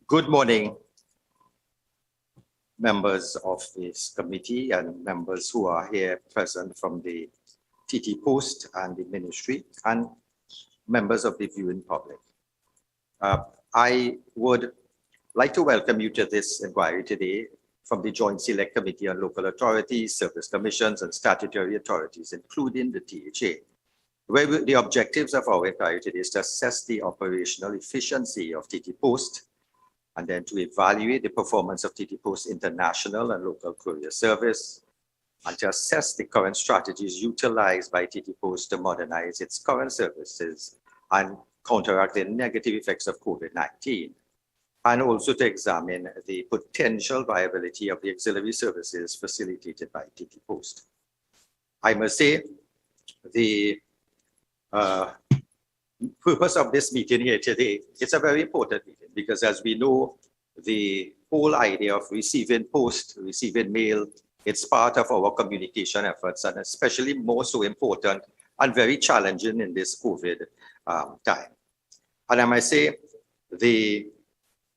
Good morning, members of this committee and members who are here present from the Ttpost and the ministry and members of the viewing public. I would like to welcome you to this inquiry today from the Joint Select Committee on Local Authorities, Service Commissions and Statutory Authorities, including the THA. Where the objectives of our inquiry today is to assess the operational efficiency of Ttpost and then to evaluate the performance of Ttpost international and local courier service, and to assess the current strategies utilized by Ttpost to modernize its current services and counteract the negative effects of COVID-19, and also to examine the potential viability of the auxiliary services facilitated by Ttpost. I must say, the purpose of this meeting here today, it's a very important meeting because, as we know, the whole idea of receiving post, receiving mail, it's part of our communication efforts, and especially more so important and very challenging in this COVID time. And I might say the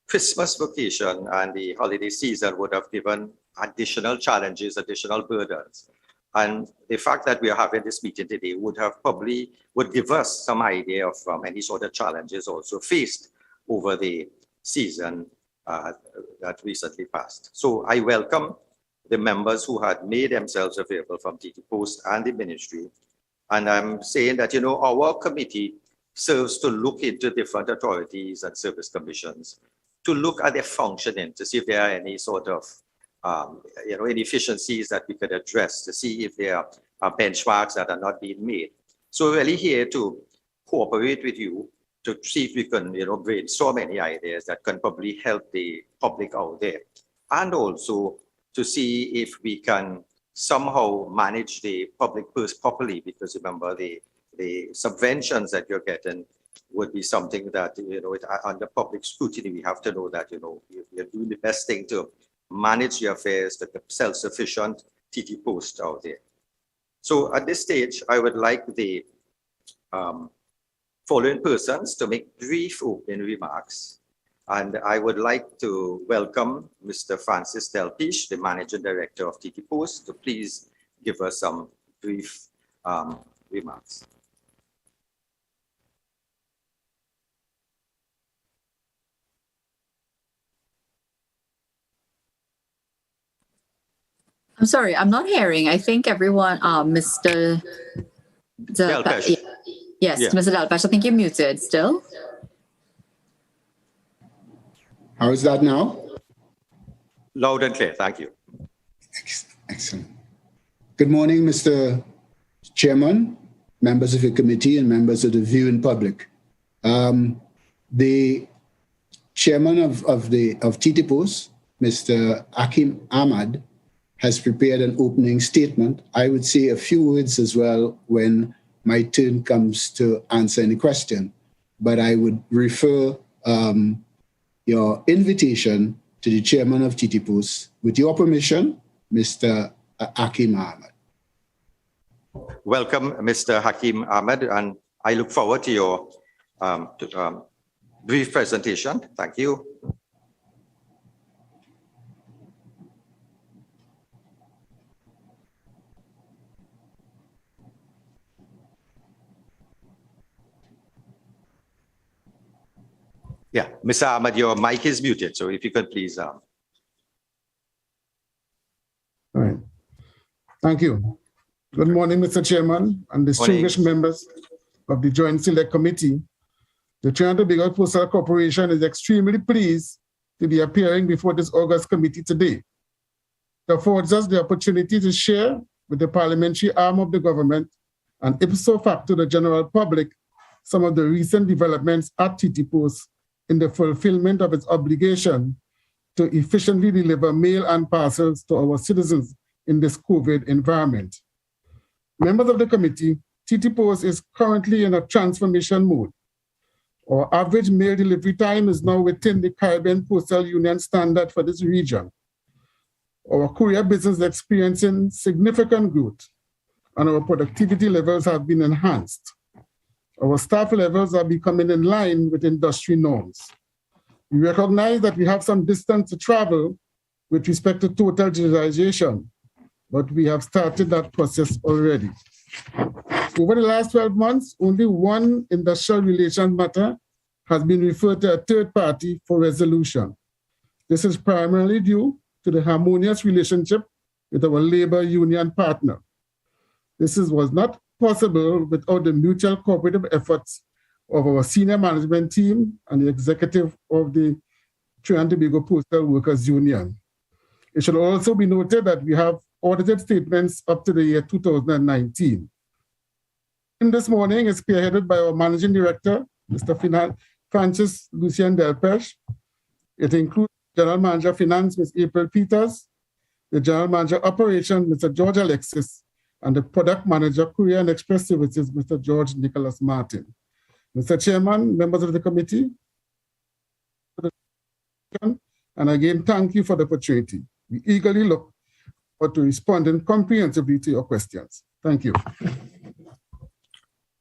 Christmas vacation and the holiday season would have given additional challenges, additional burdens. And the fact that we are having this meeting today would give us some idea of any sort of challenges also faced over the season that recently passed. So I welcome the members who had made themselves available from Ttpost and the ministry. And I'm saying that, our committee serves to look into different authorities and service commissions, to look at their functioning, to see if there are any sort of inefficiencies that we could address, to see if there are benchmarks that are not being made. So we're really here to cooperate with you to see if we can, brainstorm any ideas that can probably help the public out there, and also to see if we can somehow manage the public purse properly, because remember the subventions that you're getting would be something that, under public scrutiny, we have to know that, you're doing the best thing to manage your affairs, to keep self-sufficient Ttpost out there. So at this stage, I would like the following persons to make brief opening remarks. And I would like to welcome Mr. Francis Deltich, the Managing Director of Ttpost, to please give us some brief remarks. I'm sorry, I'm not hearing. I think everyone, Mr. Deltich. Yes, yeah. Mr. Deltich, I think you're muted still. How is that now? Loud and clear, thank you. Excellent. Good morning, Mr. Chairman, members of the committee, and members of the viewing public. The chairman of Ttpost, Mr. Hakim Ahmad, has prepared an opening statement. I would say a few words as well when my turn comes to answer any question, but I would refer your invitation to the chairman of Ttpost. With your permission, Mr. Hakim Ahmad. Welcome, Mr. Hakim Ahmad, and I look forward to your brief presentation. Thank you. Yeah, Mr. Ahmad, your mic is muted, so if you could please. All right. Thank you. Good morning, Mr. Chairman and distinguished members of the Joint Select Committee. The Toronto Big Out Postal Corporation is extremely pleased to be appearing before this August committee today. It affords us the opportunity to share with the parliamentary arm of the government and ipso facto the general public some of the recent developments at Ttpost in the fulfillment of its obligation to efficiently deliver mail and parcels to our citizens in this COVID environment. Members of the committee, Ttpost is currently in a transformation mode. Our average mail delivery time is now within the Caribbean Postal Union standard for this region. Our courier business is experiencing significant growth, and our productivity levels have been enhanced. Our staff levels are becoming in line with industry norms. We recognize that we have some distance to travel with respect to total digitization, but we have started that process already. Over the last 12 months, only one industrial relations matter has been referred to a third party for resolution. This is primarily due to the harmonious relationship with our labor union partner. This was not possible without the mutual cooperative efforts of our senior management team and the executive of the Trinidad and Tobago Postal Workers Union. It should also be noted that we have audited statements up to the year 2019. This morning is spearheaded by our Managing Director, Mr. Francis Lucien Deltich. It includes General Manager of Finance, Ms. April Peters, the General Manager of Operations, Mr. George Alexis, and the Product Manager, Courier and Express Services, Mr. George Nicholas Martin. Mr. Chairman, members of the committee, and again, thank you for the opportunity. We eagerly look forward to responding comprehensively to your questions. Thank you.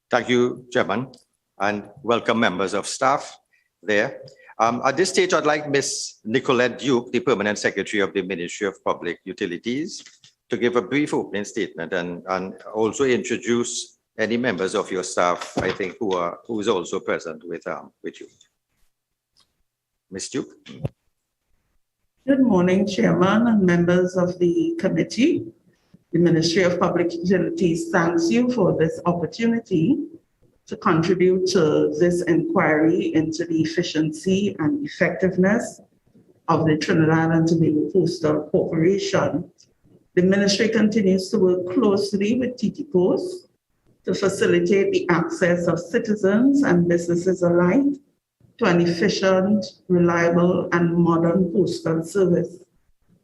Thank you, Chairman, and welcome members of staff there. At this stage, I'd like Ms. Nicolette Duke, the Permanent Secretary of the Ministry of Public Utilities, to give a brief opening statement and also introduce any members of your staff, I think, who is also present with you. Ms. Duke. Good morning, Chairman and members of the committee. The Ministry of Public Utilities thanks you for this opportunity to contribute to this inquiry into the efficiency and effectiveness of the Trinidad and Tobago Postal Corporation. The ministry continues to work closely with Ttpost to facilitate the access of citizens and businesses alike to an efficient, reliable, and modern postal service.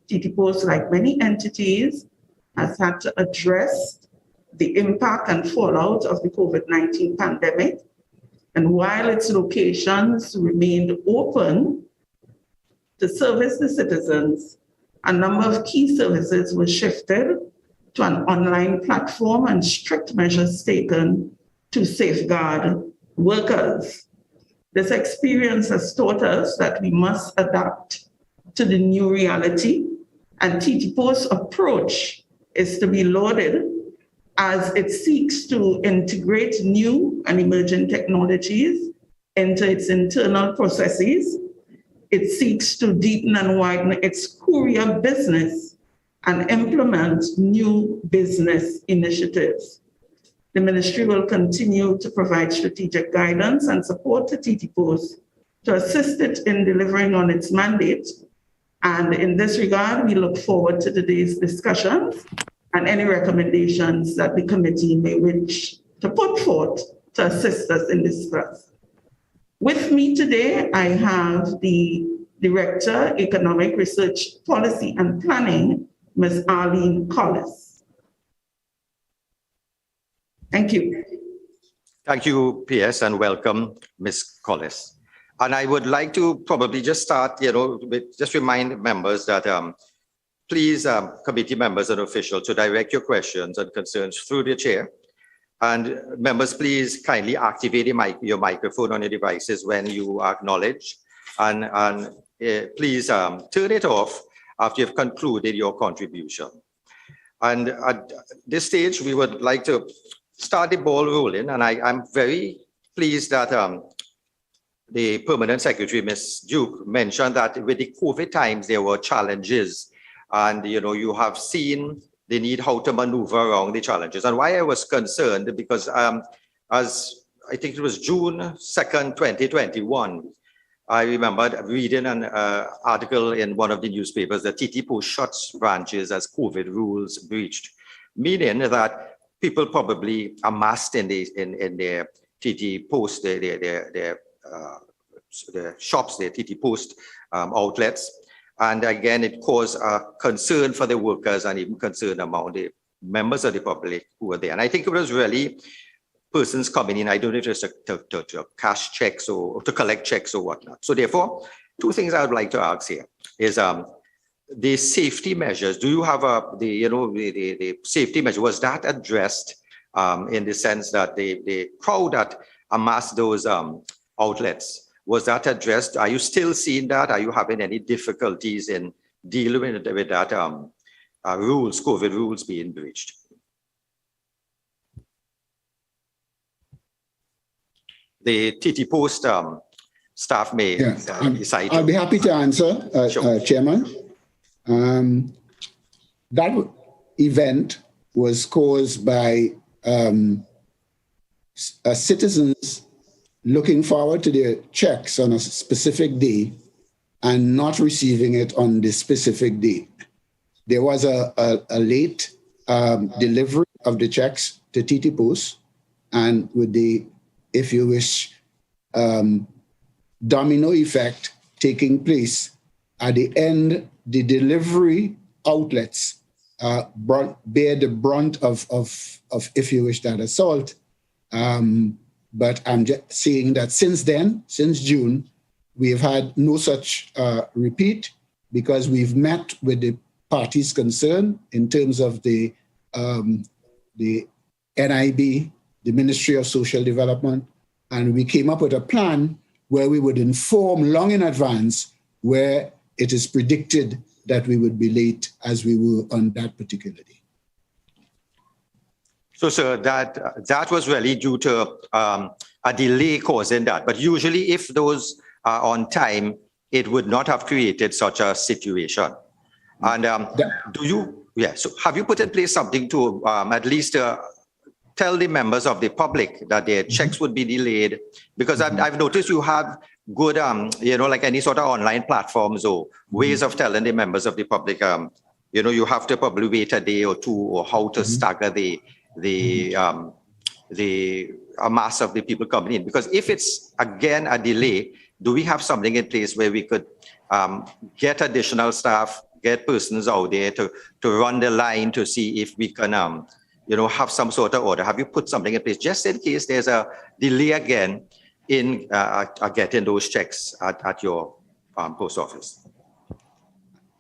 Ttpost, like many entities, has had to address the impact and fallout of the COVID-19 pandemic. And while its locations remained open to service the citizens, a number of key services were shifted to an online platform and strict measures taken to safeguard workers. This experience has taught us that we must adapt to the new reality, and Ttpos' approach is to be lauded as it seeks to integrate new and emerging technologies into its internal processes. It seeks to deepen and widen its courier business and implement new business initiatives. The ministry will continue to provide strategic guidance and support to Ttpos to assist it in delivering on its mandate. And in this regard, we look forward to today's discussions and any recommendations that the committee may wish to put forth to assist us in this process. With me today, I have the Director, Economic Research Policy and Planning, Ms. Arlene Collis. Thank you. Thank you, PS, and welcome, Ms. Collis. And I would like to probably just start, with just remind members that please, committee members and officials, to direct your questions and concerns through the chair. And members, please kindly activate your microphone on your devices when you are acknowledged. And please turn it off after you've concluded your contribution. And at this stage, we would like to start the ball rolling. And I'm very pleased that the Permanent Secretary, Ms. Duke, mentioned that with the COVID times, there were challenges. And you have seen the need how to maneuver around the challenges. And why I was concerned, because as I think it was June 2nd, 2021, I remember reading an article in one of the newspapers that Ttpos shuts branches as COVID rules breached, meaning that people probably amassed in their Ttpost, their shops, their Ttpost outlets. And again, it caused a concern for the workers and even concern among the members of the public who were there. And I think it was really persons coming in, I don't know if it's to cash checks or to collect checks or whatnot. So therefore, two things I would like to ask here is the safety measures. Do you have the safety measure? Was that addressed in the sense that the crowd that amassed those outlets, Was that addressed? Are you still seeing that? Are you having any difficulties in dealing with that rules, COVID rules being breached? The Ttpost staff may decide. I'll be happy to answer, Sure. Chairman. That event was caused by citizens looking forward to their checks on a specific day and not receiving it on the specific day. There was a late delivery of the checks to Ttpost, and with the, if you wish, domino effect taking place at the end, the delivery outlets bear the brunt of, if you wish, that assault. But I'm just saying that since then, since June, we have had no such repeat, because we've met with the parties concerned in terms of the NIB, the Ministry of Social Development, and we came up with a plan where we would inform long in advance where it is predicted that we would be late, as we were on that particular day. So, sir, that was really due to a delay causing that. But usually, if those are on time, it would not have created such a situation. And so have you put in place something to at least tell the members of the public that their checks would be delayed? Because I've noticed you have good, like any sort of online platforms or ways of telling the members of the public, you have to probably wait a day or two, or how to stagger the mass of the people coming in. Because if it's, again, a delay, do we have something in place where we could get additional staff, get persons out there to run the line to see if we can, have some sort of order? Have you put something in place just in case there's a delay again in getting those checks at your post office?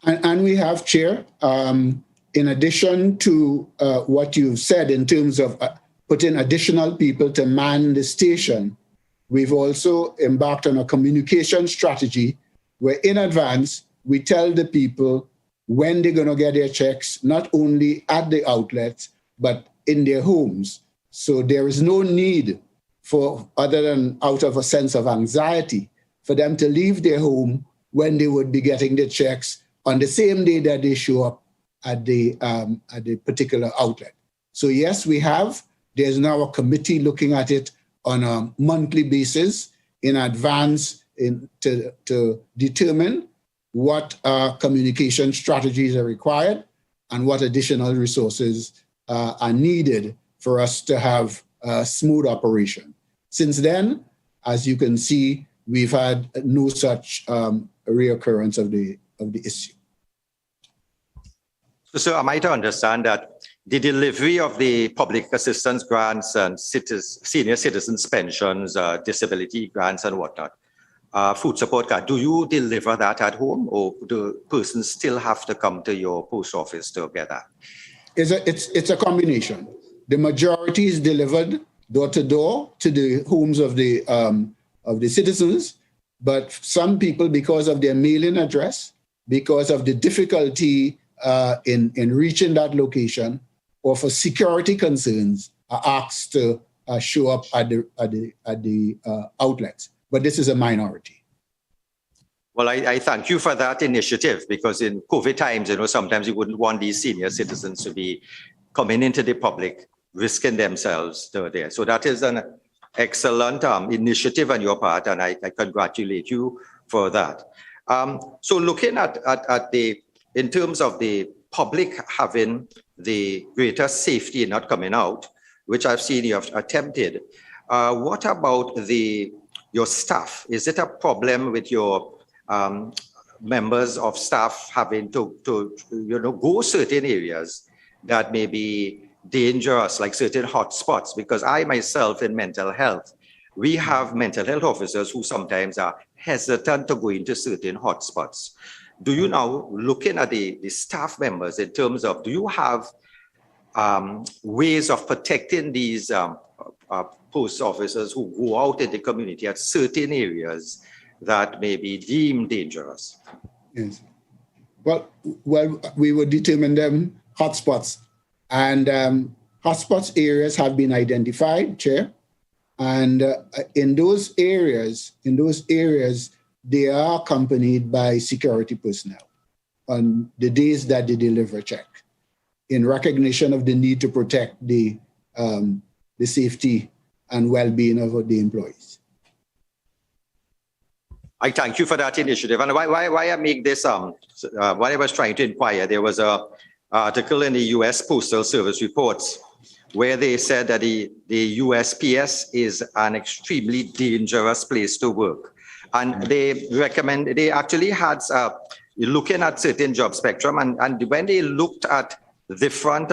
And we have, Chair, in addition to what you've said in terms of putting additional people to man the station, we've also embarked on a communication strategy where in advance we tell the people when they're going to get their checks, not only at the outlets, but in their homes. So there is no need for, other than out of a sense of anxiety, for them to leave their home when they would be getting the checks on the same day that they show up at the particular outlet. So yes, we have. There's now a committee looking at it on a monthly basis in advance to determine what communication strategies are required and what additional resources are needed for us to have a smooth operation. Since then, as you can see, we've had no such reoccurrence of the issue. So am I to understand that the delivery of the public assistance grants and senior citizens pensions, disability grants and whatnot, food support card, do you deliver that at home, or do persons still have to come to your post office to get that? It's a combination. The majority is delivered door to door to the homes of the citizens, but some people, because of their mailing address, because of the difficulty in reaching that location, or for security concerns, are asked to show up at the outlets. But this is a minority. Well, I thank you for that initiative, because in COVID times, sometimes you wouldn't want these senior citizens to be coming into the public, risking themselves there. So that is an excellent initiative on your part, and I congratulate you for that. So looking at in terms of the public having the greater safety and not coming out, which I've seen you have attempted, what about your staff? Is it a problem with your members of staff having to go certain areas that may be dangerous, like certain hotspots? Because I myself in mental health, we have mental health officers who sometimes are hesitant to go into certain hotspots. Do you now, looking at the staff members in terms of, do you have ways of protecting these post officers who go out in the community at certain areas that may be deemed dangerous. Yes. Well, we would determine them hotspots, and hotspots areas have been identified, Chair. And in those areas, they are accompanied by security personnel on the days that they deliver check, in recognition of the need to protect the safety and well-being of the employees. I thank you for that initiative. And why I make this, what I was trying to inquire, there was an article in the U.S. Postal Service reports where they said that the USPS is an extremely dangerous place to work. And they actually had, looking at certain job spectrum, and when they looked at different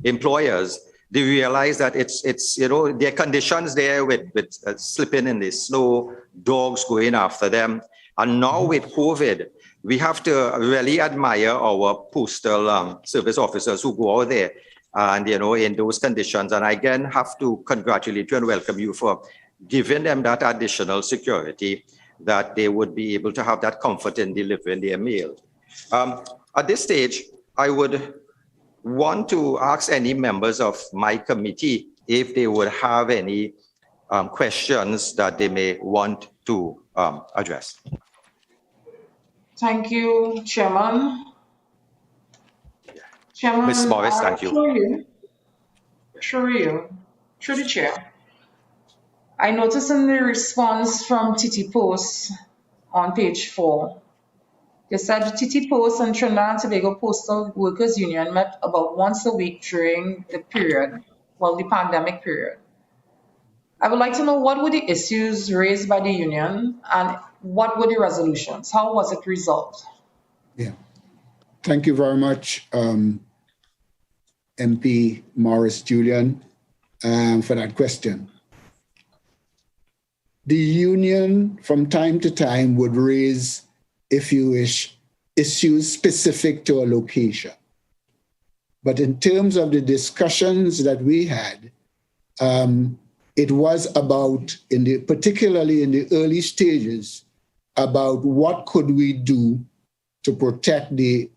employers, they realized that it's their conditions there with slipping in the snow, dogs going after them. And now with COVID, we have to really admire our postal service officers who go out there and, in those conditions. And I again have to congratulate you and welcome you for giving them that additional security that they would be able to have that comfort in delivering their mail. At this stage, I would want to ask any members of my committee if they would have any questions that they may want to address. Thank you, Chairman. Chairman, Ms. Morris, thank you. Through the chair. I noticed in the response from Ttpost on page 4, they said the Ttpost and Trinidad and Tobago Postal Workers Union met about once a week during the period, the pandemic period. I would like to know what were the issues raised by the union and what were the resolutions? How was it resolved? Yeah, thank you very much, MP Morris Julian, for that question. The union from time to time would raise, if you wish, issues specific to a location. But in terms of the discussions that we had, it was about, particularly in the early stages, about what could we do to protect the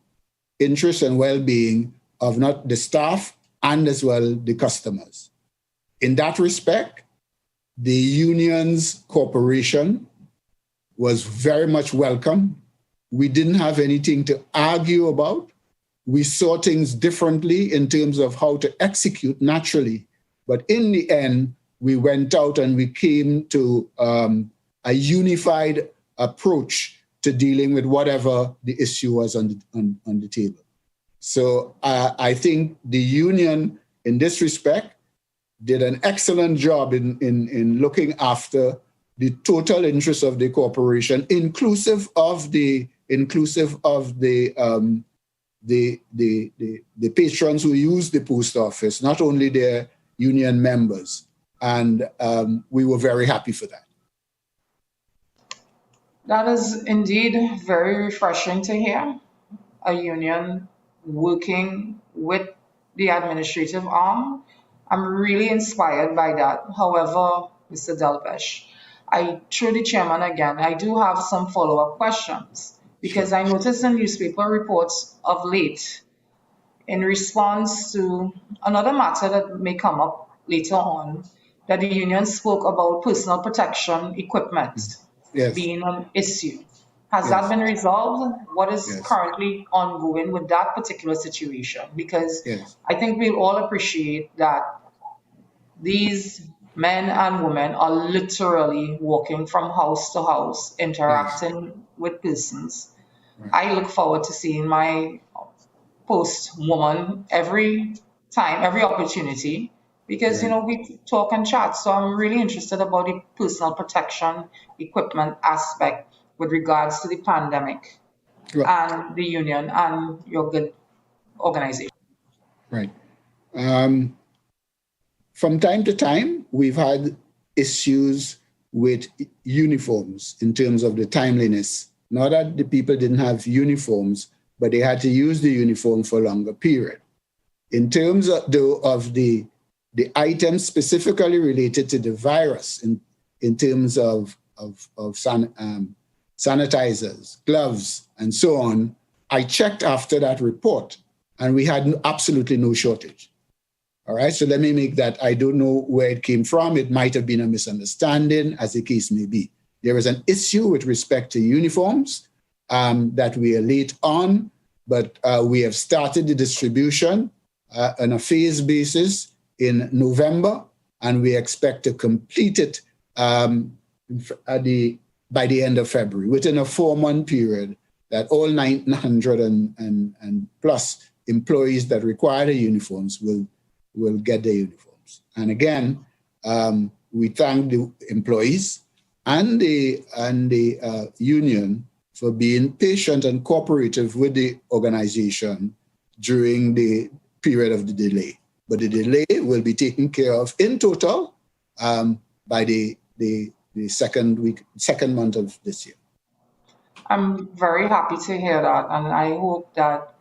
interests and well-being of not the staff and as well the customers. In that respect, the union's cooperation was very much welcome. We didn't have anything to argue about. We saw things differently in terms of how to execute naturally. But in the end, we went out and we came to a unified approach to dealing with whatever the issue was on the table. So I think the union, in this respect, did an excellent job in looking after the total interests of the corporation, inclusive of the patrons who use the post office, not only their union members. And we were very happy for that. That is indeed very refreshing to hear. A union working with the administrative arm. I'm really inspired by that. However, Mr. Deltich, through the chairman again, I do have some follow-up questions because I noticed in newspaper reports of late in response to another matter that may come up later on, that the union spoke about personal protection equipment being an issue. Has that been resolved? What is currently ongoing with that particular situation? Because I think we all appreciate that these men and women are literally walking from house to house, interacting with persons. I look forward to seeing my post woman every time, every opportunity, because we talk and chat. So I'm really interested about the personal protection equipment aspect with regards to the pandemic and the union and your good organization. Right. From time to time, we've had issues with uniforms in terms of the timeliness. Not that the people didn't have uniforms, but they had to use the uniform for a longer period. In terms of the items specifically related to the virus, in terms of sanitizers, gloves, and so on, I checked after that report, and we had absolutely no shortage. All right, so let me make that. I don't know where it came from. It might have been a misunderstanding, as the case may be. There is an issue with respect to uniforms that we are late on, but we have started the distribution on a phase basis in November, and we expect to complete it by the end of February, within a 4-month period, that all 900 and plus employees that require the uniforms will get their uniforms. And again, we thank the employees and the union for being patient and cooperative with the organization during the period of the delay. But the delay will be taken care of in total by the second month of this year. I'm very happy to hear that, and I hope that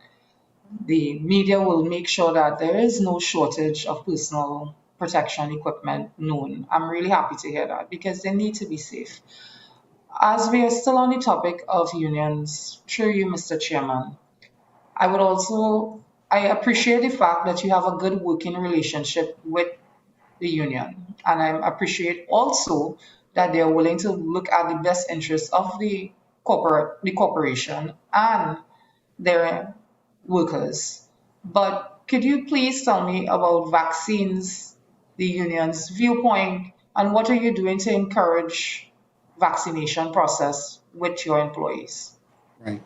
the media will make sure that there is no shortage of personal protection equipment known. I'm really happy to hear that because they need to be safe. As we are still on the topic of unions, through you, Mr. Chairman, I appreciate the fact that you have a good working relationship with the union. And I appreciate also that they are willing to look at the best interests of the corporation and their workers. But could you please tell me about vaccines, the union's viewpoint, and what are you doing to encourage vaccination process with your employees? Right.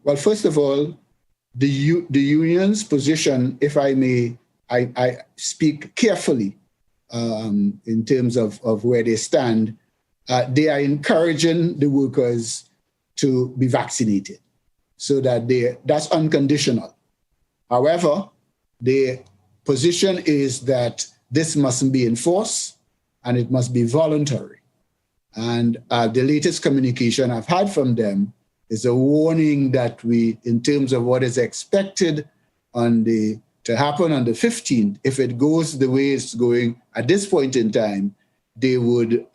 Well, first of all, the union's position, if I may, I speak carefully in terms of where they stand. They are encouraging the workers to be vaccinated, so that that's unconditional. However, the position is that this mustn't be enforced and it must be voluntary. And the latest communication I've had from them is a warning that in terms of what is expected to happen on the 15th, if it goes the way it's going at this point in time, they would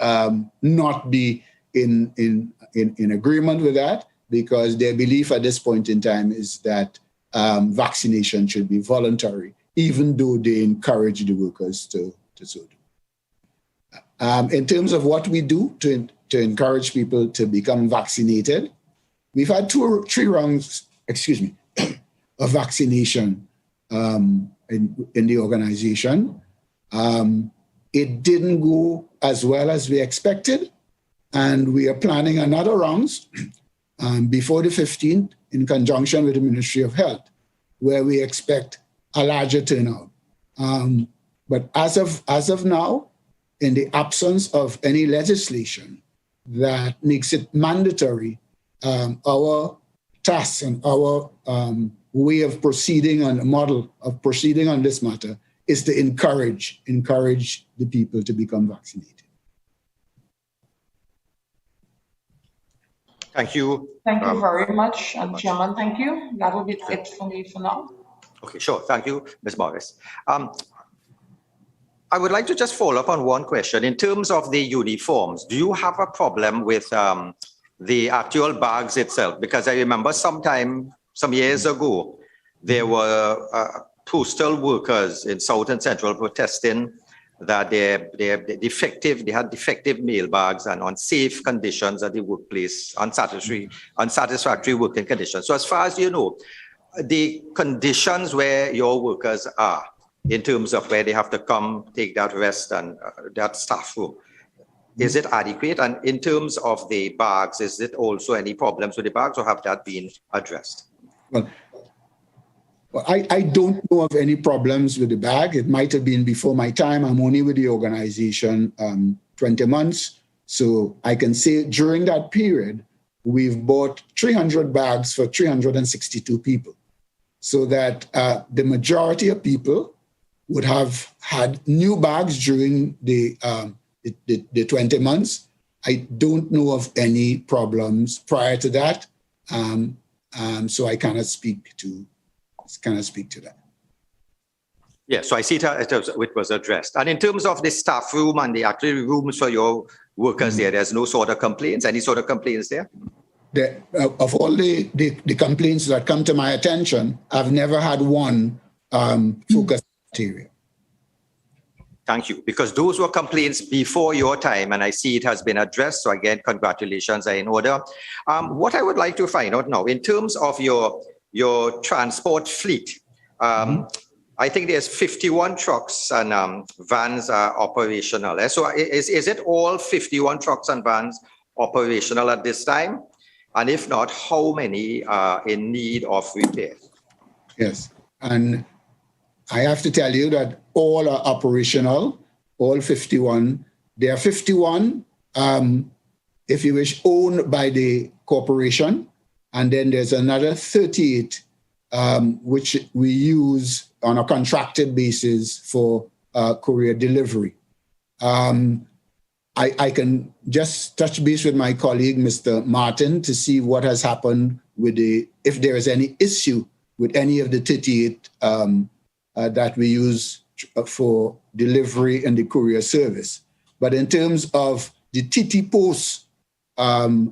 not be in agreement with that, because their belief at this point in time is that vaccination should be voluntary, even though they encourage the workers to so do. In terms of what we do to encourage people to become vaccinated, we've had 2 or 3 rounds, of vaccination in the organization. It didn't go as well as we expected, and we are planning another rounds before the 15th in conjunction with the Ministry of Health, where we expect a larger turnout. But as of now, in the absence of any legislation that makes it mandatory, our task and our way of proceeding on a model of proceeding on this matter is to encourage the people to become vaccinated. Thank you. Thank you very much, Chairman. Thank you. That will be it for me for now. Okay, sure. Thank you, Ms. Morris. I would like to just follow up on one question. In terms of the uniforms, do you have a problem with the actual bags itself? Because I remember some years ago, there were postal workers in South and Central protesting that they had defective mail bags and unsafe conditions at the workplace, unsatisfactory working conditions. So as far as you know, the conditions where your workers are, in terms of where they have to come, take that rest and that staff room, is it adequate? And in terms of the bags, is it also any problems with the bags, or have that been addressed? Well, I don't know of any problems with the bag. It might have been before my time. I'm only with the organization 20 months. So I can say during that period, we've bought 300 bags for 362 people. So that the majority of people would have had new bags during the 20 months. I don't know of any problems prior to that. So I cannot speak to that. Yeah, so I see it was addressed. And in terms of the staff room and the actual rooms for your workers there. There's no sort of complaints. Any sort of complaints there? Of all the complaints that come to my attention, I've never had one focused on that area. Thank you. Because those were complaints before your time, and I see it has been addressed. So again, congratulations are in order. What I would like to find out now, in terms of your transport fleet, I think there's 51 trucks and vans are operational. So is it all 51 trucks and vans operational at this time? And if not, how many are in need of repair? Yes, and I have to tell you that all are operational, all 51. There are 51, if you wish, owned by the corporation. And then there's another 38, which we use on a contracted basis for courier delivery. I can just touch base with my colleague, Mr. Martin, to see what has happened with if there is any issue with any of the 38 that we use for delivery and the courier service. But in terms of the Ttpost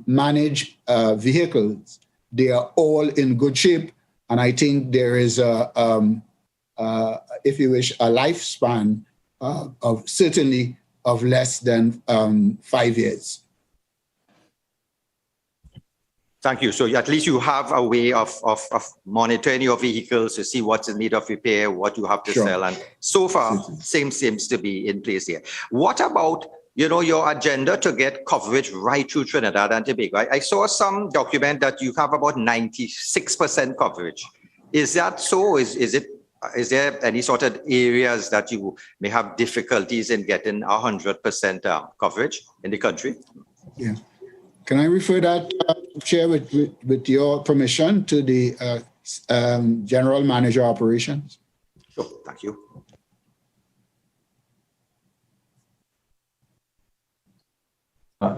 managed vehicles, they are all in good shape. And I think there is if you wish, a lifespan of certainly of less than 5 years. Thank you. So at least you have a way of monitoring your vehicles to see what's in need of repair, what you have to sell. And so far, same seems to be in place here. What about, your agenda to get coverage right through Trinidad and Tobago? I saw some document that you have about 96% coverage. Is that so? Is there any sort of areas that you may have difficulties in getting 100% coverage in the country? Yeah. Can I refer that, Chair, with your permission, to the General Manager Operations? Sure, thank you.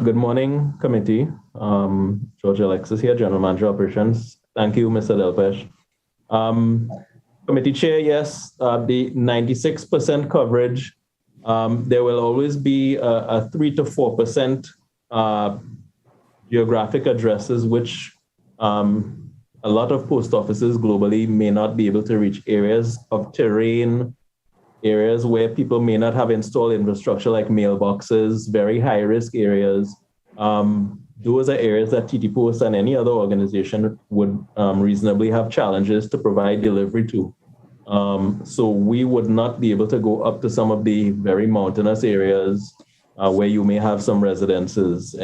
Good morning, committee. George Alexis here, General Manager Operations. Thank you, Mr. Deltich. Committee Chair, yes, the 96% coverage, there will always be a 3 to 4% geographic addresses, which a lot of post offices globally may not be able to reach, areas of terrain, areas where people may not have installed infrastructure like mailboxes, very high-risk areas. Those are areas that Ttpost and any other organization would reasonably have challenges to provide delivery to. So we would not be able to go up to some of the very mountainous areas where you may have some residences,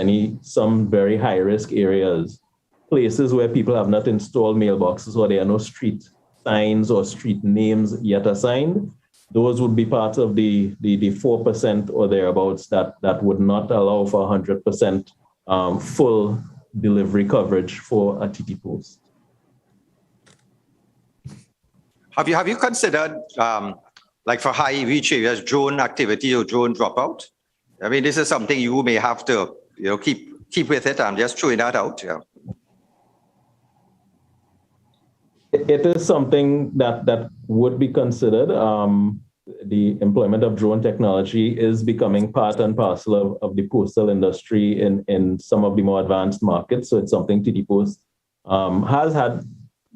some very high-risk areas, places where people have not installed mailboxes or there are no street signs or street names yet assigned. Those would be part of the 4% or thereabouts that would not allow for 100% full delivery coverage for a Ttpost. Have you considered, like for high reach areas, drone activity or drone dropout? I mean, this is something you may have to, keep with it. I'm just throwing that out. Yeah. It is something that would be considered. The employment of drone technology is becoming part and parcel of the postal industry in some of the more advanced markets. So it's something Ttpost has had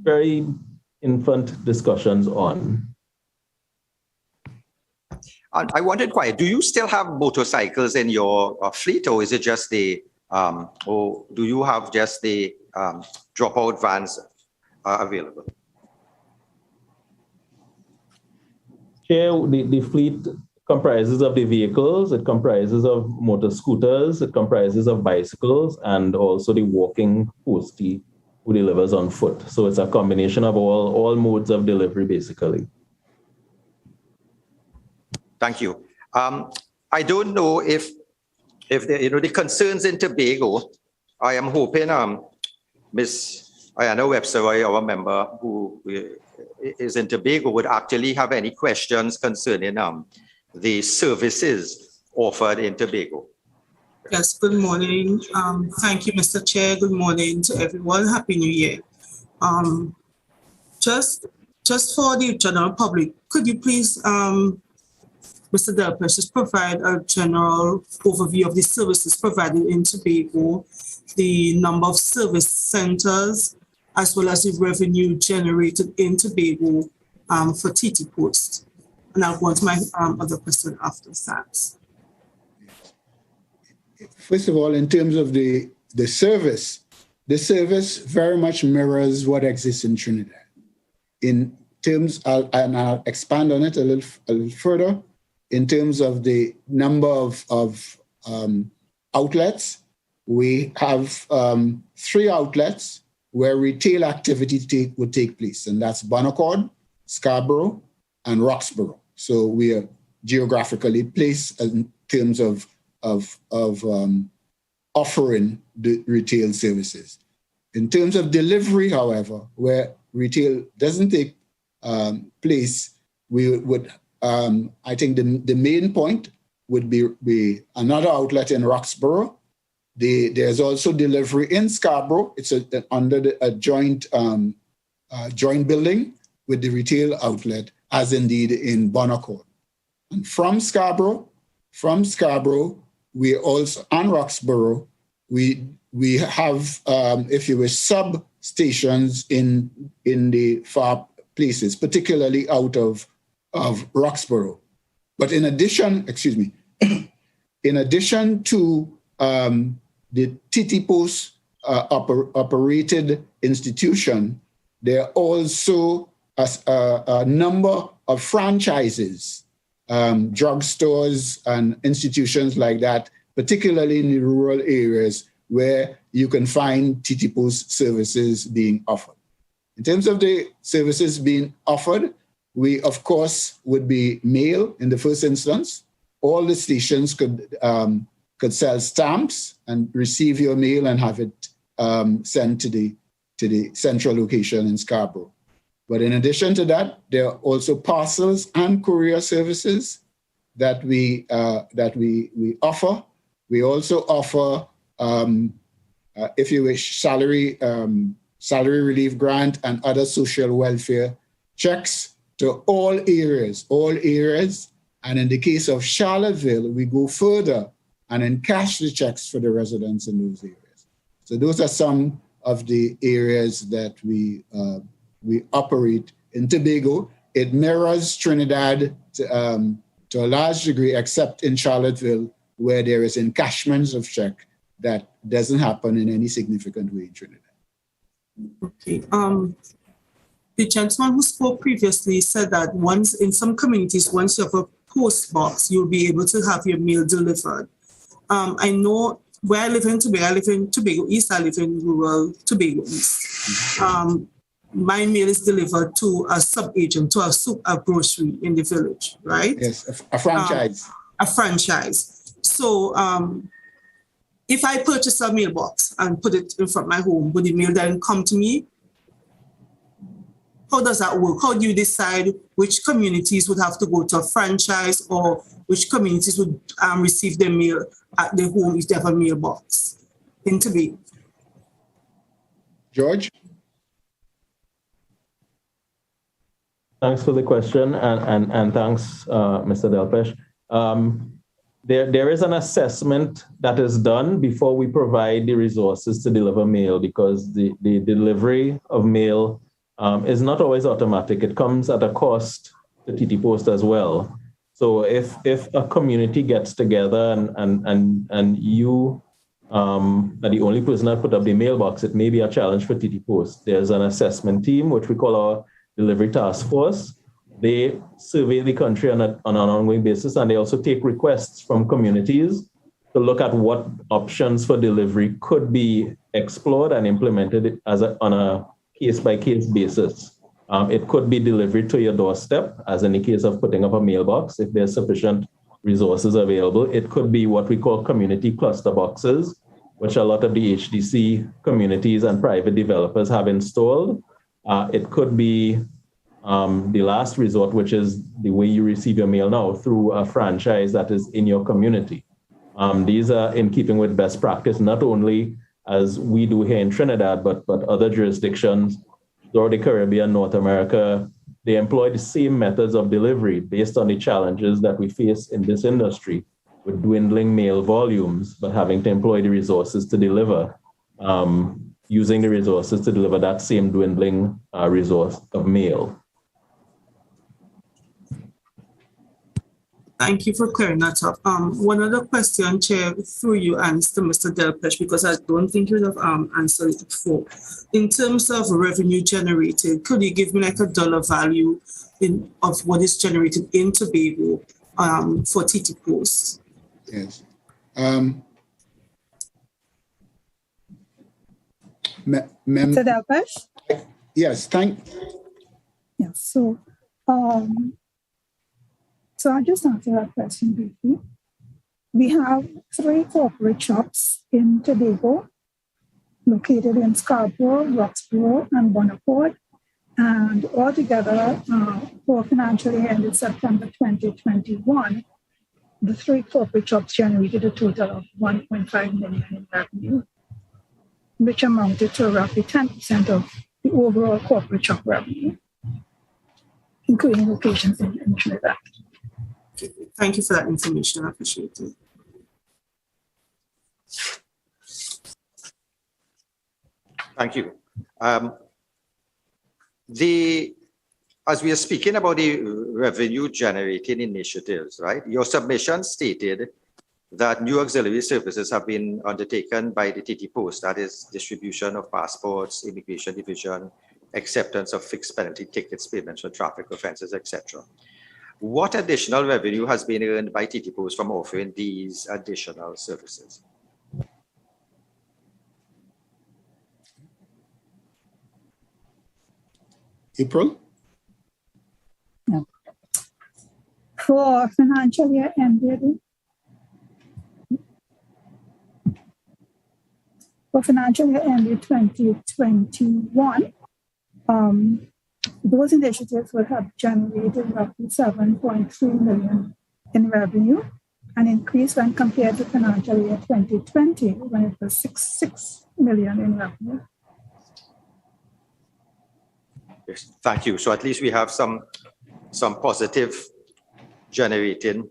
very infant discussions on. And I wanted to inquire, do you still have motorcycles in your fleet, or is it just or do you have just the dropout vans available? Here, the fleet comprises of the vehicles, it comprises of motor scooters, it comprises of bicycles, and also the walking postie who delivers on foot. So it's a combination of all modes of delivery, basically. Thank you. I don't know if the concerns in Tobago, I am hoping Ms. Ayana Webster, our member who is in Tobago, would actually have any questions concerning the services offered in Tobago. Yes, good morning. Thank you, Mr. Chair. Good morning to everyone. Happy New Year. Just for the general public, could you please Mr. Deltich just provide a general overview of the services provided in Tobago, the number of service centers, as well as the revenue generated in Tobago for Ttpost. And I'll go on to my other question after that. First of all, in terms of the service very much mirrors what exists in Trinidad. In terms, and I'll expand on it a little further, in terms of the number of outlets, we have 3 outlets where retail activity would take place, and that's Bonaccord, Scarborough, and Roxborough. So we are geographically placed in terms of offering the retail services. In terms of delivery, however, where retail doesn't take place, we would, I think the main point would be another outlet in Roxborough. There's also delivery in Scarborough. It's under a joint building with the retail outlet, as indeed in Bonaccord. And from Scarborough, we also, and Roxborough, we have, if you wish, sub-stations in the far places, particularly out of Roxborough. But in addition, in addition to the Ttpos operated institution, there are also a number of franchises, drugstores and institutions like that, particularly in the rural areas where you can find Ttpos services being offered. In terms of the services being offered, we, of course, would be mail in the first instance. All the stations could sell stamps and receive your mail and have it sent to the central location in Scarborough. But in addition to that, there are also parcels and courier services that we offer. We also offer, if you wish, salary relief grant and other social welfare checks to all areas. And in the case of Charlottesville, we go further and encash the checks for the residents in those areas. So those are some of the areas that we operate in Tobago. It mirrors Trinidad to a large degree, except in Charlottesville, where there is encashments of check that doesn't happen in any significant way in Trinidad. Okay. The gentleman who spoke previously said that once in some communities, once you have a post box, you'll be able to have your mail delivered. I know where I live in Tobago East, I live in rural Tobago East. My mail is delivered to a sub-agent, to a grocery in the village, right? Yes, a franchise. A franchise. So if I purchase a mailbox and put it in front of my home, would the mail then come to me? How does that work? How do you decide which communities would have to go to a franchise or which communities would receive their mail at their home if they have a mailbox in Tobago? George? Thanks for the question, and thanks, Mr. Deltich. There is an assessment that is done before we provide the resources to deliver mail, because the delivery of mail is not always automatic. It comes at a cost to Ttpost as well. So if a community gets together and you are the only person that put up the mailbox, it may be a challenge for Ttpost. There's an assessment team, which we call our delivery task force. They survey the country on an ongoing basis, and they also take requests from communities to look at what options for delivery could be explored and implemented on a case-by-case basis. It could be delivered to your doorstep, as in the case of putting up a mailbox, if there's sufficient resources available. It could be what we call community cluster boxes, which a lot of the HDC communities and private developers have installed. It could be the last resort, which is the way you receive your mail now, through a franchise that is in your community. These are in keeping with best practice, not only as we do here in Trinidad, but other jurisdictions throughout the Caribbean, North America, they employ the same methods of delivery based on the challenges that we face in this industry with dwindling mail volumes, but having to employ the resources to deliver, using the resources to deliver that same dwindling resource of mail. Thank you for clearing that up. One other question, Chair, through you and to Mr. Deltich, because I don't think you have answered it before. In terms of revenue generated, could you give me like a dollar value of what is generated in Tobago for Ttpost? Yes. Mr. Deltich? Yes, Yes, so I'll just answer that question briefly. We have 3 corporate shops in Tobago, located in Scarborough, Roxborough, and Bonaparte. And altogether, for financial year ended September 2021, the 3 corporate shops generated a total of 1.5 million in revenue, which amounted to roughly 10% of the overall corporate shop revenue, including locations in Trinidad. Thank you for that information. I appreciate it. Thank you. As we are speaking about the revenue generating initiatives, right? Your submission stated that new auxiliary services have been undertaken by the Ttpost, that is distribution of passports, immigration division, acceptance of fixed penalty tickets, payments for traffic offenses, etc. What additional revenue has been earned by Ttpost from offering these additional services? April? No. For financial year ended, for financial year ended 2021, those initiatives would have generated roughly 7.3 million in revenue, an increase when compared to financial year 2020, when it was 6 million in revenue. Yes, thank you. So at least we have some positive generating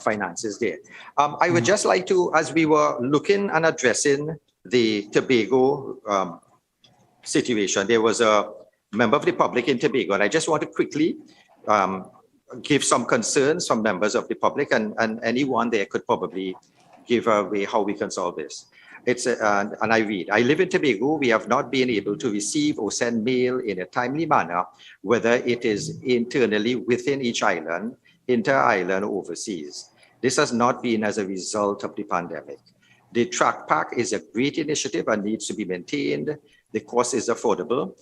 finances there. I would just like to, as we were looking and addressing the Tobago situation, there was a member of the public in Tobago, and I just want to quickly give some concerns from members of the public, and anyone there could probably give away how we can solve this. It's and I read, I live in Tobago. We have not been able to receive or send mail in a timely manner, whether it is internally within each island, inter-island, or overseas. This has not been as a result of the pandemic. The Track Pack is a great initiative and needs to be maintained. The cost is affordable.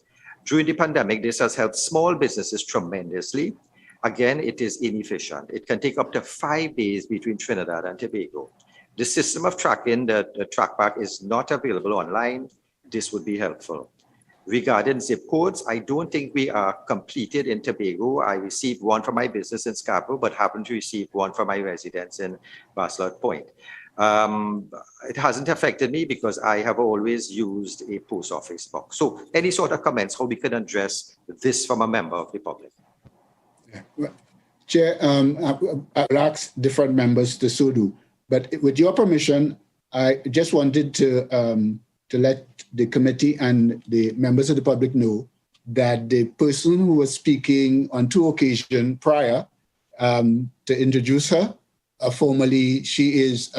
During the pandemic, this has helped small businesses tremendously. Again, it is inefficient. It can take up to 5 days between Trinidad and Tobago. The system of tracking the Track Pack is not available online. This would be helpful. Regarding zip codes, I don't think we are completed in Tobago. I received one from my business in Scarborough, but happened to receive one from my residence in Barcelona Point. It hasn't affected me because I have always used a post office box. So any sort of comments how we can address this from a member of the public? Yeah. Well, Chair, I'll ask different members to so do. But with your permission, I just wanted to let the committee and the members of the public know that the person who was speaking on 2 occasions prior, to introduce her, formally, she is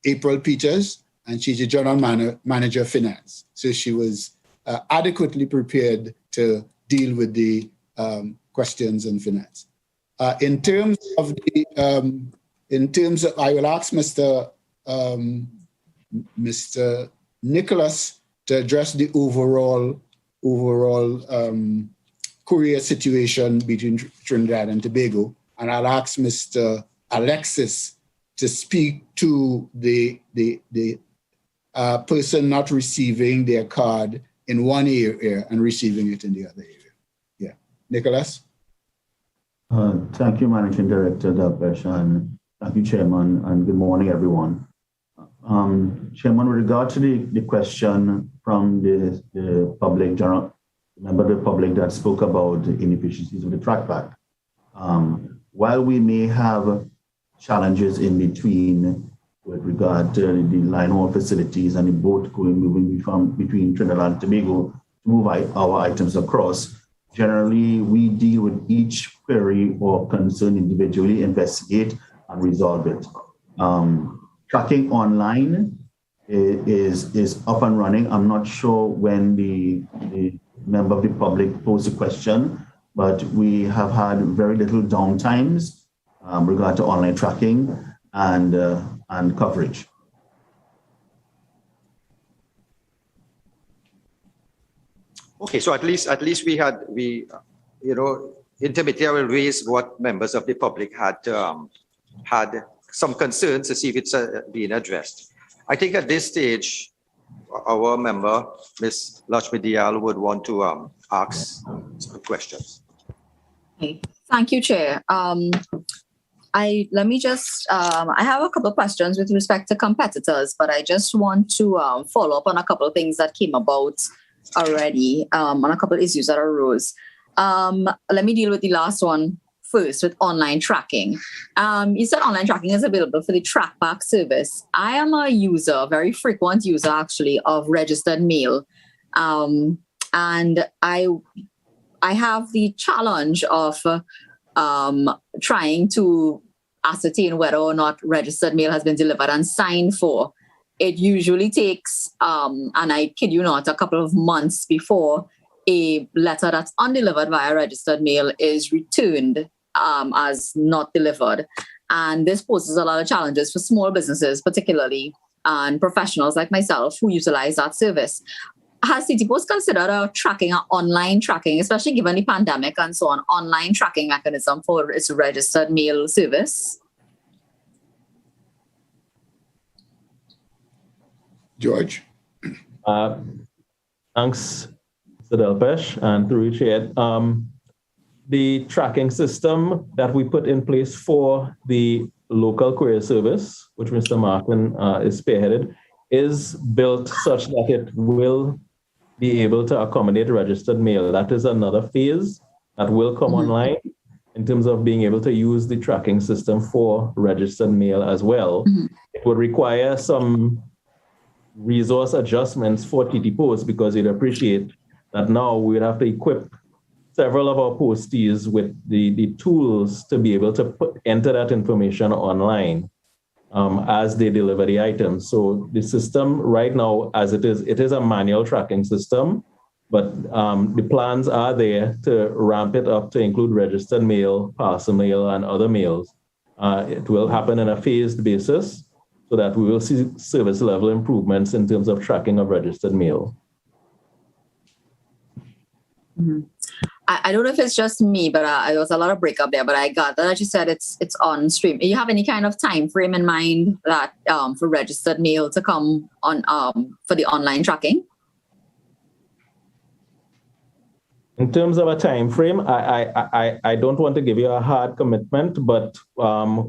April Peters, and she's the General Manager of Finance. So she was adequately prepared to deal with the questions on finance. In terms of, I will ask Mr. Nicholas to address the overall courier situation between Trinidad and Tobago, and I'll ask Mr. Alexis to speak to the person not receiving their card in one area and receiving it in the other area. Yeah, Nicholas. Thank you, Managing Director Deltich, and thank you, Chairman, and good morning, everyone. Chairman, with regard to the question from the public, member of the public that spoke about the inefficiencies of the trackback. While we may have challenges in between with regard to the line haul facilities and the boat moving between Trinidad and Tobago to move our items across, generally we deal with each query or concern individually, investigate and resolve it. Tracking online is up and running. I'm not sure when the member of the public posed a question, but we have had very little downtimes regard to online tracking and coverage. Okay, so at least intermittently I will raise what members of the public had some concerns to see if it's being addressed. I think at this stage, our member, Ms. Lakshmi Diyal, would want to ask some questions. Okay. Thank you, Chair. I have a couple of questions with respect to competitors, but I just want to follow up on a couple of things that came about already, on a couple of issues that arose. Let me deal with the last one first, with online tracking. You said online tracking is available for the trackback service. I am a user, a very frequent user actually, of registered mail. And I have the challenge of trying to ascertain whether or not registered mail has been delivered and signed for. It usually takes, and I kid you not, a couple of months before a letter that's undelivered via registered mail is returned as not delivered. And this poses a lot of challenges for small businesses, particularly, and professionals like myself who utilize that service. Has Ttpost considered tracking, online tracking, especially given the pandemic and so on, online tracking mechanism for its registered mail service? George? Thanks, Mr. Deltich, and through you, Chair. The tracking system that we put in place for the local courier service, which Mr. Martin is spearheaded, is built such that it will be able to accommodate registered mail. That is another phase that will come online in terms of being able to use the tracking system for registered mail as well. It would require some resource adjustments for Ttpost because you'd appreciate that now we would have to equip several of our postees with the tools to be able to enter that information online as they deliver the items. So the system right now, as it is a manual tracking system, but the plans are there to ramp it up to include registered mail, parcel mail, and other mails. It will happen on a phased basis so that we will see service level improvements in terms of tracking of registered mail. I don't know if it's just me, but there was a lot of breakup there. But I got that you said it's on stream. Do you have any kind of time frame in mind that for registered mail to come on for the online tracking? In terms of a time frame, I don't want to give you a hard commitment, but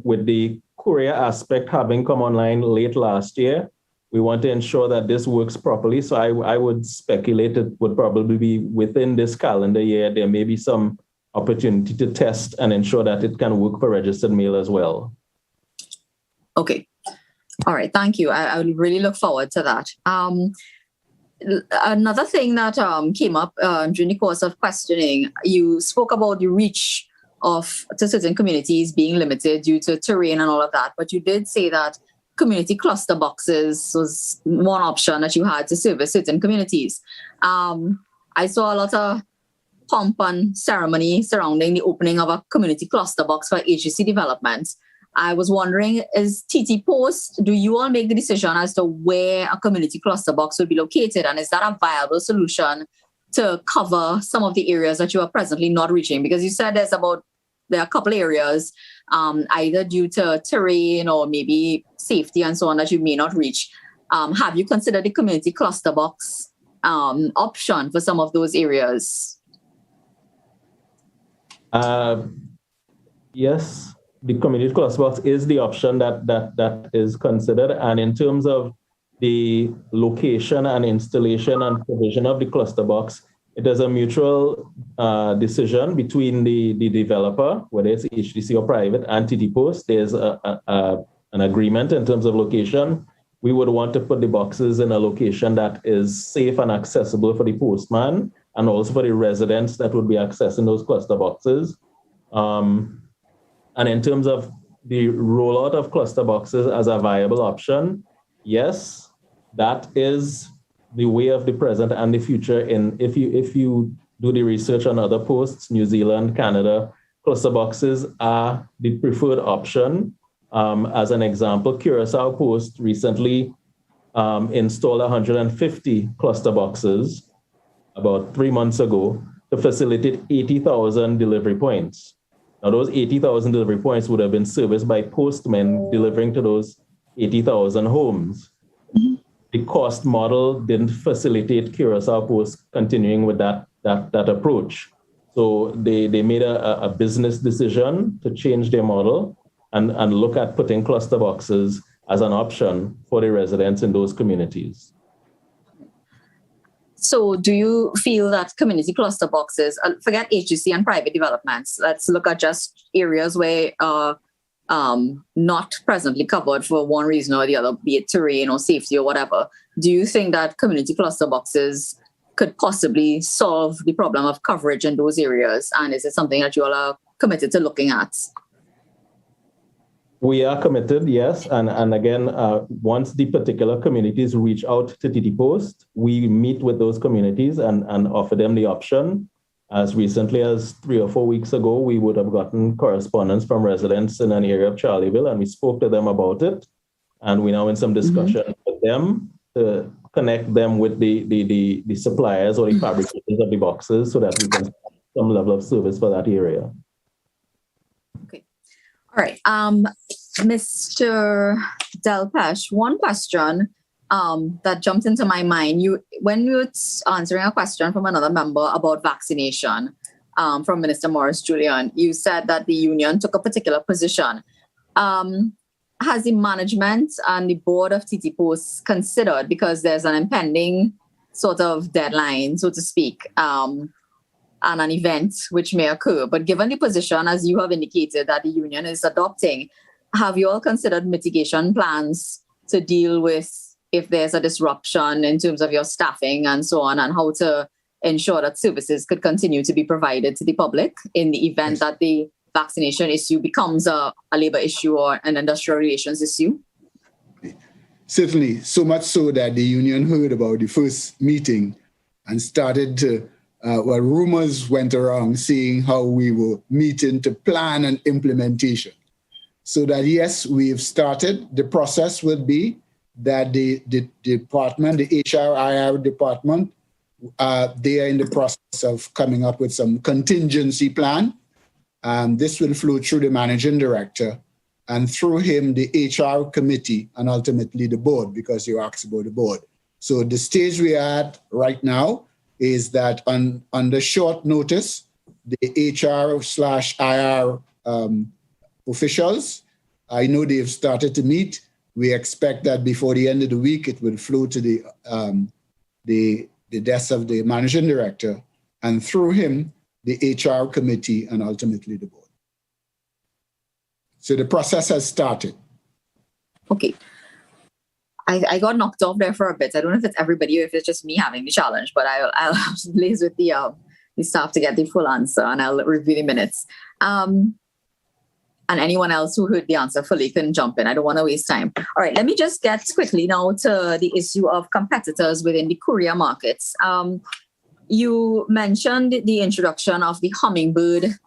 with the courier aspect having come online late last year, we want to ensure that this works properly. So I would speculate it would probably be within this calendar year. There may be some opportunity to test and ensure that it can work for registered mail as well. Okay. All right. Thank you. I would really look forward to that. Another thing that came up during the course of questioning, you spoke about the reach to certain communities being limited due to terrain and all of that. But you did say that community cluster boxes was one option that you had to service certain communities. I saw a lot of pomp and ceremony surrounding the opening of a community cluster box for HSC development. I was wondering, is Ttpost, do you all make the decision as to where a community cluster box will be located? And is that a viable solution to cover some of the areas that you are presently not reaching? Because you said there are a couple areas, either due to terrain or maybe safety and so on, that you may not reach. Have you considered the community cluster box option for some of those areas? Yes, the community cluster box is the option that is considered. And in terms of the location and installation and provision of the cluster box, it is a mutual decision between the developer, whether it's HDC or private, and Ttpost. There's an agreement in terms of location. We would want to put the boxes in a location that is safe and accessible for the postman and also for the residents that would be accessing those cluster boxes. And in terms of the rollout of cluster boxes as a viable option, yes, that is the way of the present and the future. If you do the research on other posts, New Zealand, Canada, cluster boxes are the preferred option. As an example, Curacao Post recently installed 150 cluster boxes about 3 months ago to facilitate 80,000 delivery points. Now, those 80,000 delivery points would have been serviced by postmen delivering to those 80,000 homes. The cost model didn't facilitate Curacao Post continuing with that approach. So they made a business decision to change their model and look at putting cluster boxes as an option for the residents in those communities. So do you feel that community cluster boxes, forget HGC and private developments, let's look at just areas where not presently covered for one reason or the other, be it terrain or safety or whatever. Do you think that community cluster boxes could possibly solve the problem of coverage in those areas? And is it something that you all are committed to looking at? We are committed, yes. And again, once the particular communities reach out to Ttpost, we meet with those communities and offer them the option. As recently as 3 or 4 weeks ago, we would have gotten correspondence from residents in an area of Charleville, and we spoke to them about it. And we're now in some discussion with them to connect them with the suppliers or the fabricators of the boxes so that we can have some level of service for that area. Okay. All right. Mr. Deltich, one question that jumped into my mind. When you were answering a question from another member about vaccination from Minister Morris Julian, you said that the union took a particular position. Has the management and the board of Ttpost considered, because there's an impending sort of deadline, so to speak, and an event which may occur, but given the position, as you have indicated, that the union is adopting, have you all considered mitigation plans to deal with if there's a disruption in terms of your staffing and so on, and how to ensure that services could continue to be provided to the public in the event that the vaccination issue becomes a labor issue or an industrial relations issue? Certainly, so much so that the union heard about the first meeting and started to, rumors went around saying how we were meeting to plan and implementation. So that, yes, we've started. The process would be that the department, the HRIR department, they are in the process of coming up with some contingency plan. This will flow through the managing director and through him, the HR committee, and ultimately the board, because you asked about the board. So the stage we are at right now is that under short notice, the HR/IR officials, I know they've started to meet. We expect that before the end of the week, it will flow to the desk of the managing director, and through him, the HR committee, and ultimately the board. So the process has started. Okay. I got knocked off there for a bit. I don't know if it's everybody or if it's just me having the challenge, but I'll liaise with the staff to get the full answer, and I'll review the minutes. And anyone else who heard the answer fully can jump in. I don't want to waste time. All right, let me just get quickly now to the issue of competitors within the courier markets. You mentioned the introduction of the Hummingbird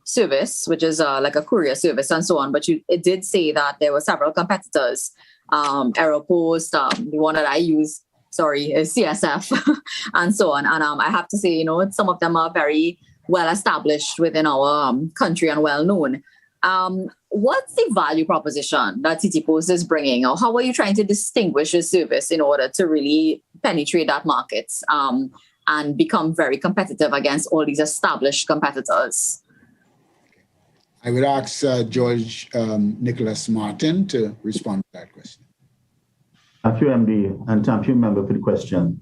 service, which is like a courier service and so on, but it did say that there were several competitors. Aeropost, the one that I use, is CSF, and so on. And I have to say, some of them are very well established within our country and well known. What's the value proposition that Ttpost is bringing, or how are you trying to distinguish your service in order to really penetrate that market and become very competitive against all these established competitors? I would ask George Nicholas Martin to respond to that question. Thank you, MD, and thank you, member, for the question.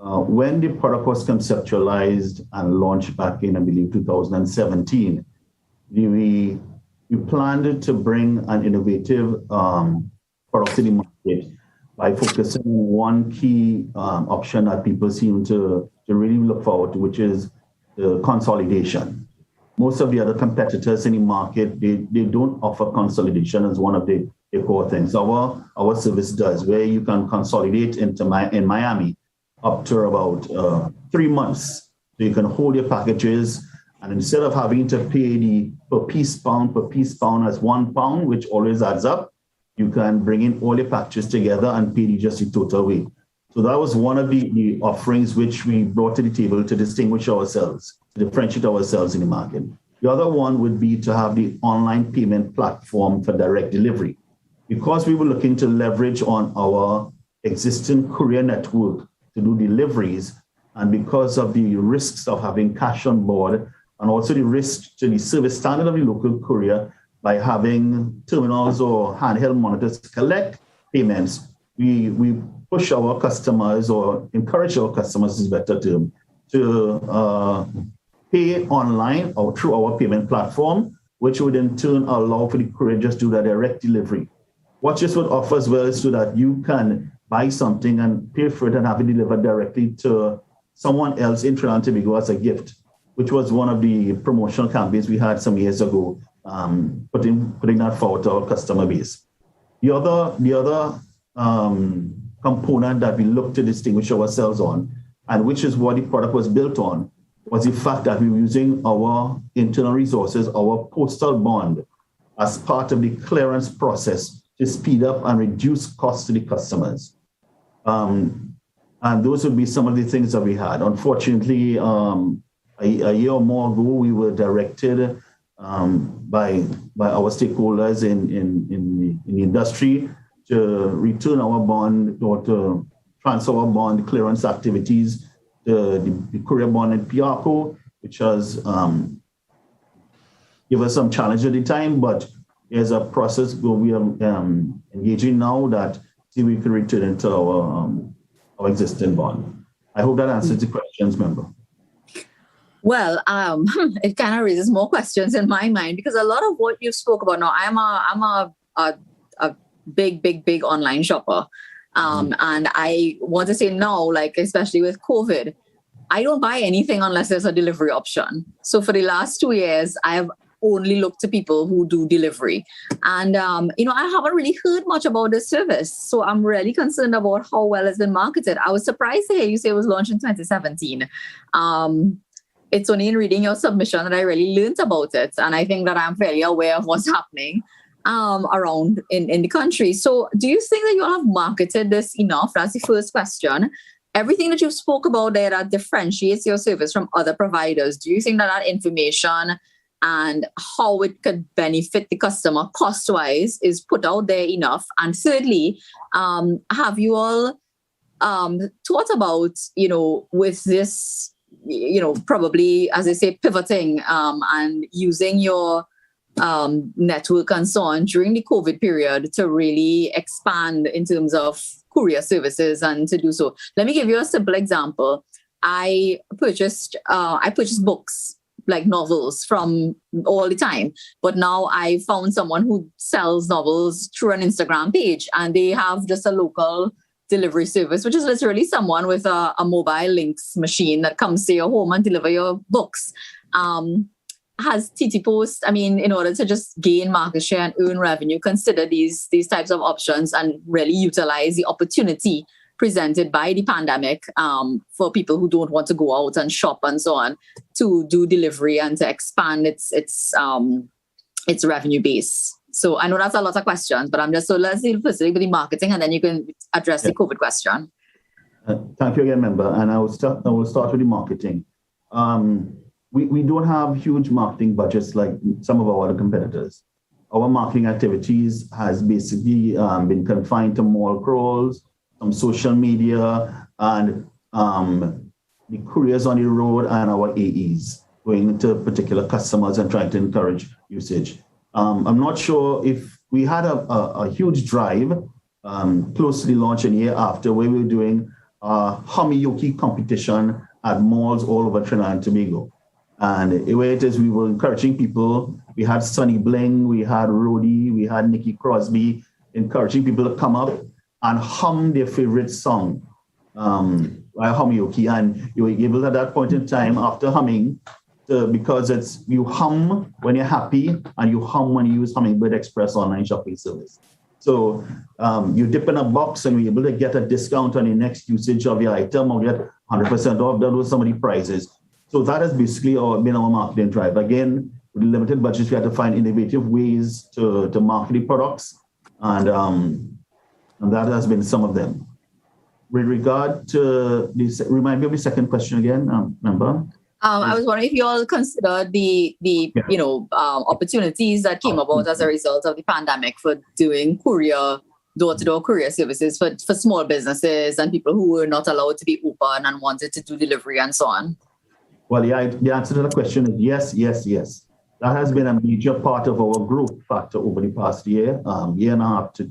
when the product was conceptualized and launched back in, I believe, 2017, we planned to bring an innovative product to the market by focusing on one key option that people seem to really look forward to, which is the consolidation. Most of the other competitors in the market, they don't offer consolidation as one of the core things. Our service does, where you can consolidate in Miami up to about 3 months. So you can hold your packages, and instead of having to pay the per piece pound as £1, which always adds up, you can bring in all your packages together and pay just the total weight. So that was one of the offerings which we brought to the table to distinguish ourselves, to differentiate ourselves in the market. The other one would be to have the online payment platform for direct delivery. Because we were looking to leverage on our existing courier network to do deliveries, and because of the risks of having cash on board, and also the risk to the service standard of the local courier by having terminals or handheld monitors to collect payments, we push our customers, or encourage our customers, is better term, to pay online or through our payment platform, which would in turn allow for the courier just to do that direct delivery. What this would offer as well is so that you can buy something and pay for it and have it delivered directly to someone else in Trinidad and Tobago as a gift, which was one of the promotional campaigns we had some years ago, putting that forward to our customer base. The other component that we look to distinguish ourselves on, and which is what the product was built on, was the fact that we were using our internal resources, our postal bond, as part of the clearance process to speed up and reduce costs to the customers. And those would be some of the things that we had. Unfortunately, a year or more ago, we were directed by our stakeholders in the industry to return our bond, or to transfer our bond clearance activities to the courier bond and PRCO, which has given us some challenge at the time, but there's a process where we are engaging now that see we can return into our existing bond. I hope that answers the questions, member. Well, it kind of raises more questions in my mind, because a lot of what you spoke about now, I'm a big online shopper. And I want to say now, like, especially with COVID, I don't buy anything unless there's a delivery option. So for the last 2 years, I have only look to people who do delivery. And, I haven't really heard much about this service. So I'm really concerned about how well it's been marketed. I was surprised to hear you say it was launched in 2017. It's only in reading your submission that I really learned about it. And I think that I'm fairly aware of what's happening around in the country. So do you think that you have marketed this enough? That's the first question. Everything that you spoke about there that differentiates your service from other providers, do you think that information and how it could benefit the customer cost-wise is put out there enough? And thirdly, have you all thought about, with this, probably, as I say, pivoting and using your network and so on during the COVID period to really expand in terms of courier services and to do so? Let me give you a simple example. I purchased books, like novels, from all the time. But now I found someone who sells novels through an Instagram page, and they have just a local delivery service, which is literally someone with a mobile links machine that comes to your home and deliver your books. Has Ttpost, in order to just gain market share and earn revenue, consider these types of options and really utilize the opportunity presented by the pandemic for people who don't want to go out and shop and so on, to do delivery and to expand its revenue base? So I know that's a lot of questions, but let's deal firstly with the marketing, and then you can address the COVID question. Thank you again, member. And I will start with the marketing. We don't have huge marketing budgets like some of our other competitors. Our marketing activities has basically been confined to mall crawls, some social media, and the couriers on the road, and our AEs going to particular customers and trying to encourage usage. I'm not sure if we had a huge drive close to the launch and year after, where we were doing Hamioki competition at malls all over Trinidad and Tobago. And the way it is, we were encouraging people. We had Sonny Bling, we had Rhodey, we had Nikki Crosby, encouraging people to come up and hum their favorite song, Hamioki. And you were able at that point in time, after humming, because it's you hum when you're happy and you hum when you use Hummingbird Express online shopping service. So you dip in a box and you're able to get a discount on the next usage of your item or get 100% off. That was some of the prizes. So that has basically been our marketing drive. Again, with limited budgets, we had to find innovative ways to market the products. And that has been some of them. With regard to this, remind me of the second question again, member. I was wondering if you all considered the opportunities that came about as a result of the pandemic for doing door-to-door courier services for small businesses and people who were not allowed to be open and wanted to do delivery and so on. Well, the answer to the question is yes, yes, yes. That has been a major part of our growth factor over the past year and a half to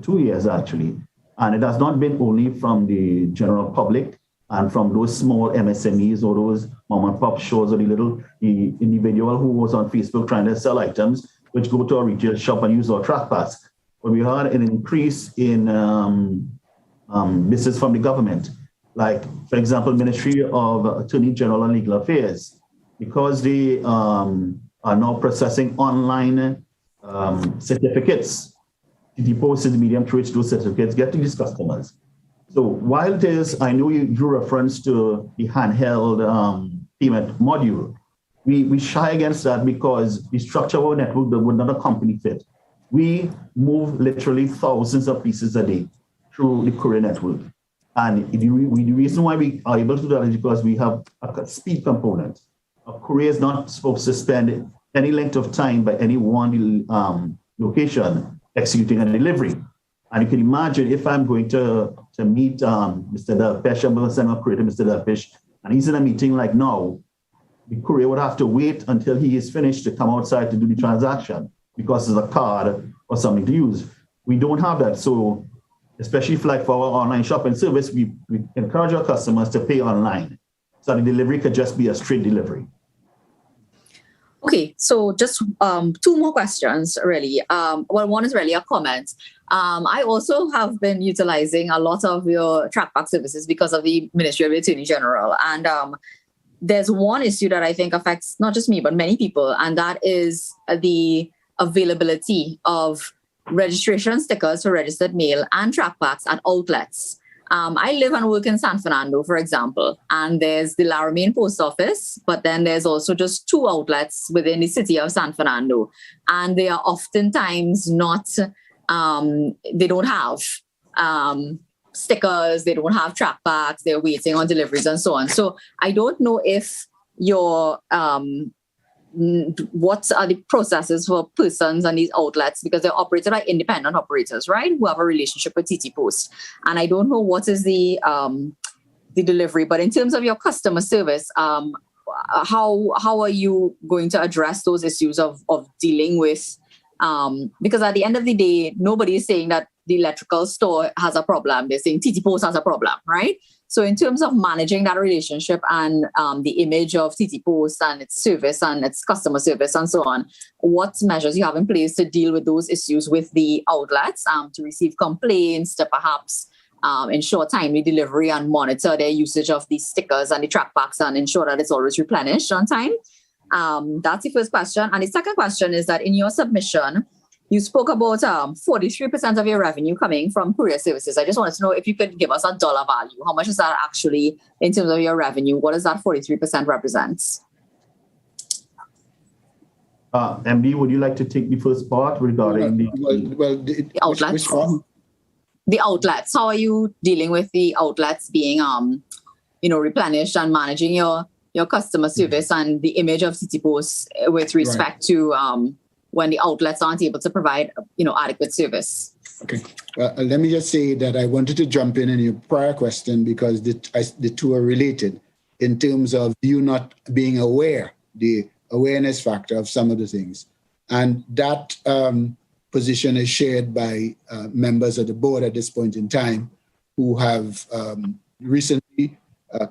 2 years, actually. And it has not been only from the general public and from those small MSMEs or those mom and pop stores or the individual who was on Facebook trying to sell items, which go to a retail shop and use our trackpads. But we had an increase in business from the government. Like, for example, Ministry of Attorney General and Legal Affairs, because they are now processing online certificates. Ttpost is the medium through which those certificates get to these customers. So while it is, I know you drew reference to the handheld payment module, we shy against that because the structure of our network would not a company fit. We move literally thousands of pieces a day through the courier network. And the reason why we are able to do that is because we have a speed component. A courier is not supposed to spend any length of time by any one location executing a delivery. And you can imagine if I'm going to meet Mr. Deltich, I'm going to send a courier to Mr. Deltich, and he's in a meeting like now, the courier would have to wait until he is finished to come outside to do the transaction because there's a card or something to use. We don't have that. So especially for our online shopping service, we encourage our customers to pay online. So the delivery could just be a straight delivery. Okay, so just two more questions, really. One is really a comment. I also have been utilizing a lot of your trackback services because of the Ministry of the Attorney General. And there's one issue that I think affects not just me, but many people, and that is the availability of registration stickers for registered mail and trackbacks at outlets. I live and work in San Fernando, for example, and there's the Laramie Post Office, but then there's also just 2 outlets within the city of San Fernando. And they are oftentimes not, they don't have stickers, they don't have trackbacks, they're waiting on deliveries and so on. So I don't know if your what are the processes for persons on these outlets, because they're operated by independent operators, right, who have a relationship with Ttpost. And I don't know what is the delivery, but in terms of your customer service, how are you going to address those issues of dealing with, because at the end of the day, nobody is saying that the electrical store has a problem. They're saying Ttpost has a problem, right? So in terms of managing that relationship and the image of Ttpost and its service and its customer service and so on, what measures you have in place to deal with those issues with the outlets, to receive complaints, to perhaps ensure timely delivery and monitor their usage of these stickers and the trackbacks and ensure that it's always replenished on time? That's the first question. And the second question is that in your submission, you spoke about 43% of your revenue coming from courier services. I just wanted to know if you could give us a dollar value. How much is that actually in terms of your revenue? What does that 43% represent? MD, would you like to take the first part regarding the outlets? Which one? The outlets. How are you dealing with the outlets being, replenished and managing your customer service and the image of Ttpost with respect to when the outlets aren't able to provide, adequate service? Okay. Let me just say that I wanted to jump in your prior question because the two are related in terms of you not being aware, the awareness factor of some of the things. And that position is shared by members of the board at this point in time who have recently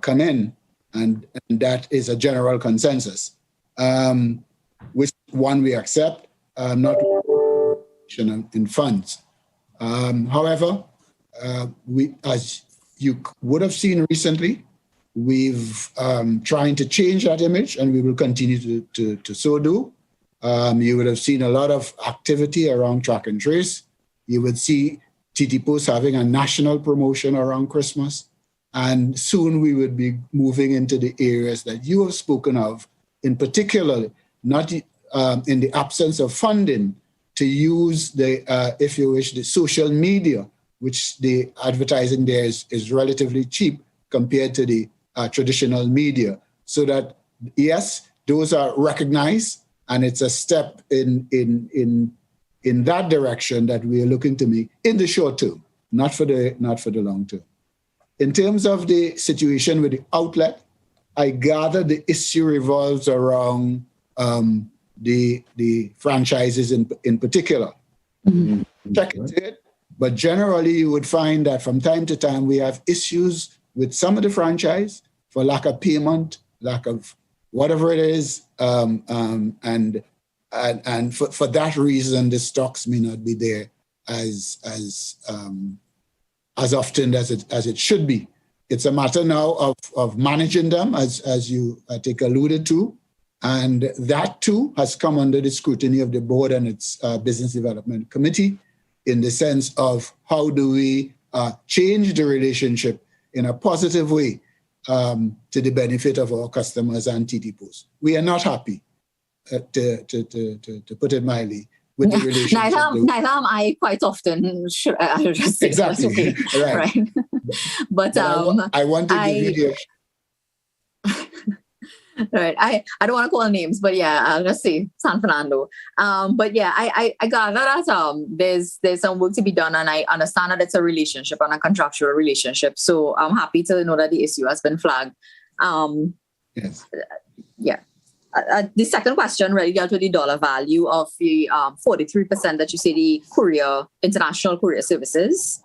come in, and that is a general consensus, which one we accept, not in funds. However, we, as you would have seen recently, we've trying to change that image, and we will continue to so do. You would have seen a lot of activity around track and trace. You would see Ttpost having a national promotion around Christmas. And soon we would be moving into the areas that you have spoken of, in particular, not in the absence of funding, to use the, if you wish, the social media, which the advertising there is relatively cheap compared to the traditional media. So that, yes, those are recognized, and it's a step in that direction that we are looking to make in the short term, not for the long term. In terms of the situation with the outlet, I gather the issue revolves around the franchises in particular. Mm-hmm. Check into it, but generally you would find that from time to time we have issues with some of the franchise for lack of payment, lack of whatever it is, and for that reason the stocks may not be there as often as it should be. It's a matter now of managing them, as you I think alluded to, and that too has come under the scrutiny of the board and its business development committee, in the sense of how do we change the relationship in a positive way to the benefit of our customers and Ttpost. We are not happy, to put it mildly, with the relationship. Neither am I quite often, I'll just say. Exactly. Okay. Right. But I want to give you right. I don't want to call names, but yeah, I'll just say San Fernando. But yeah, I gather that there's some work to be done, and I understand that it's a relationship and a contractual relationship. So I'm happy to know that the issue has been flagged. Yes. Yeah. The second question really dealt with the dollar value of the 43% that you say the international courier services.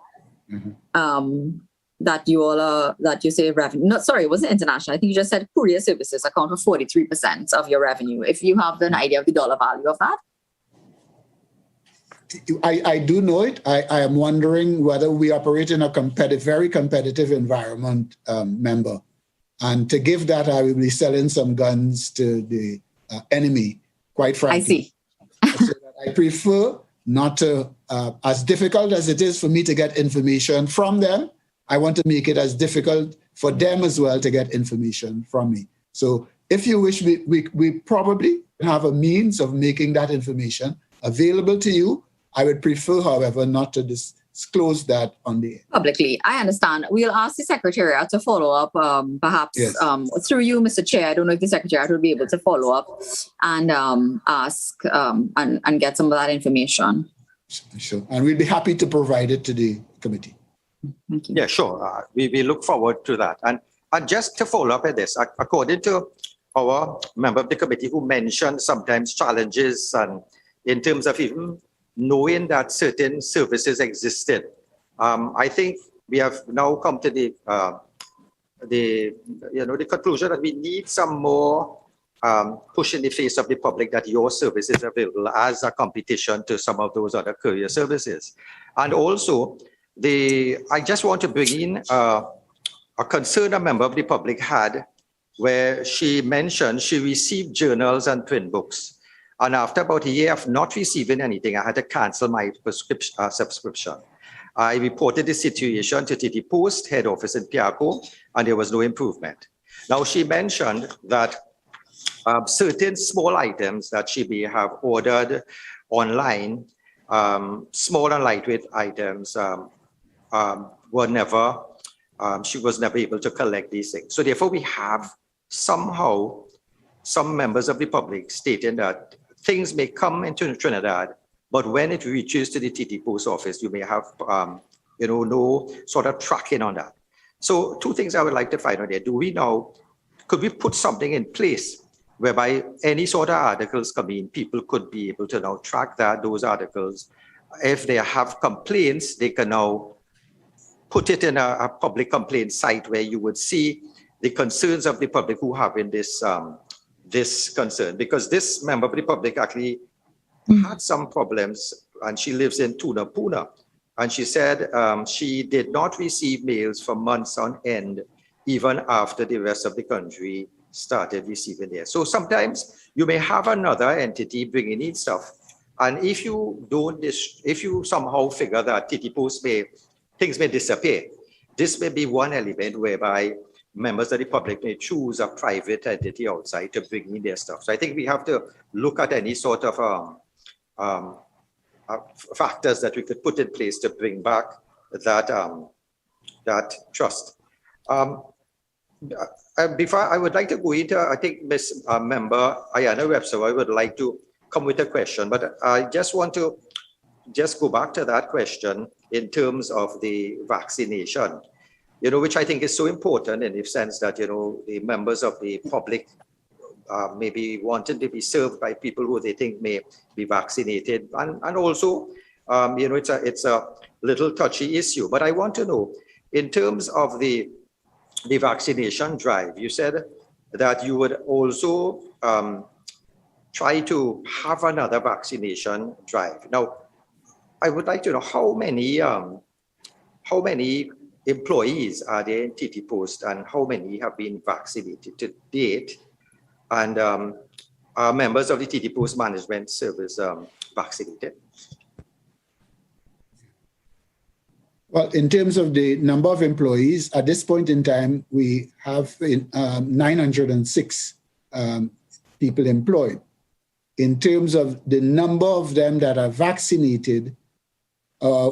Mm-hmm. That you say revenue. No, sorry, it wasn't international. I think you just said courier services account for 43% of your revenue. If you have an idea of the dollar value of that. I do know it. I am wondering whether we operate in a very competitive environment, member. And to give that, I will be selling some guns to the enemy, quite frankly. I see. So that I prefer not to, as difficult as it is for me to get information from them, I want to make it as difficult for them as well to get information from me. So if you wish, we probably have a means of making that information available to you. I would prefer, however, not to disclose that on the air. Publicly. I understand. We'll ask the Secretariat to follow up, perhaps yes. Through you, Mr. Chair. I don't know if the Secretariat will be able to follow up and ask and get some of that information. Sure. And we'll be happy to provide it to the committee. Thank you. Yeah, sure. We look forward to that. And just to follow up at this, according to our member of the committee who mentioned sometimes challenges and in terms of even knowing that certain services existed, I think we have now come to the conclusion that we need some more push in the face of the public that your service is available as a competition to some of those other courier services. And also, I just want to bring in a concern a member of the public had, where she mentioned she received journals and twin books. And after about a year of not receiving anything, I had to cancel my subscription. I reported the situation to Ttpost head office in Piarco, and there was no improvement. Now, she mentioned that certain small items that she may have ordered online, small and lightweight items, she was never able to collect these things. So therefore, we have somehow some members of the public stating that things may come into Trinidad, but when it reaches to the Ttpost office, you may have no sort of tracking on that. So two things I would like to find out there. Could we put something in place whereby any sort of articles come in, people could be able to now track those articles. If they have complaints, they can now put it in a public complaint site where you would see the concerns of the public who have in this this concern, because this member of the public actually had some problems, and she lives in Pune, and she said she did not receive mails for months on end, even after the rest of the country started receiving theirs. So sometimes you may have another entity bringing in stuff, and if you don't, if you somehow figure that Ttpost things may disappear, this may be one element whereby members of the public may choose a private entity outside to bring in their stuff. So I think we have to look at any sort of factors that we could put in place to bring back that that trust. Before I would like to go into, I think Ms. Member Ayana Webster, I would like to come with a question, but I just want to go back to that question in terms of the vaccination, which I think is so important in the sense that, the members of the public maybe wanting to be served by people who they think may be vaccinated. And also, it's a little touchy issue. But I want to know, in terms of the vaccination drive, you said that you would also try to have another vaccination drive. Now, I would like to know how many employees are there in Ttpost and how many have been vaccinated to date, and are members of the Ttpost management service vaccinated? Well, in terms of the number of employees, at this point in time, we have 906 people employed. In terms of the number of them that are vaccinated,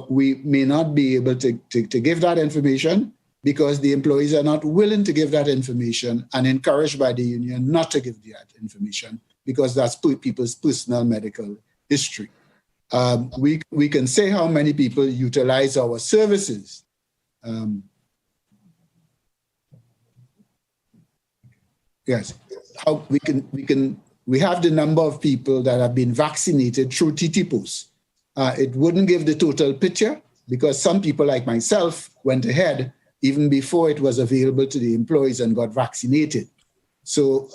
we may not be able to give that information because the employees are not willing to give that information and encouraged by the union not to give that information because that's people's personal medical history. We can say how many people utilize our services. Yes, how we have the number of people that have been vaccinated through Ttpost. It wouldn't give the total picture because some people like myself went ahead even before it was available to the employees and got vaccinated. So,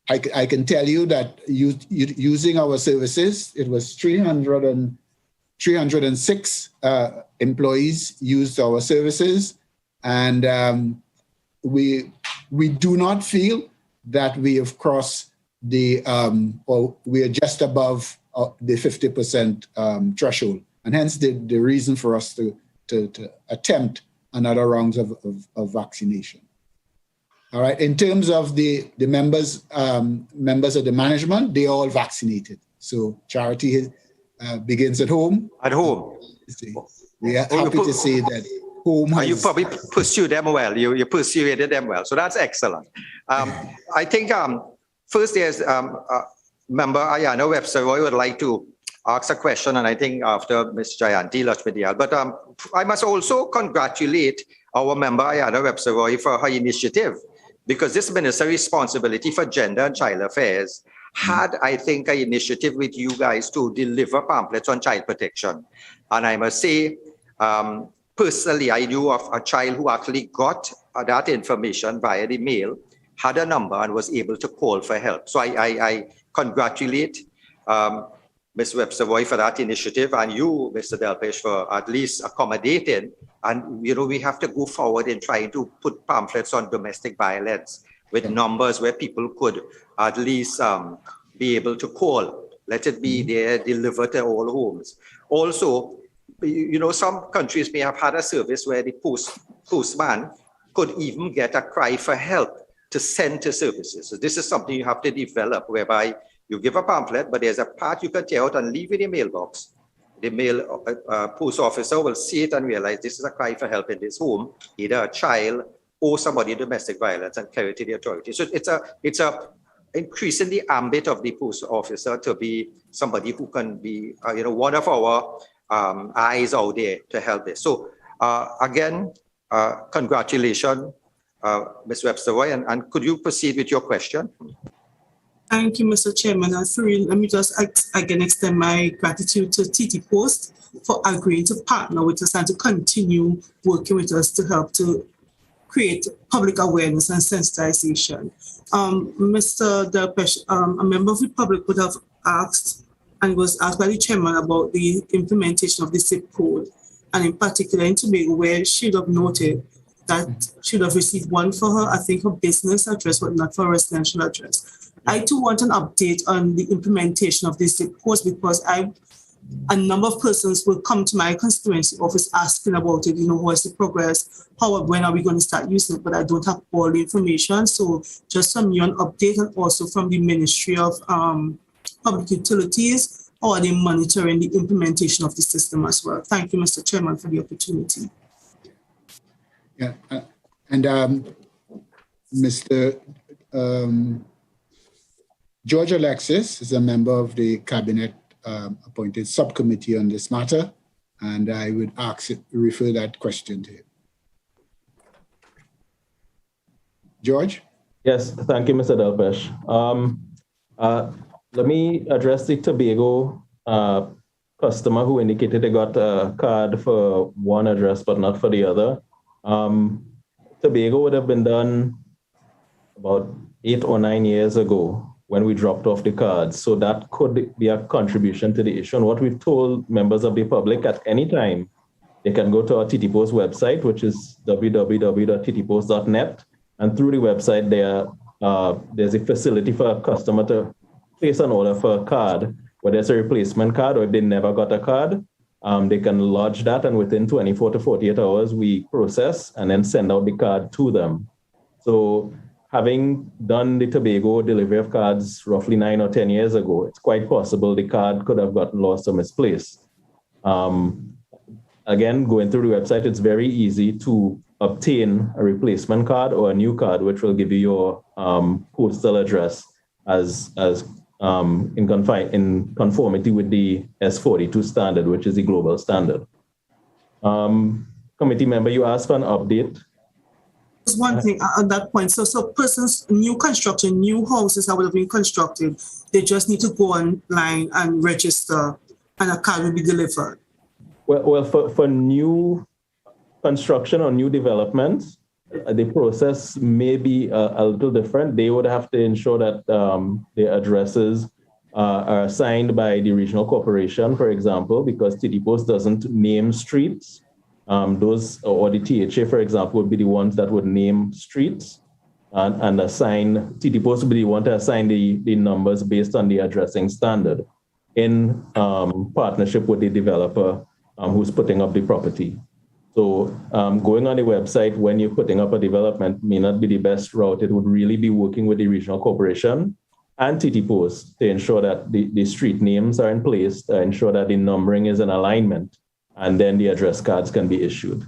I can tell you that using our services, it was 306 employees used our services. And we do not feel that we have crossed the, or we are just above the 50% threshold. And hence the reason for us to attempt another rounds of vaccination. All right. In terms of the members of the management, they are all vaccinated. So charity begins at home. At home. We are happy to say that home has... You probably pursue them well. You persuaded them well. So that's excellent. I think first there's member Ayana Webster. I would like to ask a question, and I think after Ms. Jayanti Lakshmidiyal. But I must also congratulate our member Ayana Webster for her initiative, because this Minister responsibility for gender and child affairs had, I think, an initiative with you guys to deliver pamphlets on child protection. And I must say, personally, I knew of a child who actually got that information via the mail, had a number, and was able to call for help. So I congratulate Ms. Webster for that initiative, and you, Mr. Deltich, for at least accommodating. And, we have to go forward in trying to put pamphlets on domestic violence with numbers where people could at least be able to call. Let it be there, delivered to all homes. Also, some countries may have had a service where the postman could even get a cry for help to send to services. So this is something you have to develop, whereby you give a pamphlet, but there's a part you can tear out and leave in the mailbox. The post officer will see it and realize this is a cry for help in this home, either a child or somebody in domestic violence, and carry it to the authorities. So it's a increasing the ambit of the post officer to be somebody who can be, one of our eyes out there to help this. So again, congratulations, Ms. Webster, and could you proceed with your question? Thank you, Mr. Chairman. Let me just again extend my gratitude to Ttpost for agreeing to partner with us and to continue working with us to help to create public awareness and sensitization. Mr. Deltich, a member of the public would have asked, and was asked by the chairman about the implementation of the zip code, and in particular in Tobago, where she would have noted that she would have received one for her, I think, her business address, but not for a residential address. I too want an update on the implementation of this zip code, because a number of persons will come to my constituency office asking about it, what's the progress, when are we going to start using it, but I don't have all the information. So just from you an update, and also from the Ministry of Public Utilities, how are they monitoring the implementation of the system as well? Thank you, Mr. Chairman, for the opportunity. Yeah, and Mr. George Alexis is a member of the Cabinet appointed subcommittee on this matter, and I would refer that question to him. George? Yes, thank you, Mr. Deltich. Let me address the Tobago customer who indicated they got a card for one address but not for the other. Tobago would have been done about 8 or 9 years ago when we dropped off the cards. So that could be a contribution to the issue. And what we've told members of the public at any time, they can go to our Ttpos website, which is www.ttpos.net. And through the website, there's a facility for a customer to place an order for a card, whether it's a replacement card or if they never got a card. They can lodge that, and within 24 to 48 hours, we process and then send out the card to them. So having done the Tobago delivery of cards roughly 9 or 10 years ago, it's quite possible the card could have gotten lost or misplaced. Again, going through the website, it's very easy to obtain a replacement card or a new card, which will give you your postal address as in conformity with the S42 standard, which is the global standard. Committee member, you asked for an update. Just one thing on that point. So persons, new construction, new houses that would have been constructed, they just need to go online and register, and a card will be delivered. Well, for new construction or new developments, the process may be a little different. They would have to ensure that their addresses are assigned by the regional corporation, for example, because Ttpos doesn't name streets. Those, or the THA, for example, would be the ones that would name streets and assign, Ttpos would be the one to assign the numbers based on the addressing standard in partnership with the developer who's putting up the property. So going on the website when you're putting up a development may not be the best route. It would really be working with the regional corporation and Ttpos to ensure that the street names are in place, to ensure that the numbering is in alignment, and then the address cards can be issued.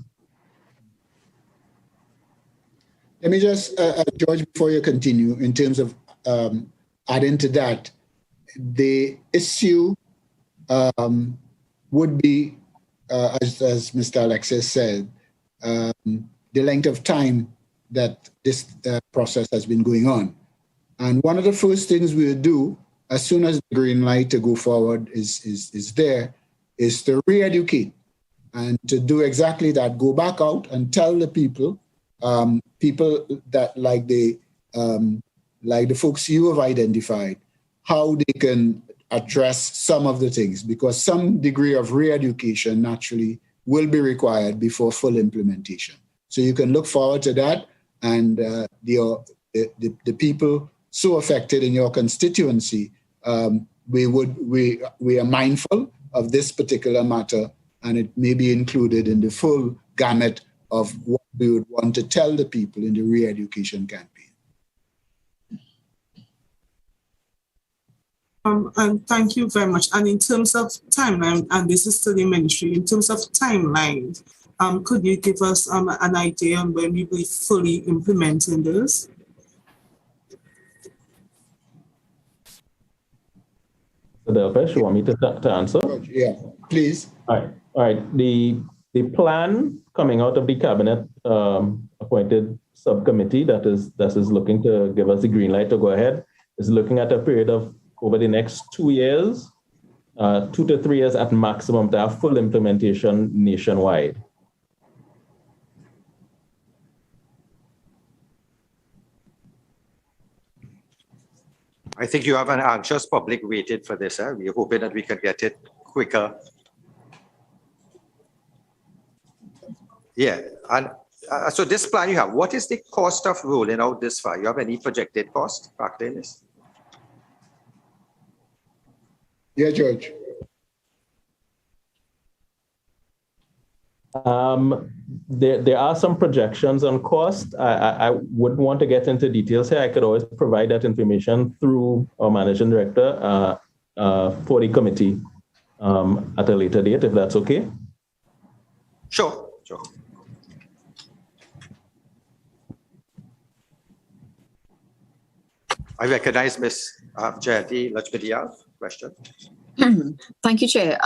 Let me just, George, before you continue, in terms of adding to that, the issue would be, as Mr. Alexis said, the length of time that this process has been going on. And one of the first things we'll do, as soon as the green light to go forward is there, is to re-educate and to do exactly that. Go back out and tell the people, people that like the folks you have identified, how they can address some of the things, because some degree of re-education naturally will be required before full implementation. So you can look forward to that, and the people so affected in your constituency, we are mindful of this particular matter, and it may be included in the full gamut of what we would want to tell the people in the re-education campaign. And thank you very much. And in terms of timeline, and this is to the ministry, in terms of timeline, could you give us an idea on when we will be fully implementing this? Deltich, you want me to answer? Yeah, please. All right. The plan coming out of the cabinet appointed subcommittee that is looking to give us the green light to go ahead is looking at a period of over the next 2 years 2 to 3 years at maximum to have full implementation nationwide. I think you have an anxious public waiting for this. We're hoping that we can get it quicker. Yeah, and so this plan you have, what is the cost of rolling out this far? You have any projected cost factor in this? Yeah, George. There are some projections on cost. I wouldn't want to get into details here. I could always provide that information through our managing director for the committee at a later date, if that's okay. Sure, sure. I recognize Ms. Jayanti Lachmidiyal. Question. Thank you, Chair.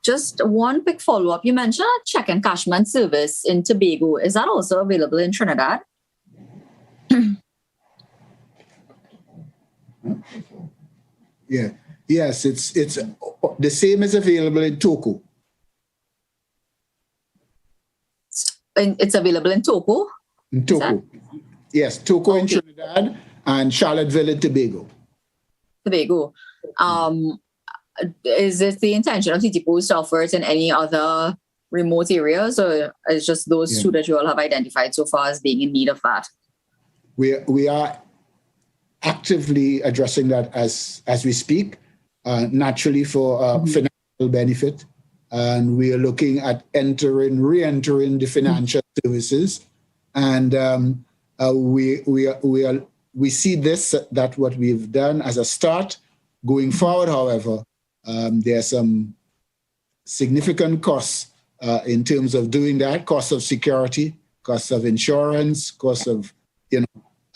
Just one quick follow-up. You mentioned a check and cashment service in Tobago. Is that also available in Trinidad? Yeah. Yes, it's the same is available in Togo. It's available in Togo? In Togo. Yes, Togo in Trinidad and Charlottesville in Tobago. Tobago. Is it the intention of Ttpost to offer it in any other remote areas, or is just those two that you all have identified so far as being in need of that? We are actively addressing that as we speak, naturally for financial benefit, and we are looking at re-entering the financial services, and we see this, that what we've done as a start. Going forward, however, there are some significant costs in terms of doing that: cost of security, cost of insurance, cost of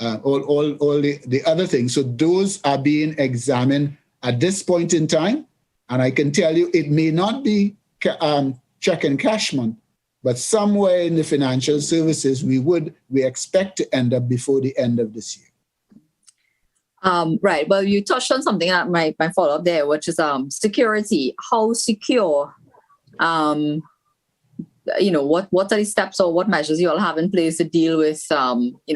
all the other things. So those are being examined at this point in time, and I can tell you it may not be check and cashment, but somewhere in the financial services we expect to end up before the end of this year. Right. Well, you touched on something that my follow-up there, which is security. How secure? What are the steps or what measures you all have in place to deal with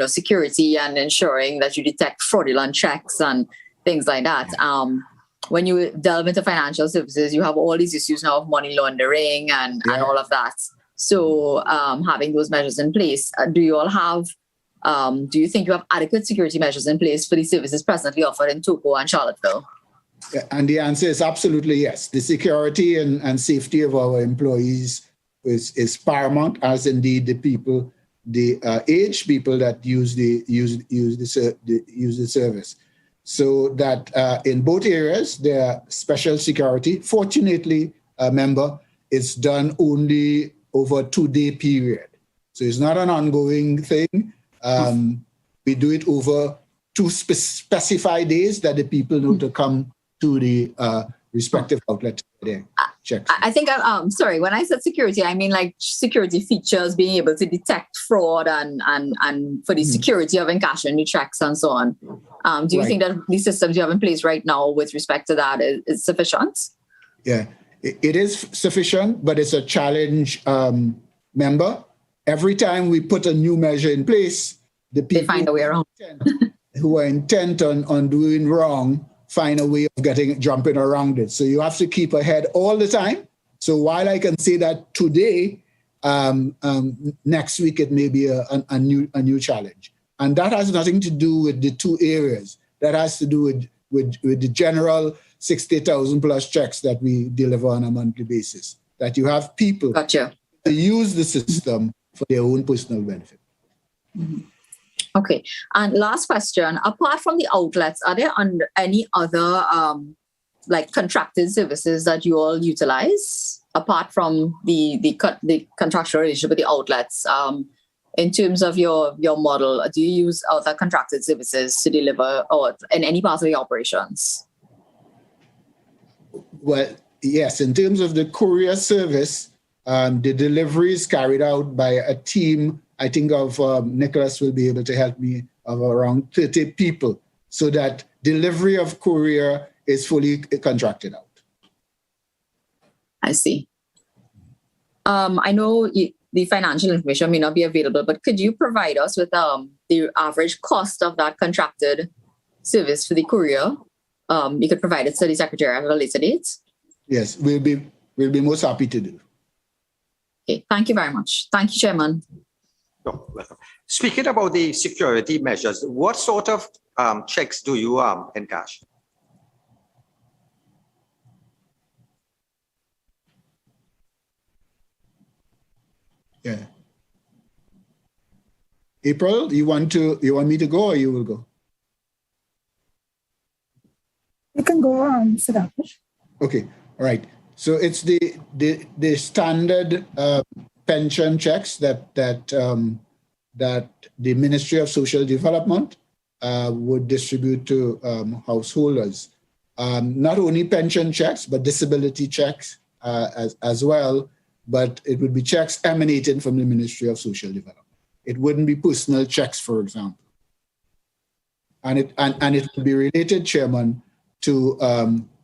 security and ensuring that you detect fraudulent checks and things like that? When you delve into financial services, you have all these issues now of money laundering and all of that. So having those measures in place, do you all have? Do you think you have adequate security measures in place for the services presently offered in Togo and Charlottesville? And the answer is absolutely yes. The security and safety of our employees is paramount, as indeed the people, the aged people that use the service. So that in both areas there are special security. Fortunately, member, it's done only over a 2-day period, so it's not an ongoing thing. We do it over 2 specified days that the people know to come to the respective outlet there. Check. I think sorry, when I said security, I mean like security features, being able to detect fraud and for the security of encashing the checks and so on. Do you think that the systems you have in place right now with respect to that is sufficient? Yeah, it is sufficient, but it's a challenge, member. Every time we put a new measure in place, the people they find a way around. who are intent on doing wrong find a way of jumping around it. So you have to keep ahead all the time. So while I can say that today, next week it may be a new challenge, and that has nothing to do with the 2 areas. That has to do with the general 60,000 plus checks that we deliver on a monthly basis. That you have people to use the system for their own personal benefit. Mm-hmm. Okay. And last question, apart from the outlets, are there any other contracted services that you all utilize apart from the contractual relationship with the outlets? In terms of your model, do you use other contracted services to deliver or in any part of the operations? Well, yes, in terms of the courier service, the delivery is carried out by a team, I think of Nicholas will be able to help me, of around 30 people, so that delivery of courier is fully contracted out. I see. I know the financial information may not be available, but could you provide us with the average cost of that contracted service for the courier? You could provide it to the Secretary at a later date. Yes, we'll be most happy to do. Okay, thank you very much. Thank you, Chairman. No, welcome. Speaking about the security measures, what sort of checks do you encash? Yeah. April, you want me to go, or you will go? You can go on, Siddharth. Okay, all right. So it's the standard pension checks that the Ministry of Social Development would distribute to householders. Not only pension checks, but disability checks as well. But it would be checks emanating from the Ministry of Social Development. It wouldn't be personal checks, for example. And it would be related, Chairman, to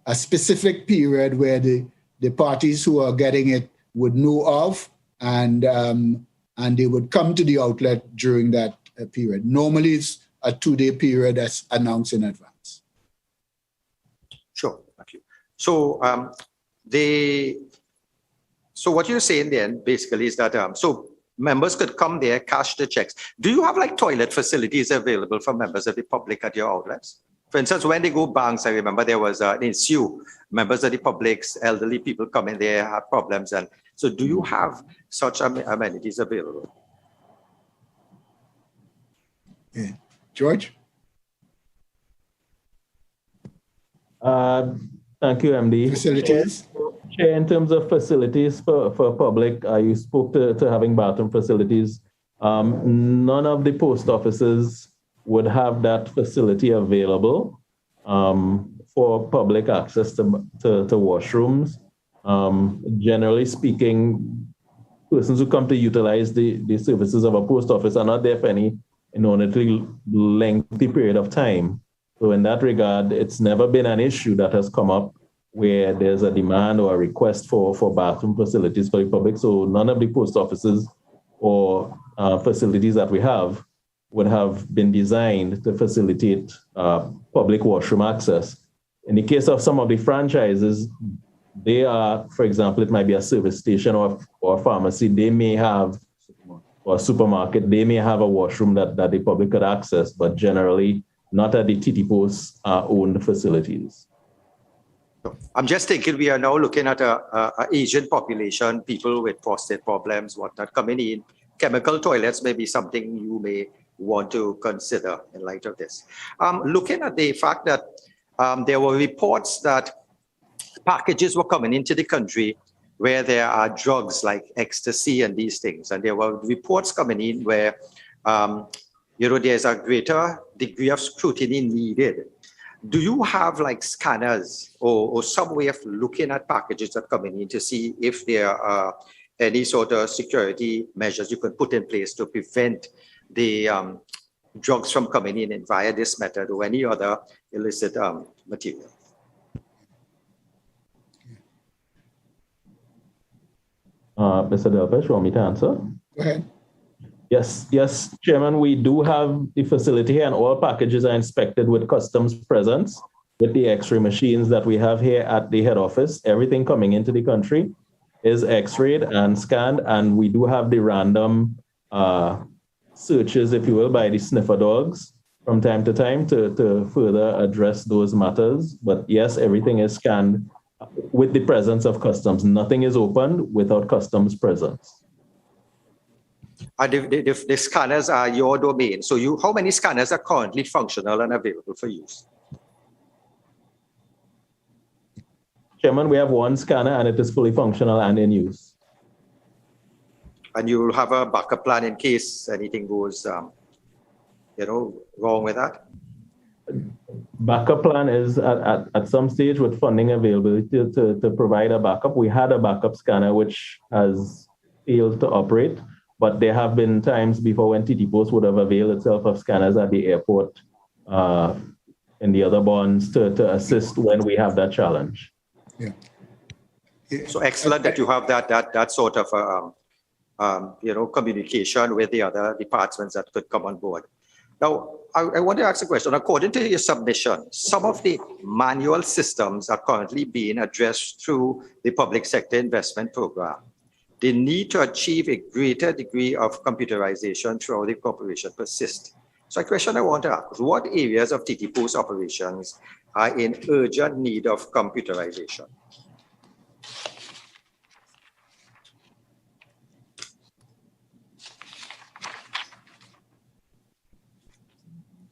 a specific period where the parties who are getting it would know of, and they would come to the outlet during that period. Normally, it's a 2-day period that's announced in advance. Sure, thank you. So so what you're saying then basically is that so members could come there, cash the checks. Do you have like toilet facilities available for members of the public at your outlets? For instance, when they go banks, I remember there was an issue. Members of the public's elderly people come in there, have problems. And so do you have such amenities available? Yeah. George? Thank you, MD. Facilities? Chair, in terms of facilities for public, you spoke to having bathroom facilities. None of the post offices would have that facility available for public access to washrooms. Generally speaking, persons who come to utilize the services of a post office are not there for any inordinately lengthy period of time. So in that regard, it's never been an issue that has come up where there's a demand or a request for bathroom facilities for the public. So none of the post offices or facilities that we have would have been designed to facilitate public washroom access. In the case of some of the franchises, they are, for example, it might be a service station or a pharmacy, they may have, or a supermarket, they may have a washroom that the public could access, but generally not at the Ttpos owned facilities. I'm just thinking we are now looking at an Asian population, people with prostate problems, whatnot coming in. Chemical toilets may be something you may want to consider in light of this. Looking at the fact that there were reports that packages were coming into the country where there are drugs like ecstasy and these things. And there were reports coming in where, there's a greater degree of scrutiny needed. Do you have like scanners or some way of looking at packages that are coming in to see if there are any sort of security measures you could put in place to prevent the drugs from coming in via this method or any other illicit material? Mr. Deltich, you want me to answer? Go ahead. Yes, Chairman, we do have the facility here and all packages are inspected with customs presence with the X-ray machines that we have here at the head office. Everything coming into the country is X-rayed and scanned, and we do have the random searches, if you will, by the sniffer dogs from time to time to further address those matters. But yes, everything is scanned with the presence of customs. Nothing is opened without customs presence. The scanners are your domain. So how many scanners are currently functional and available for use? Chairman, we have one scanner and it is fully functional and in use. And you will have a backup plan in case anything goes, wrong with that? Backup plan is at some stage with funding availability to provide a backup. We had a backup scanner which has failed to operate, but there have been times before when Ttpos would have availed itself of scanners at the airport and the other bonds to assist when we have that challenge. Yeah. So excellent that you have that sort of communication with the other departments that could come on board. Now, I want to ask a question. According to your submission, some of the manual systems are currently being addressed through the public sector investment program. The need to achieve a greater degree of computerization throughout the corporation persists. So a question I want to ask, what areas of Ttpost operations are in urgent need of computerization?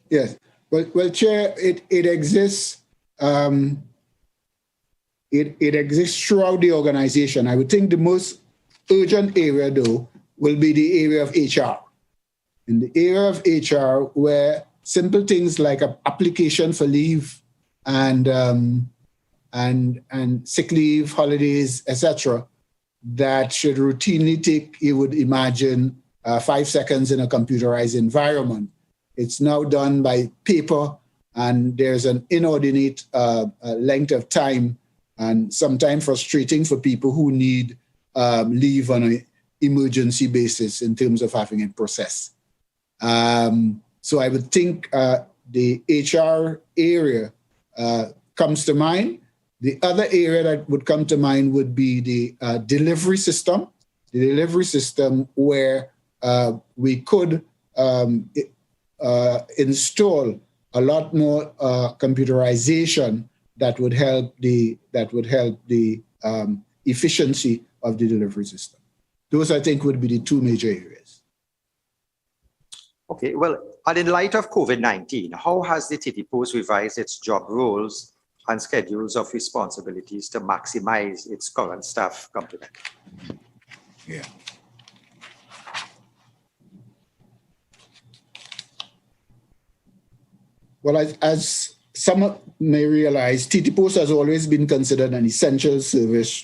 Yes. Well, Chair, it exists. It exists throughout the organization. I would think the most urgent area, though, will be the area of HR. In the area of HR, where simple things like an application for leave and sick leave, holidays, etc., that should routinely take, you would imagine, 5 seconds in a computerized environment. It's now done by paper, and there's an inordinate length of time, and sometimes frustrating for people who need leave on an emergency basis in terms of having it processed. So I would think the HR area comes to mind. The other area that would come to mind would be the delivery system. The delivery system where we could install a lot more computerization that would help the efficiency of the delivery system. Those, I think, would be the two major areas. Okay, well, and in light of COVID-19, how has the Ttpost revised its job roles and schedules of responsibilities to maximize its current staff complement? Yeah. Well, as some may realize, Ttpost has always been considered an essential service.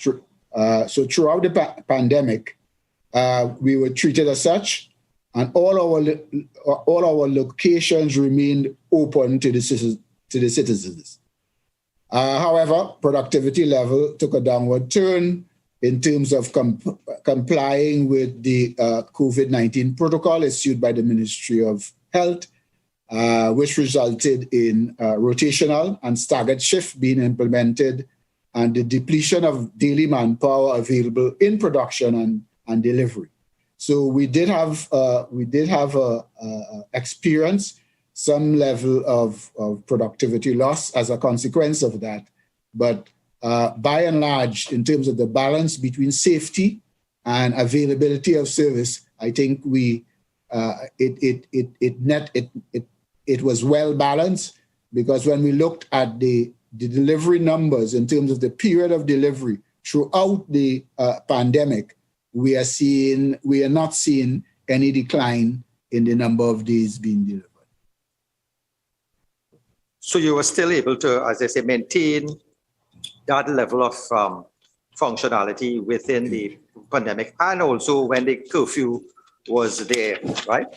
So throughout the pandemic, we were treated as such, and all our locations remained open to the citizens. However, productivity level took a downward turn in terms of complying with the COVID-19 protocol issued by the Ministry of Health, which resulted in rotational and staggered shift being implemented, and the depletion of daily manpower available in production and delivery. So we did have experience some level of productivity loss as a consequence of that. But by and large, in terms of the balance between safety and availability of service, I think it was well balanced, because when we looked at the delivery numbers in terms of the period of delivery throughout the pandemic, we are not seeing any decline in the number of days being delivered. So you were still able to, as I say, maintain that level of functionality within the pandemic, and also when the curfew was there, right?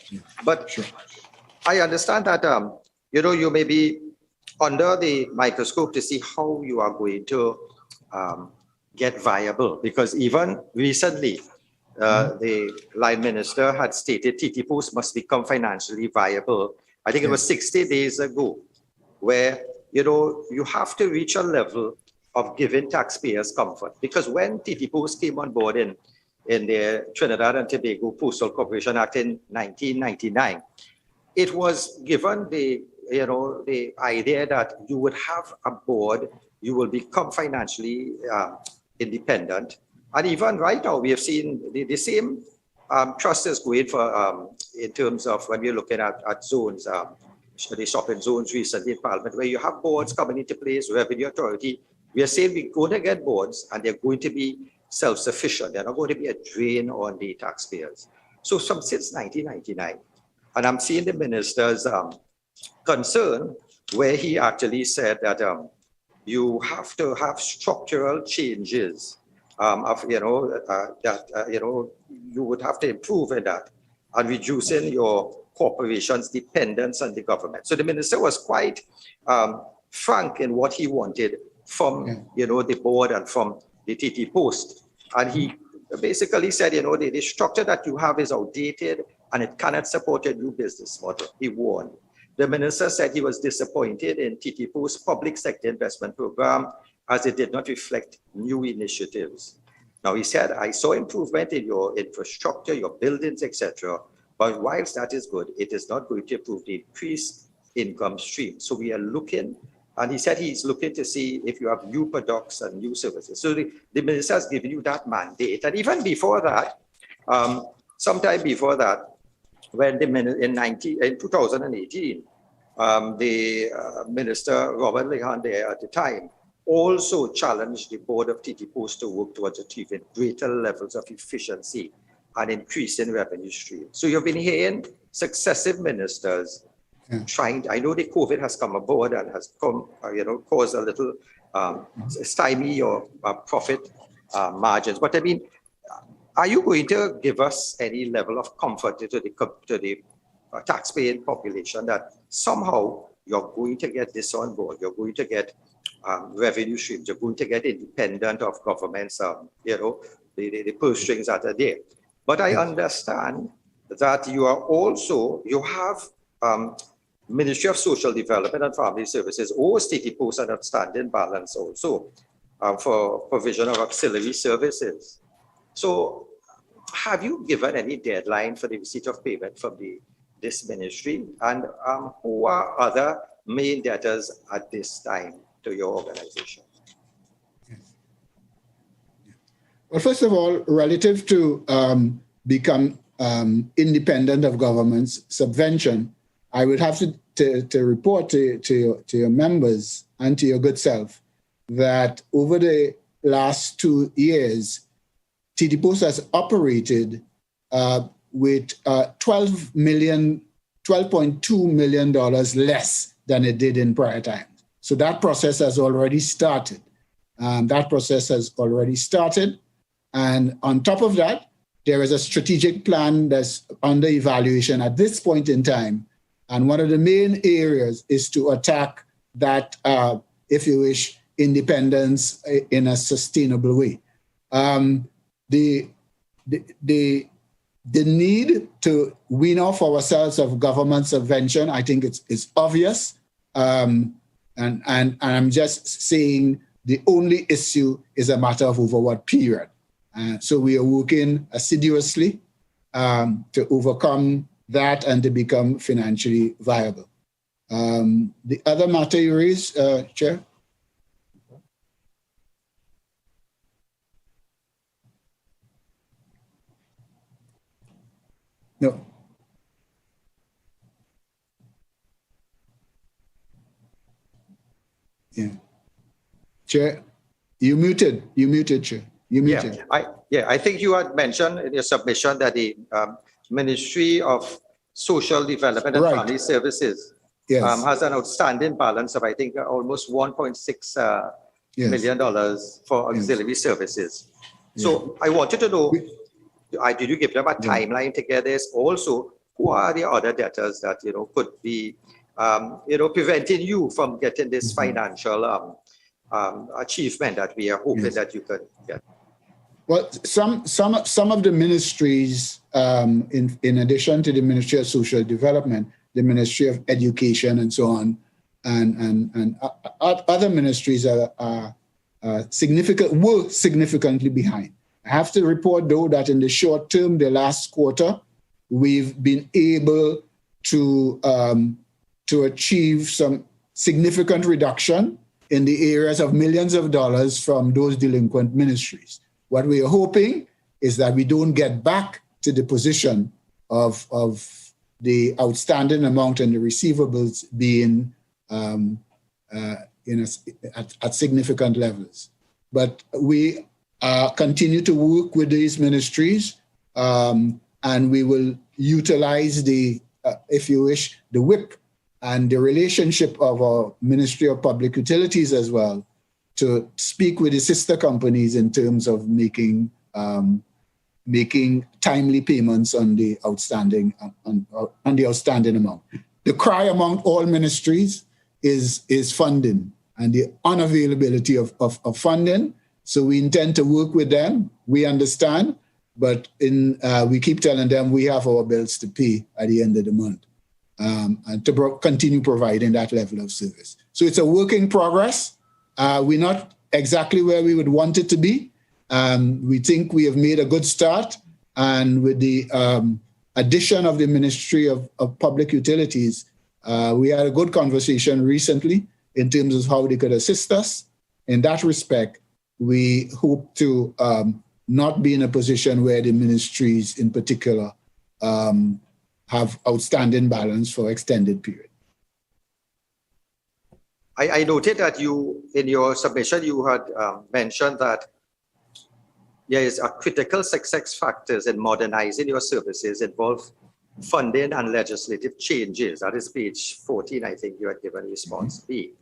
But sure. I understand that you may be under the microscope to see how you are going to get viable, because even recently the line minister had stated Ttpost must become financially viable. I think it was 60 days ago, where you have to reach a level of giving taxpayers comfort, because when Ttpost came on board in the Trinidad and Tobago Postal Corporation Act in 1999, it was given the idea that you would have a board, you will become financially independent. And even right now, we have seen the same trust is going for in terms of when we're looking at zones, the shopping zones recently in Parliament, where you have boards coming into place, Revenue Authority. We are saying we're going to get boards and they're going to be self-sufficient. They're not going to be a drain on the taxpayers. So since 1999, and I'm seeing the minister's concern, where he actually said that you have to have structural changes you would have to improve in that, and reducing your corporation's dependence on the government. So the minister was quite frank in what he wanted from the board and from the Ttpost. And he basically said, the structure that you have is outdated and it cannot support a new business model. He warned. The minister said he was disappointed in Ttpost public sector investment program as it did not reflect new initiatives. Now he said, I saw improvement in your infrastructure, your buildings, etc. But whilst that is good, it is not going to improve the increased income stream. So we are looking, and he said he's looking to see if you have new products and new services. So the minister has given you that mandate. And even before that, sometime before that, when in 2018, the minister, Robert Lehan there at the time, also challenged the board of Ttpost to work towards achieving greater levels of efficiency and increasing revenue stream. So you've been hearing successive ministers trying. I know the COVID has come aboard and has come, caused a little stymie or profit margins. But I mean, are you going to give us any level of comfort to the taxpaying population that somehow you're going to get this on board? You're going to get revenue streams. You're going to get independent of governments, the purse strings that are there. But I understand that you have Ministry of Social Development and Family Services or Ttpost an outstanding balance also for provision of auxiliary services. So have you given any deadline for the receipt of payment from this ministry? And who are other main debtors at this time to your organization? Well, first of all, relative to become independent of government's subvention, I would have to report to your members and to your good self that over the last 2 years, Ttpost has operated with $12.2 million less than it did in prior times. So that process has already started. And on top of that, there is a strategic plan that's under evaluation at this point in time. And one of the main areas is to attack that, if you wish, independence in a sustainable way. The need to wean off ourselves of government subvention, I think it's obvious. And I'm just saying the only issue is a matter of over what period. So we are working assiduously to overcome that and to become financially viable. The other matter you raised, Chair? No. Yeah. Chair, you muted, Chair. You muted. I think you had mentioned in your submission that the Ministry of Social Development and Family Services has an outstanding balance of, I think, almost $1.6 million for auxiliary services. So I wanted to know, did you give them a timeline to get this? Also, who are the other debtors that could be preventing you from getting this financial achievement that we are hoping that you could get? Well, some of the ministries, in addition to the Ministry of Social Development, the Ministry of Education, and so on, and other ministries were significantly behind. I have to report, though, that in the short term, the last quarter, we've been able to achieve some significant reduction in the areas of millions of dollars from those delinquent ministries. What we are hoping is that we don't get back to the position of the outstanding amount and the receivables being at significant levels. But we continue to work with these ministries, and we will utilize the, if you wish, the whip and the relationship of our Ministry of Public Utilities as well, to speak with the sister companies in terms of making timely payments on the outstanding amount. The cry among all ministries is funding and the unavailability of funding. So we intend to work with them. We understand, but we keep telling them we have our bills to pay at the end of the month, and to continue providing that level of service. So it's a work in progress. We're not exactly where we would want it to be. We think we have made a good start, and with the addition of the Ministry of Public Utilities, we had a good conversation recently in terms of how they could assist us. In that respect, we hope to not be in a position where the ministries in particular have outstanding balance for extended period. I noted that in your submission, you had mentioned that there is a critical success factors in modernizing your services involve funding and legislative changes. That is page 14, I think you had given response B.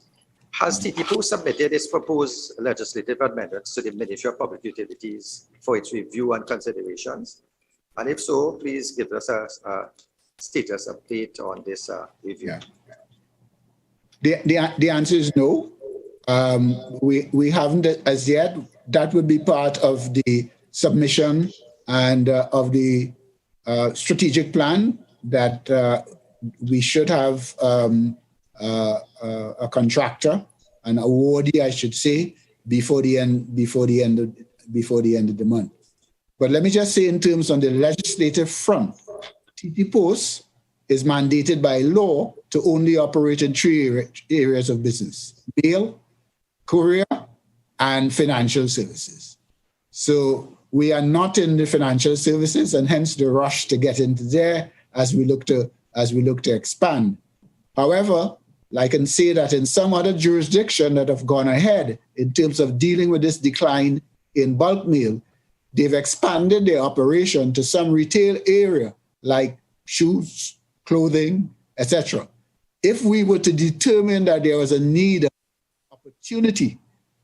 Has Ttpost submitted its proposed legislative amendments to the Ministry of Public Utilities for its review and considerations? And if so, please give us a status update on this review. Yeah. The answer is no. We haven't as yet. That would be part of the submission and of the strategic plan that we should have a contractor, an awardee, I should say, before the end of the month. But let me just say, in terms on the legislative front, Ttpost is mandated by law to only operate in 3 areas of business: mail, courier, and financial services. So we are not in the financial services, and hence the rush to get into there as we look to expand. However, I can say that in some other jurisdiction that have gone ahead in terms of dealing with this decline in bulk mail, they've expanded their operation to some retail area like shoes, clothing, etc. If we were to determine that there was a need, opportunity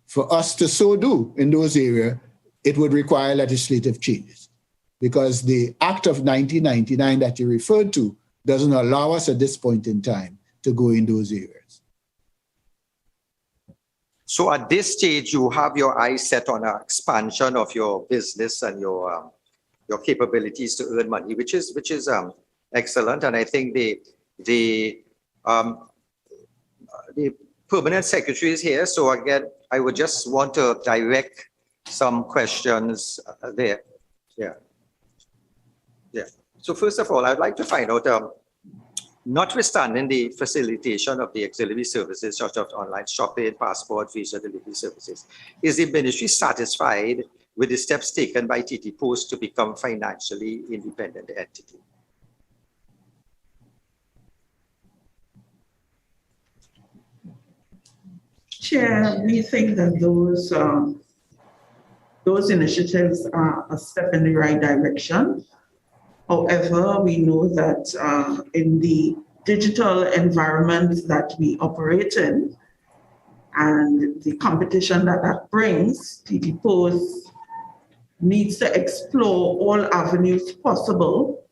for us to so do in those areas, it would require legislative changes, because the Act of 1999 that you referred to doesn't allow us at this point in time to go in those areas. So at this stage, you have your eyes set on an expansion of your business and your capabilities to earn money, which is excellent. And I think the permanent secretary is here. So again, I would just want to direct some questions there. Yeah. So first of all, I'd like to find out, notwithstanding the facilitation of the auxiliary services such as online shopping, passport, visa delivery services, is the ministry satisfied with the steps taken by Ttpost to become financially independent entity? Chair, we think that those initiatives are a step in the right direction. However, we know that in the digital environment that we operate in and the competition that brings, Ttpost needs to explore all avenues possible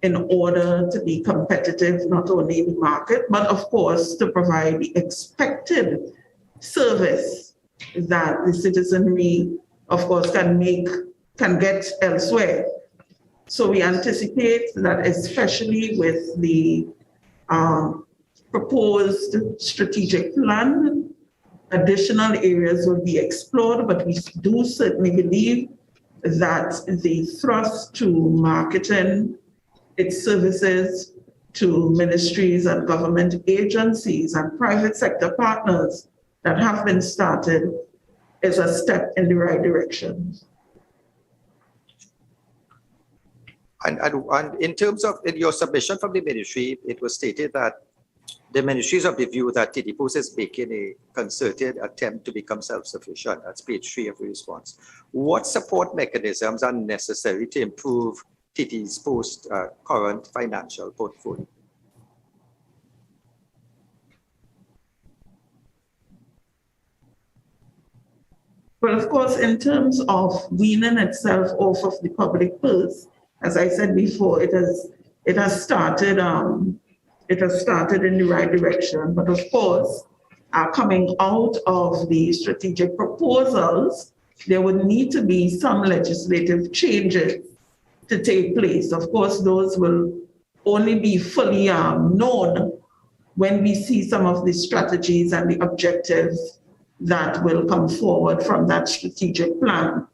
in order to be competitive, not only in the market, but of course to provide the expected service that the citizenry, of course, can get elsewhere. So we anticipate that, especially with the proposed strategic plan, additional areas will be explored, but we do certainly believe that the thrust to marketing its services to ministries and government agencies and private sector partners that have been started is a step in the right direction. And in terms of your submission from the ministry, it was stated that the ministry is of the view that Ttpost is making a concerted attempt to become self-sufficient. That's page 3 of the response. What support mechanisms are necessary to improve Ttpost's current financial portfolio? Well, of course, in terms of weaning itself off of the public purse, as I said before, it has started in the right direction. But of course, coming out of the strategic proposals there would need to be some legislative changes to take place. Of course, those will only be fully known when we see some of the strategies and the objectives that will come forward from that strategic plan.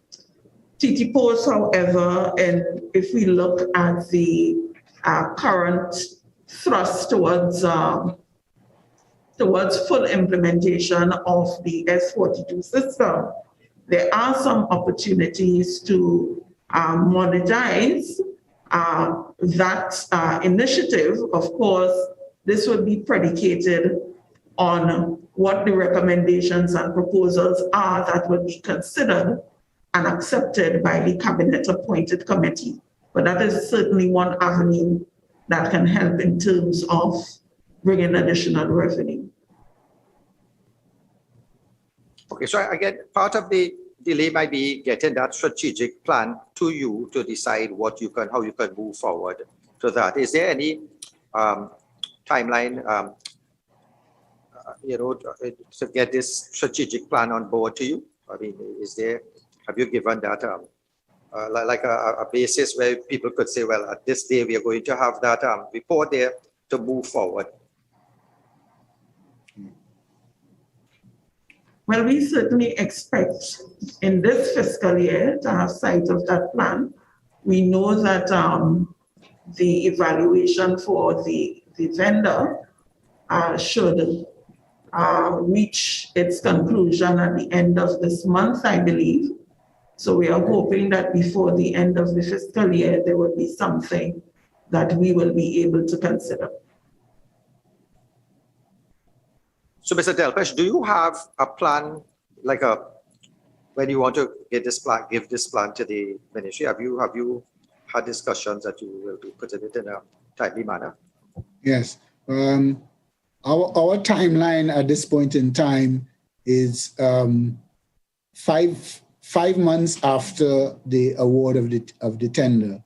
Ttpos, however, and if we look at the current thrust towards full implementation of the S42 system, there are some opportunities to monetize that initiative. Of course, this would be predicated on what the recommendations and proposals are that would be considered and accepted by the cabinet-appointed committee. But that is certainly one avenue that can help in terms of bringing additional revenue. Okay, so again, part of the delay might be getting that strategic plan to you to decide what you can, how you can move forward to that. Is there any timeline, to get this strategic plan on board to you? I mean, is there, have you given that like a basis where people could say, well, at this day we are going to have that report there to move forward? Well, we certainly expect in this fiscal year to have sight of that plan. We know that the evaluation for the vendor should reach its conclusion at the end of this month, I believe. So we are hoping that before the end of the fiscal year, there will be something that we will be able to consider. So, Mr. Deltich, do you have a plan, like when you want to get this plan, give this plan to the ministry? Have you had discussions that you will be putting it in a timely manner? Yes. Our timeline at this point in time is 5 months after the award of the tender,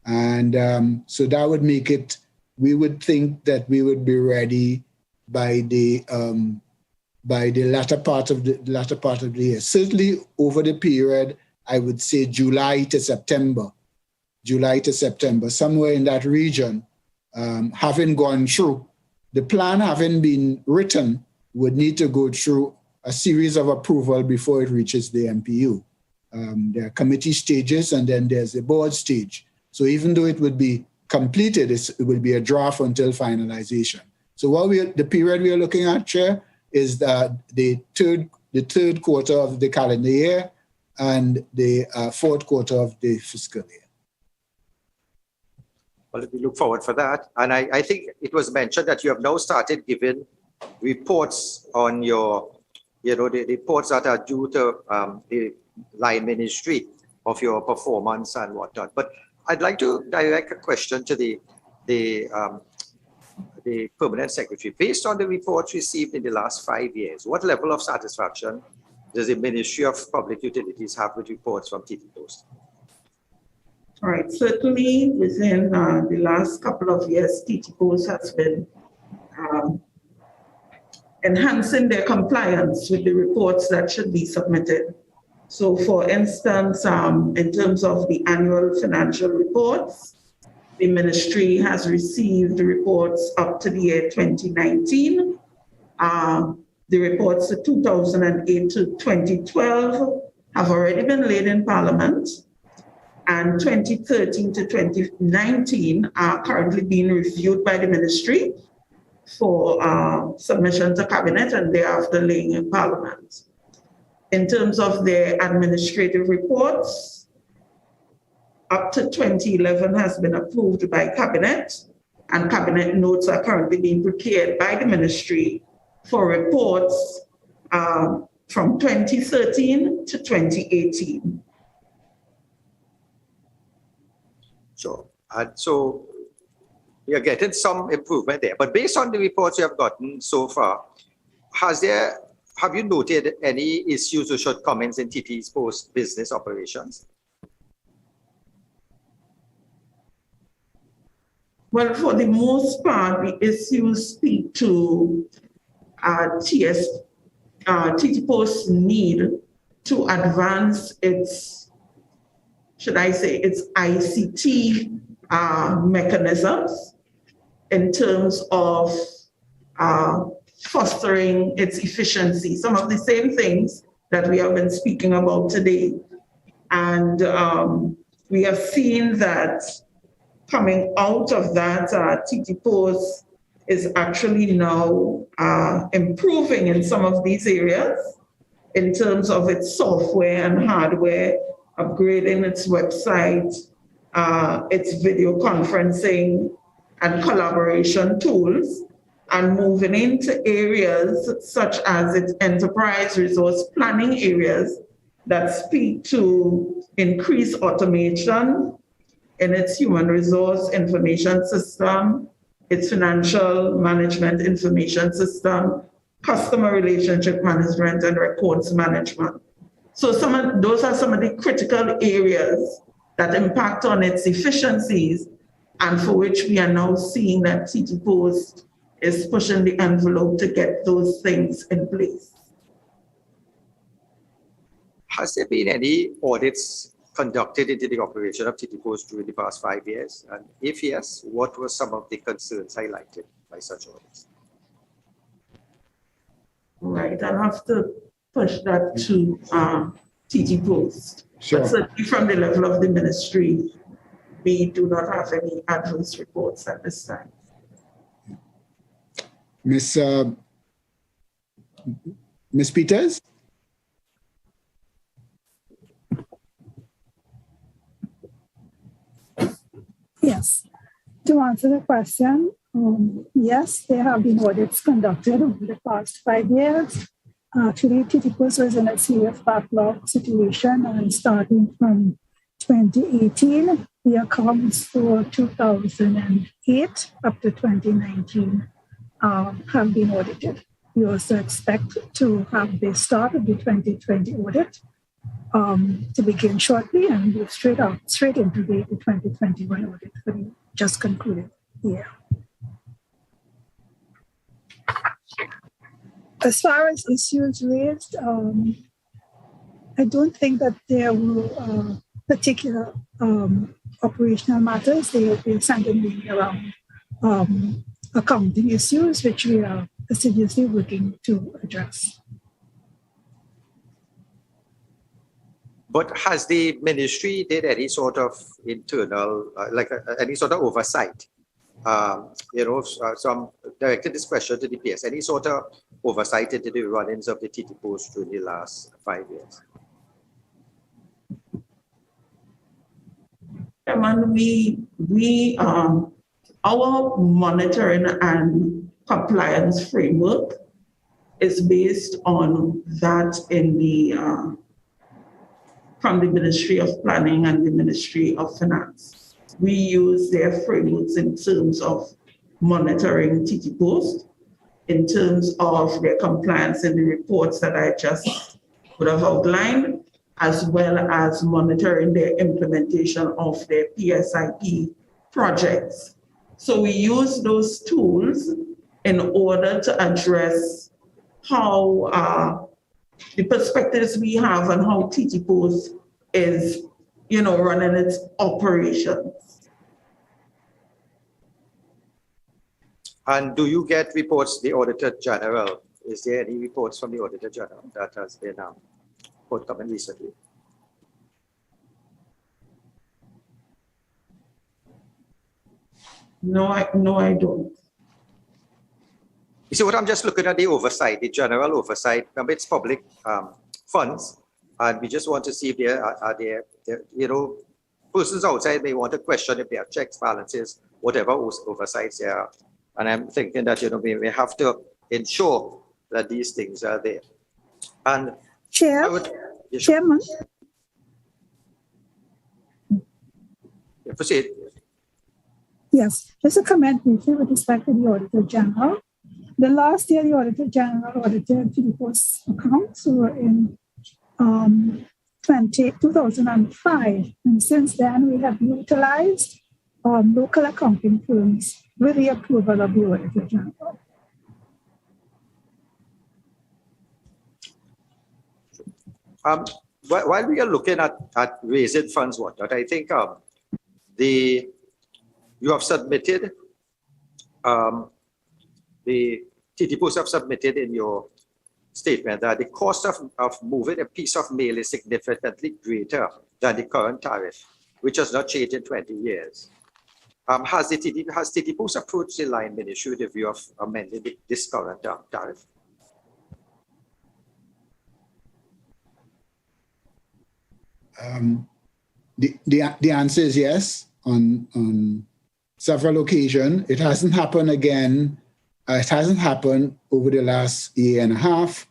and so that would make it. We would think that we would be ready by the latter part of the year. Certainly over the period, I would say July to September, somewhere in that region. Having gone through the plan, having been written, would need to go through a series of approval before it reaches the MPU. There are committee stages, and then there's the board stage. So even though it would be completed, it would be a draft until finalization. So the period we are looking at, Chair, is the third quarter of the calendar year and the fourth quarter of the fiscal year. Well, we look forward for that. And I think it was mentioned that you have now started giving reports on your, the reports that are due to the line ministry of your performance and whatnot. But I'd like to direct a question to the permanent secretary. Based on the reports received in the last 5 years, what level of satisfaction does the Ministry of Public Utilities have with reports from Ttpost? All right, certainly within the last couple of years, Ttpost has been enhancing their compliance with the reports that should be submitted. So for instance, in terms of the annual financial reports, the ministry has received reports up to the year 2019. The reports for 2008 to 2012 have already been laid in Parliament, and 2013 to 2019 are currently being reviewed by the ministry for submission to Cabinet and thereafter laying in Parliament. In terms of their administrative reports, up to 2011 has been approved by Cabinet, and Cabinet notes are currently being prepared by the ministry for reports from 2013 to 2018. So you're getting some improvement there. But based on the reports you have gotten so far, have you noted any issues or shortcomings in Ttpost business operations? Well, for the most part, the issues speak to Ttpost's need to advance its, should I say, its ICT mechanisms in terms of fostering its efficiency. Some of the same things that we have been speaking about today. And we have seen that coming out of that, Ttpos is actually now improving in some of these areas in terms of its software and hardware, upgrading its website, its video conferencing and collaboration tools, and moving into areas such as its enterprise resource planning areas that speak to increased automation in its human resource information system, its financial management information system, customer relationship management, and records management. So those are some of the critical areas that impact on its efficiencies, and for which we are now seeing that Ttpost is pushing the envelope to get those things in place. Has there been any audits conducted into the operation of Ttpost during the past 5 years? And if yes, what were some of the concerns highlighted by such audits? Right, I'll have to push that to Ttpost. Sure. But certainly from the level of the ministry, we do not have any adverse reports at this time. Ms. Peters? Yes. To answer the question, yes, there have been audits conducted over the past 5 years. Actually, Ttpos was in a serious backlog situation, and starting from 2018, the accounts for 2008 up to 2019 have been audited. We also expect to have the start of the 2020 audit to begin shortly, and move straight into the 2021 audit for the just concluded year. As far as issues raised, I don't think that there were particular operational matters. They centered mainly around accounting issues, which we are assiduously working to address. But has the ministry did any sort of internal, any sort of oversight? Some directed this question to the PS. Any sort of oversight into the run-ins of the Ttpost during the last 5 years? Our monitoring and compliance framework is based on that in the from the Ministry of Planning and the Ministry of Finance. We use their frameworks in terms of monitoring Ttpost, in terms of their compliance in the reports that I just would have outlined, as well as monitoring their implementation of their PSIP projects. So we use those tools in order to address how the perspectives we have on how Ttpost is, running its operations. And do you get reports, the Auditor General? Is there any reports from the Auditor General that has been forthcoming recently? No, I don't. You see, what I'm just looking at the oversight, the general oversight. Remember, it's public funds, and we just want to see if there are persons outside may want to question if there are checks, balances, whatever oversights there are. And I'm thinking that we have to ensure that these things are there. And Chairman. Yeah, proceed. Yes, just a comment briefly with respect to the Auditor General. The last year, the Auditor General audited Ttpos accounts were in 2005. And since then, we have utilized local accounting firms with the approval of the Auditor General. While we are looking at raising funds, I think you have submitted, the Ttpos have submitted in your statement that the cost of moving a piece of mail is significantly greater than the current tariff, which has not changed in 20 years. Has Ttpos approached the line ministry with the view of amending this current tariff? The answer is yes. On several occasions, it hasn't happened again. It hasn't happened over the last year and a half,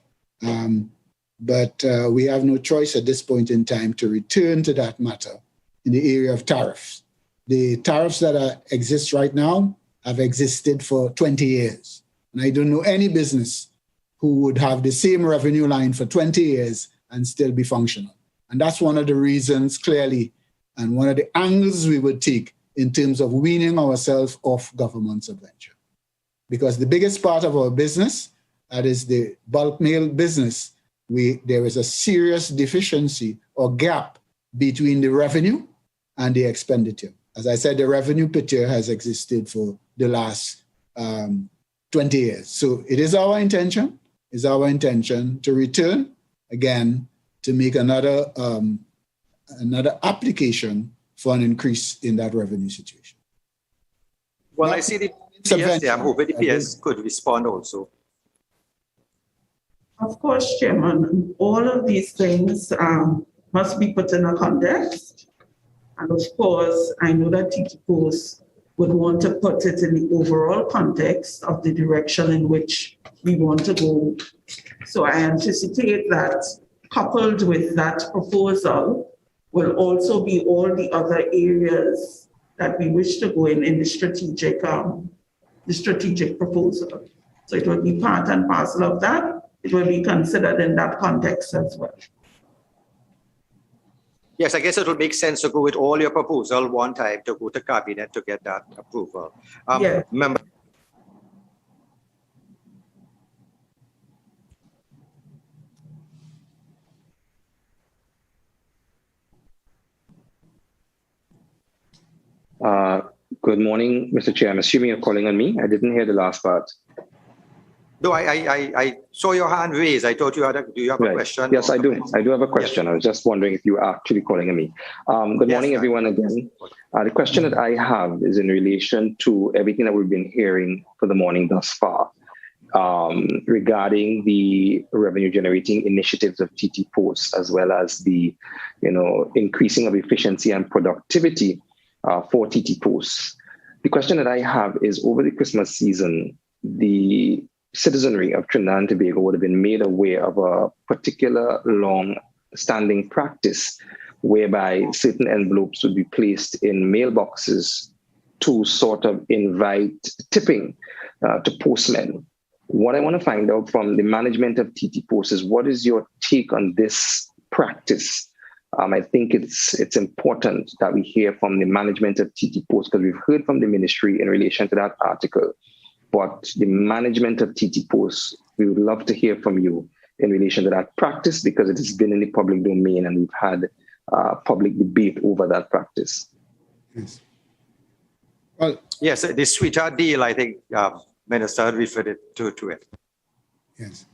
but we have no choice at this point in time to return to that matter in the area of tariffs. The tariffs that exist right now have existed for 20 years. And I don't know any business who would have the same revenue line for 20 years and still be functional. And that's one of the reasons, clearly, and one of the angles we would take in terms of weaning ourselves off government subvention. Because the biggest part of our business, that is the bulk mail business, there is a serious deficiency or gap between the revenue and the expenditure. As I said, the revenue picture has existed for the last 20 years. So it is our intention to return again to make another application for an increase in that revenue situation. Well, I see the PS there. I'm hoping the PS could respond also. Of course, Chairman, all of these things must be put in a context. And of course, I know that Ttpos would want to put it in the overall context of the direction in which we want to go. So I anticipate that coupled with that proposal will also be all the other areas that we wish to go in the strategic proposal. So it will be part and parcel of that. It will be considered in that context as well. Yes, I guess it will make sense to go with all your proposal one time to go to cabinet to get that approval. Yeah. Member. Good morning, Mr. Chair. I'm assuming you're calling on me. I didn't hear the last part. No, I saw your hand raised. I thought do you have a question? Yes, I do. I do have a question. Yes. I was just wondering if you were actually calling on me. Good morning, everyone, again. The question that I have is in relation to everything that we've been hearing for the morning thus far regarding the revenue generating initiatives of Ttpos, as well as the increasing of efficiency and productivity for Ttpos. The question that I have is, over the Christmas season, the citizenry of Trinidad and Tobago would have been made aware of a particular long-standing practice whereby certain envelopes would be placed in mailboxes to sort of invite tipping to postmen. What I want to find out from the management of Ttpos is, what is your take on this practice? I think it's important that we hear from the management of Ttpos, because we've heard from the ministry in relation to that article. But the management of Ttpos, we would love to hear from you in relation to that practice, because it has been in the public domain and we've had public debate over that practice. Yes. Well, yes, the sweetheart deal, I think Minister referred to it. Yes.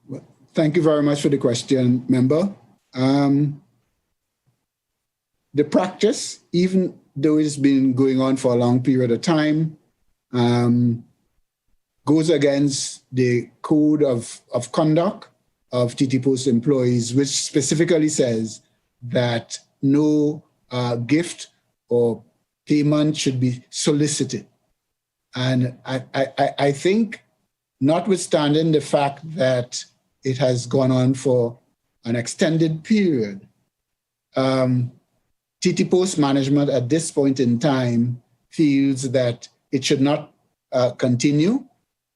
Well, thank you very much for the question, member. The practice, even though it's been going on for a long period of time, goes against the code of conduct of Ttpos employees, which specifically says that no gift or payment should be solicited. And I think, notwithstanding the fact that it has gone on for an extended period, Ttpos management at this point in time feels that it should not continue,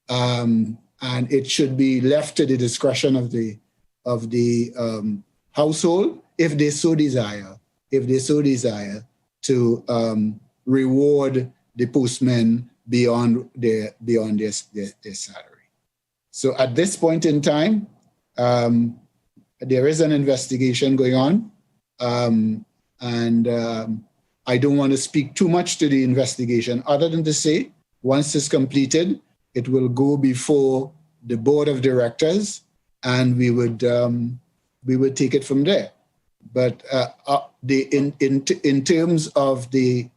and it should be left to the discretion of the household, if they so desire, to reward the postmen beyond their salary. So at this point in time, there is an investigation going on, and I don't want to speak too much to the investigation, other than to say, once it's completed, it will go before the board of directors, and we would take it from there. But in terms of the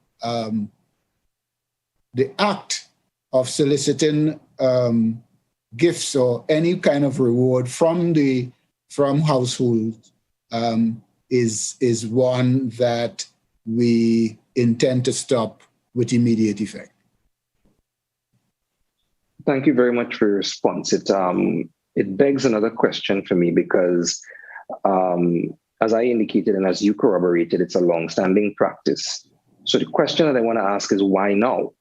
act of soliciting gifts or any kind of reward from households is one that we intend to stop with immediate effect. Thank you very much for your response. It begs another question for me because, as I indicated and as you corroborated, it's a long-standing practice. So the question that I want to ask is, why now?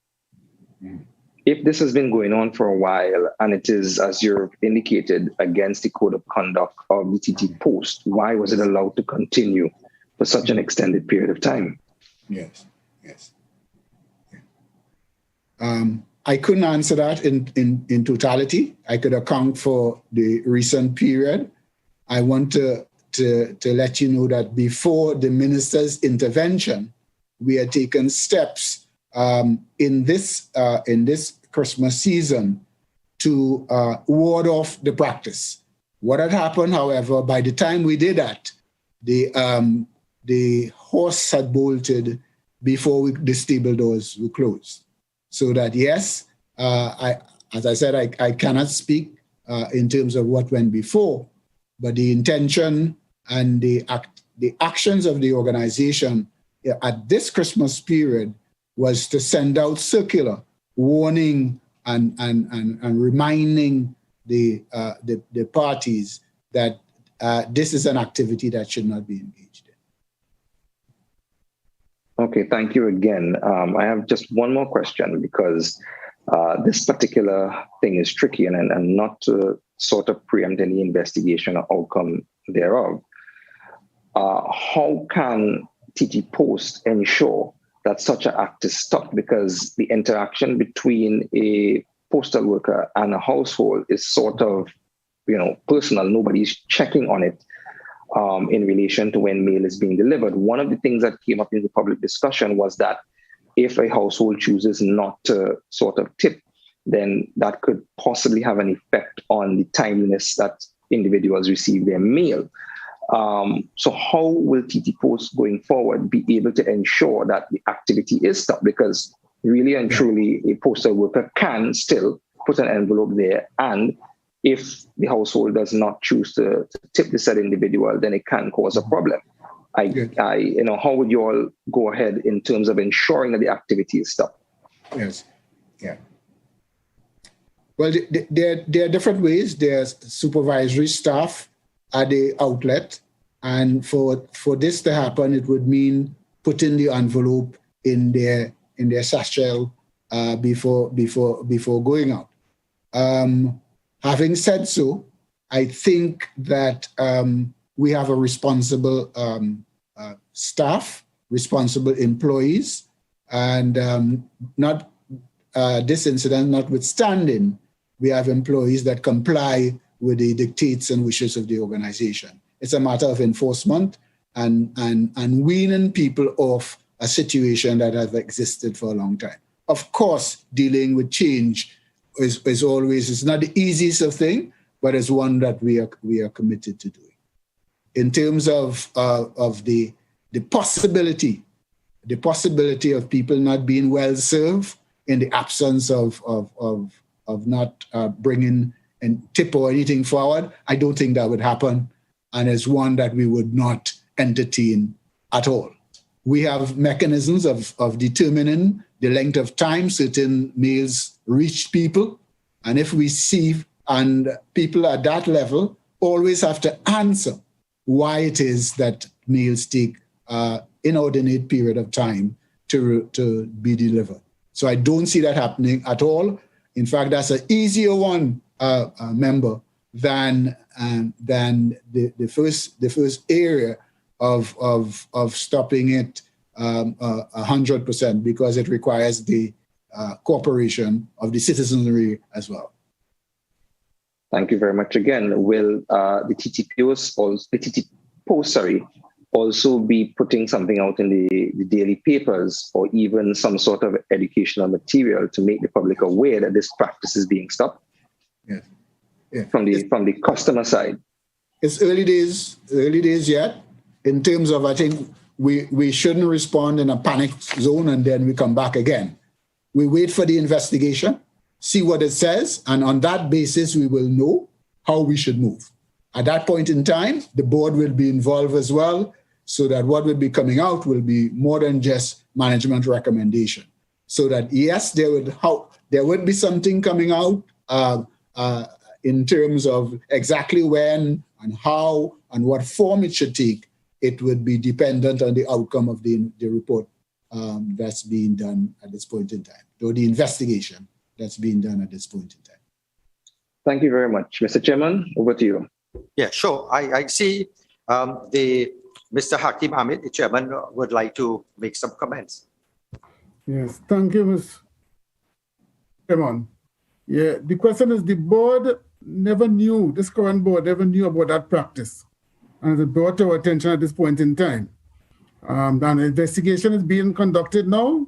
If this has been going on for a while and it is, as you've indicated, against the code of conduct of the Ttpost, why was it allowed to continue for such an extended period of time? Yes. I couldn't answer that in totality. I could account for the recent period. I want to let you know that before the minister's intervention, we had taken steps in this Christmas season to ward off the practice. What had happened, however, by the time we did that, the horse had bolted before the stable doors were closed. So that, yes, as I said, I cannot speak in terms of what went before, but the intention and the actions of the organization at this Christmas period was to send out circular warning and reminding the parties that this is an activity that should not be engaged in. Okay, thank you again. I have just one more question because this particular thing is tricky and not to sort of preempt any investigation or outcome thereof. How can Ttpost ensure that such an act is stopped? Because the interaction between a postal worker and a household is sort of, personal. Nobody's checking on it in relation to when mail is being delivered. One of the things that came up in the public discussion was that if a household chooses not to sort of tip, then that could possibly have an effect on the timeliness that individuals receive their mail. So how will Ttpost going forward be able to ensure that the activity is stopped? Because really and truly, a postal worker can still put an envelope there, and if the household does not choose to tip the said individual, then it can cause a problem. How would you all go ahead in terms of ensuring that the activity is stopped? Yes, yeah. Well, there are different ways. There's supervisory staff at the outlet, and for this to happen, it would mean putting the envelope in their satchel before going out. Having said so, I think that we have a responsible staff, responsible employees, and not this incident notwithstanding, we have employees that comply with the dictates and wishes of the organization. It's a matter of enforcement and weaning people off a situation that has existed for a long time. Of course, dealing with change is always, it's not the easiest of things, but it's one that we are committed to doing. In terms of the possibility of people not being well served in the absence of not bringing a tip or anything forward, I don't think that would happen, and it's one that we would not entertain at all. We have mechanisms of determining the length of time certain mails reach people, and if we see and people at that level always have to answer why it is that mails take inordinate period of time to be delivered. So I don't see that happening at all. In fact, that's an easier one, member, than the first area of stopping it 100%, because it requires the cooperation of the citizenry as well. Thank you very much again. Will the Ttpost, also be putting something out in the daily papers or even some sort of educational material to make the public aware that this practice is being stopped? Yeah. Yeah. From the customer side. It's early days yet. In terms of, I think we shouldn't respond in a panic zone and then we come back again. We wait for the investigation, see what it says, and on that basis, we will know how we should move. At that point in time, the board will be involved as well, so that what will be coming out will be more than just management recommendation. So that, yes, there would be something coming out in terms of exactly when and how and what form it should take. It would be dependent on the outcome of the report that's being done at this point in time, or the investigation that's being done at this point in time. Thank you very much. Mr. Chairman, over to you. Yeah, sure. I see Mr. Hakim Ahmed, the chairman, would like to make some comments. Yes, thank you, Ms. Chairman. Yeah, the question is, the board never knew, this current board never knew about that practice. And it brought to our attention at this point in time. And the investigation is being conducted now.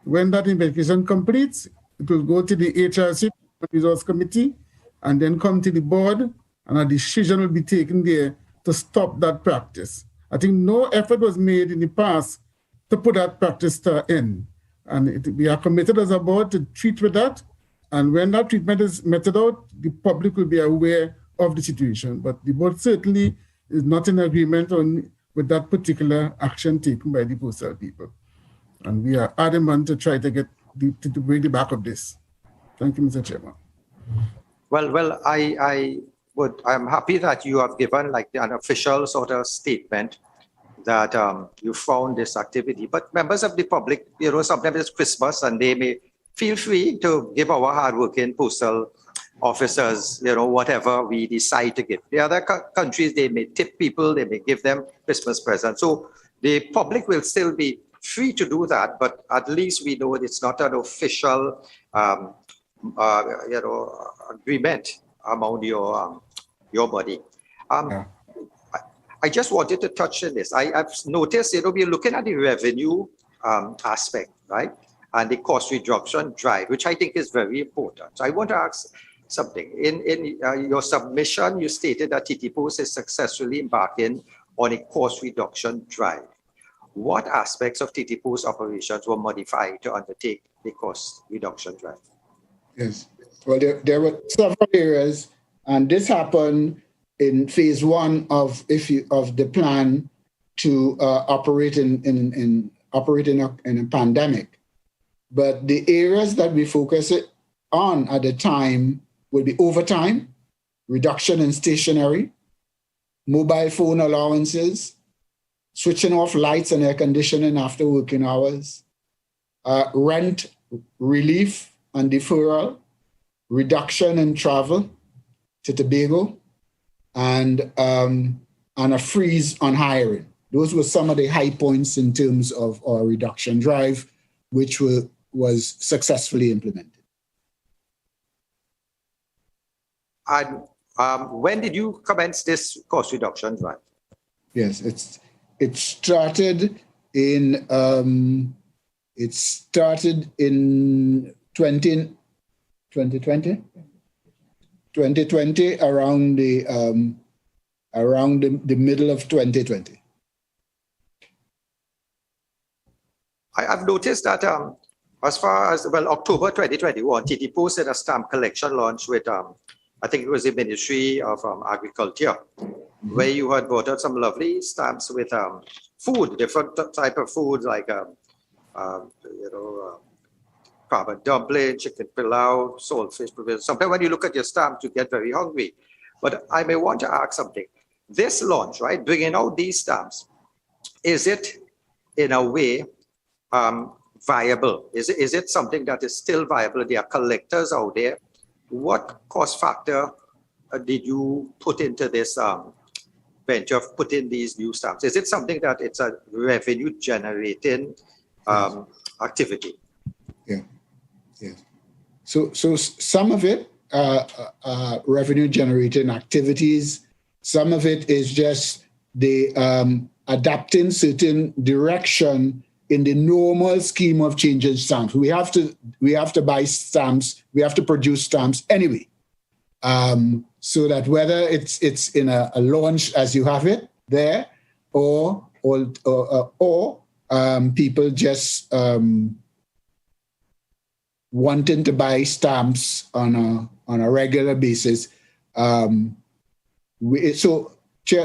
When that investigation completes, it will go to the HRC Resource Committee and then come to the board, and a decision will be taken there to stop that practice. I think no effort was made in the past to put that practice to an end. And we are committed as a board to treat with that. And when that treatment is meted out, the public will be aware of the situation. But the board certainly is not in agreement with that particular action taken by the postal people. And we are adamant to try to get to bring the back of this. Thank you, Mr. Chairman. Well, I'm happy that you have given like an official sort of statement that you found this activity. But members of the public, sometimes it's Christmas and they may feel free to give our hardworking postal officers, whatever we decide to give. The other countries, they may tip people, they may give them Christmas presents. So the public will still be free to do that, but at least we know it's not an official, agreement among your body. I just wanted to touch on this. I've noticed, we're looking at the revenue aspect, right? And the cost reduction drive, which I think is very important. So I want to ask something. In your submission, you stated that Ttpos is successfully embarking on a cost reduction drive. What aspects of Ttpos operations were modified to undertake the cost reduction drive? Yes. Well, there were several areas, and this happened in phase one of the plan to operate in a pandemic. But the areas that we focus on at the time will be overtime, reduction in stationery, mobile phone allowances, switching off lights and air conditioning after working hours, rent relief and deferral, reduction in travel to Tobago, and a freeze on hiring. Those were some of the high points in terms of our reduction drive, which was successfully implemented. And when did you commence this cost reduction drive? Yes, it started in 2020 around the middle of 2020. I've noticed that as far as, October 2021, Ttpos had a stamp collection launch with, I think it was the Ministry of Agriculture, where you had brought out some lovely stamps with food, different type of food like, crab dumpling, chicken pilau, saltfish. Sometimes when you look at your stamps, you get very hungry. But I may want to ask something. This launch, right, bringing out these stamps, is it in a way viable? Is it something that is still viable? There are collectors out there. What cost factor did you put into this venture of putting these new stamps? Is it something that it's a revenue generating activity? Yeah. Yeah. So some of it revenue generating activities. Some of it is just the adapting certain direction in the normal scheme of changing stamps. We have to buy stamps. We have to produce stamps anyway. So that whether it's in a launch as you have it there, or people just wanting to buy stamps on a regular basis.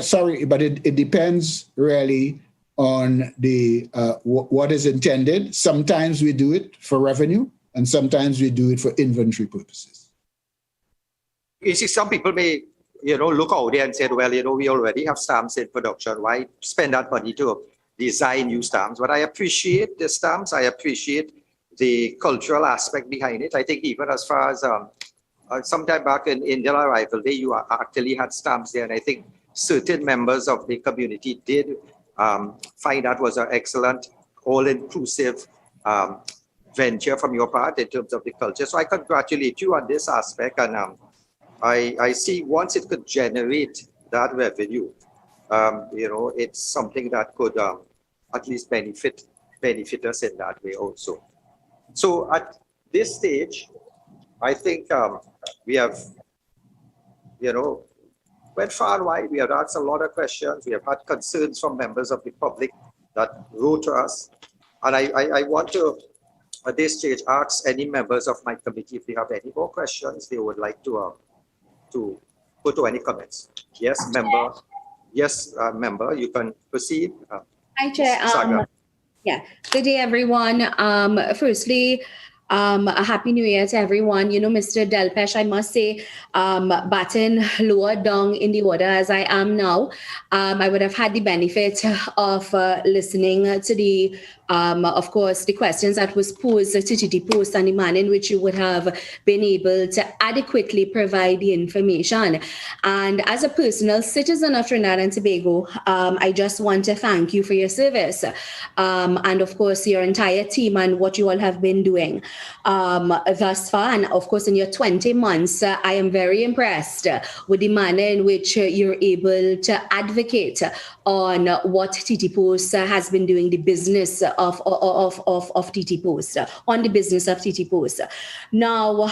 Sorry, but it depends really on the what is intended. Sometimes we do it for revenue, and sometimes we do it for inventory purposes. You see, some people may, look out there and say, well, we already have stamps in production. Why spend that money to design new stamps? But I appreciate the stamps. I appreciate the cultural aspect behind it. I think even as far as sometime back in Indian Arrival Day, you actually had stamps there. And I think certain members of the community did find that was an excellent, all-inclusive venture from your part in terms of the culture. So I congratulate you on this aspect. And I see once it could generate that revenue, it's something that could at least benefit us in that way also. So at this stage, I think we have, went far and wide. We have asked a lot of questions. We have had concerns from members of the public that wrote to us. And I want to, at this stage, ask any members of my committee if they have any more questions they would like to put to any comments. Yes, member. Yes, member, you can proceed. Hi, Chair. Yeah. Good day, everyone. Firstly, a happy new year to everyone. Mr. Deltich, I must say, batting lower down in the order as I am now, I would have had the benefit of listening to the, of course, the questions that was posed to Ttpost and the manner in which you would have been able to adequately provide the information. And as a personal citizen of Trinidad and Tobago, I just want to thank you for your service, and of course your entire team and what you all have been doing thus far. And of course, in your 20 months, I am very impressed with the manner in which you're able to advocate on what Ttpost has been doing, the business of Ttpost, on the business of Ttpost. Now,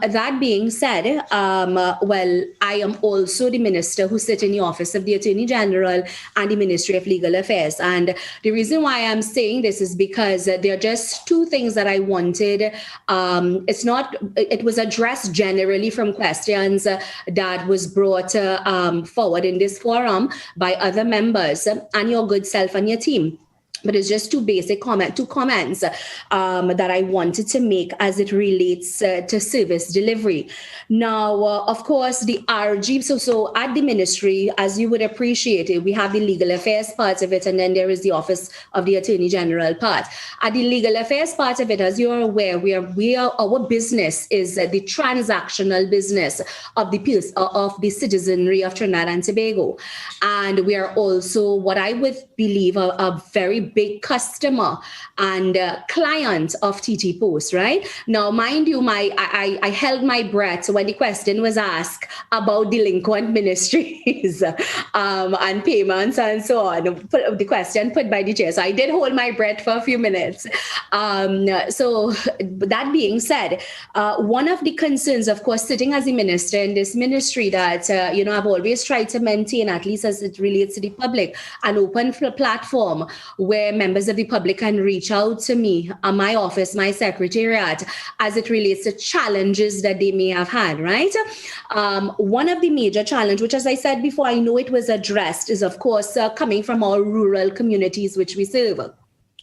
that being said, well, I am also the minister who sits in the office of the Attorney General and the Ministry of Legal Affairs. And the reason why I'm saying this is because there are just two things that I wanted. It was addressed generally from questions that was brought forward in this forum by other members and your good self and your team. But it's just two comments that I wanted to make as it relates to service delivery. Now, of course, the RG, so at the ministry, as you would appreciate it, we have the legal affairs part of it, and then there is the Office of the Attorney General part. At the legal affairs part of it, as you're aware, our business is the transactional business of the citizenry of Trinidad and Tobago. And we are also what I would believe a very big customer and client of Ttpost, right? Now, mind you, I held my breath when the question was asked about delinquent ministries and payments and so on. The question put by the chair. So I did hold my breath for a few minutes. So that being said, one of the concerns, of course, sitting as a minister in this ministry that, I've always tried to maintain, at least as it relates to the public, an open platform where members of the public can reach out to me, my office, my secretariat, as it relates to challenges that they may have had, right? One of the major challenges, which, as I said before, I know it was addressed, is, of course, coming from our rural communities which we serve.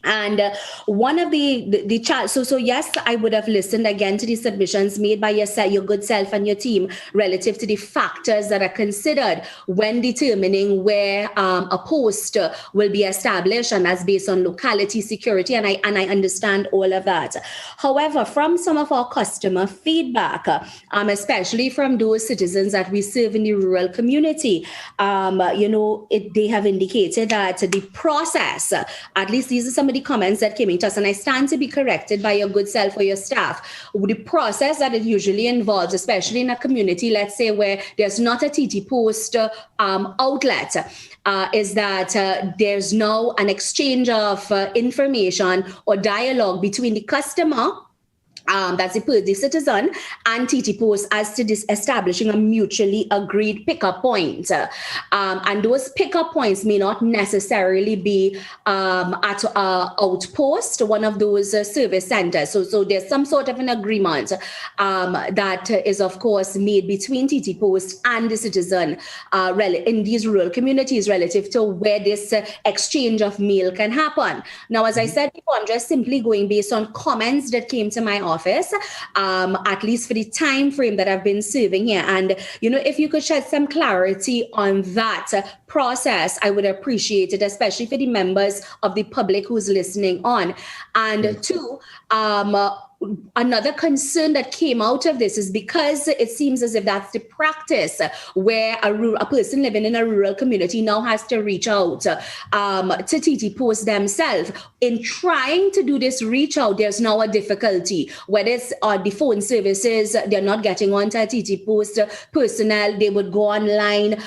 And one of the so yes, I would have listened again to the submissions made by your good self and your team relative to the factors that are considered when determining where a post will be established, and that's based on locality, security, and I understand all of that. However, from some of our customer feedback, especially from those citizens that we serve in the rural community, they have indicated that the process, at least these are some some of the comments that came into us, and I stand to be corrected by your good self or your staff. The process that it usually involves, especially in a community, let's say where there's not a Ttpost outlet, is that there's now an exchange of information or dialogue between the customer, that's the citizen, and Ttpost as to this establishing a mutually agreed pickup point. And those pickup points may not necessarily be at Outpost, one of those service centers. So there's some sort of an agreement that is, of course, made between Ttpost and the citizen in these rural communities relative to where this exchange of mail can happen. Now, as I said before, I'm just simply going based on comments that came to my office, at least for the time frame that I've been serving here. And, if you could shed some clarity on that process, I would appreciate it, especially for the members of the public who's listening on. And two, another concern that came out of this is because it seems as if that's the practice where a person living in a rural community now has to reach out to Ttpost themselves. In trying to do this reach out, there's now a difficulty. Whether it's the phone services, they're not getting onto Ttpost personnel, they would go online,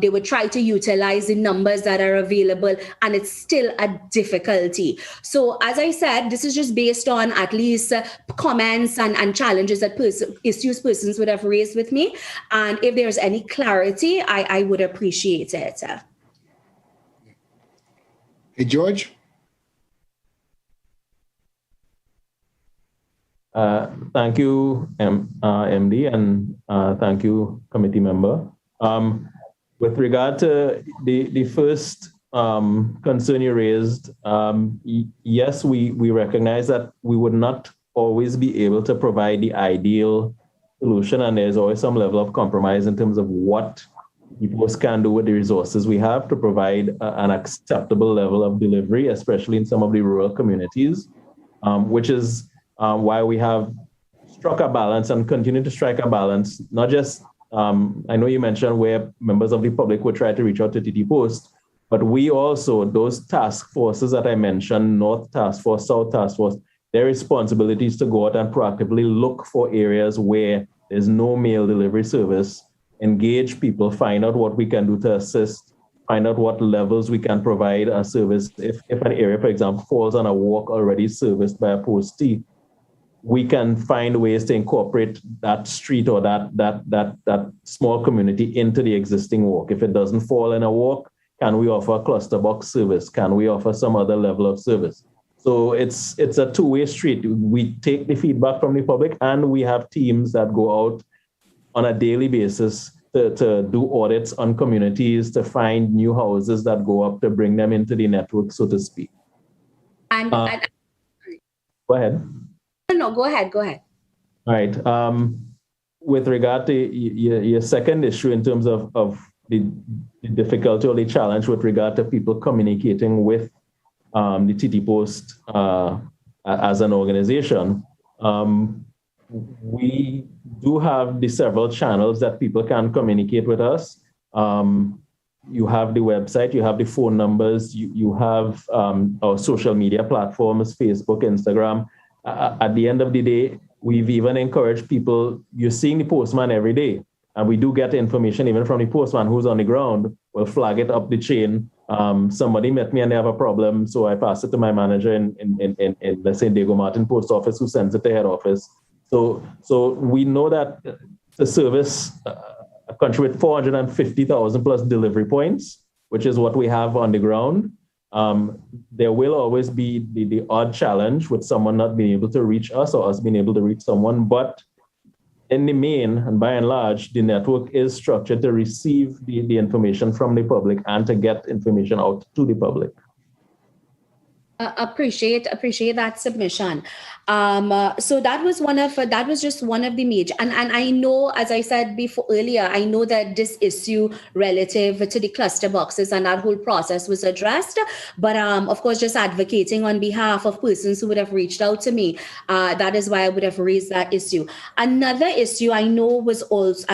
they would try to utilize the numbers that are available, and it's still a difficulty. So as I said, this is just based on at least comments and challenges that persons would have raised with me. And if there's any clarity, I would appreciate it. Hey, George? Thank you, MD, and thank you, committee member. With regard to the first concern you raised, yes, we recognize that we would not always be able to provide the ideal solution, and there's always some level of compromise in terms of what Ttpost can do with the resources we have to provide an acceptable level of delivery, especially in some of the rural communities, which is why we have struck a balance and continue to strike a balance. Not just, I know you mentioned where members of the public would try to reach out to Ttpost, but we also, those task forces that I mentioned, North Task Force, South Task Force, their responsibility is to go out and proactively look for areas where there's no mail delivery service, engage people, find out what we can do to assist, find out what levels we can provide a service. If an area, for example, falls on a walk already serviced by a postee, we can find ways to incorporate that street or that small community into the existing walk. If it doesn't fall in a walk, can we offer a cluster box service? Can we offer some other level of service? So it's a two-way street. We take the feedback from the public, and we have teams that go out on a daily basis to do audits on communities, to find new houses that go up, to bring them into the network, so to speak. And go ahead. No, go ahead. All right. With regard to your second issue in terms of the difficulty or the challenge with regard to people communicating with the Ttpost as an organization, we do have the several channels that people can communicate with us. You have the website, you have the phone numbers, you have our social media platforms, Facebook, Instagram. At the end of the day, we've even encouraged people, you're seeing the postman every day, and we do get information even from the postman who's on the ground. We'll flag it up the chain. Somebody met me and they have a problem, so I pass it to my manager in let's say, Diego Martin Post Office, who sends it to head office. So we know that to service a country with 450,000 plus delivery points, which is what we have on the ground, there will always be the odd challenge with someone not being able to reach us or us being able to reach someone. But in the main, and by and large, the network is structured to receive the information from the public and to get information out to the public. Appreciate that submission. So that was just one of the major, and I know, as I said before earlier, I know that this issue relative to the cluster boxes and that whole process was addressed, but of course, just advocating on behalf of persons who would have reached out to me, that is why I would have raised that issue. Another issue I know was also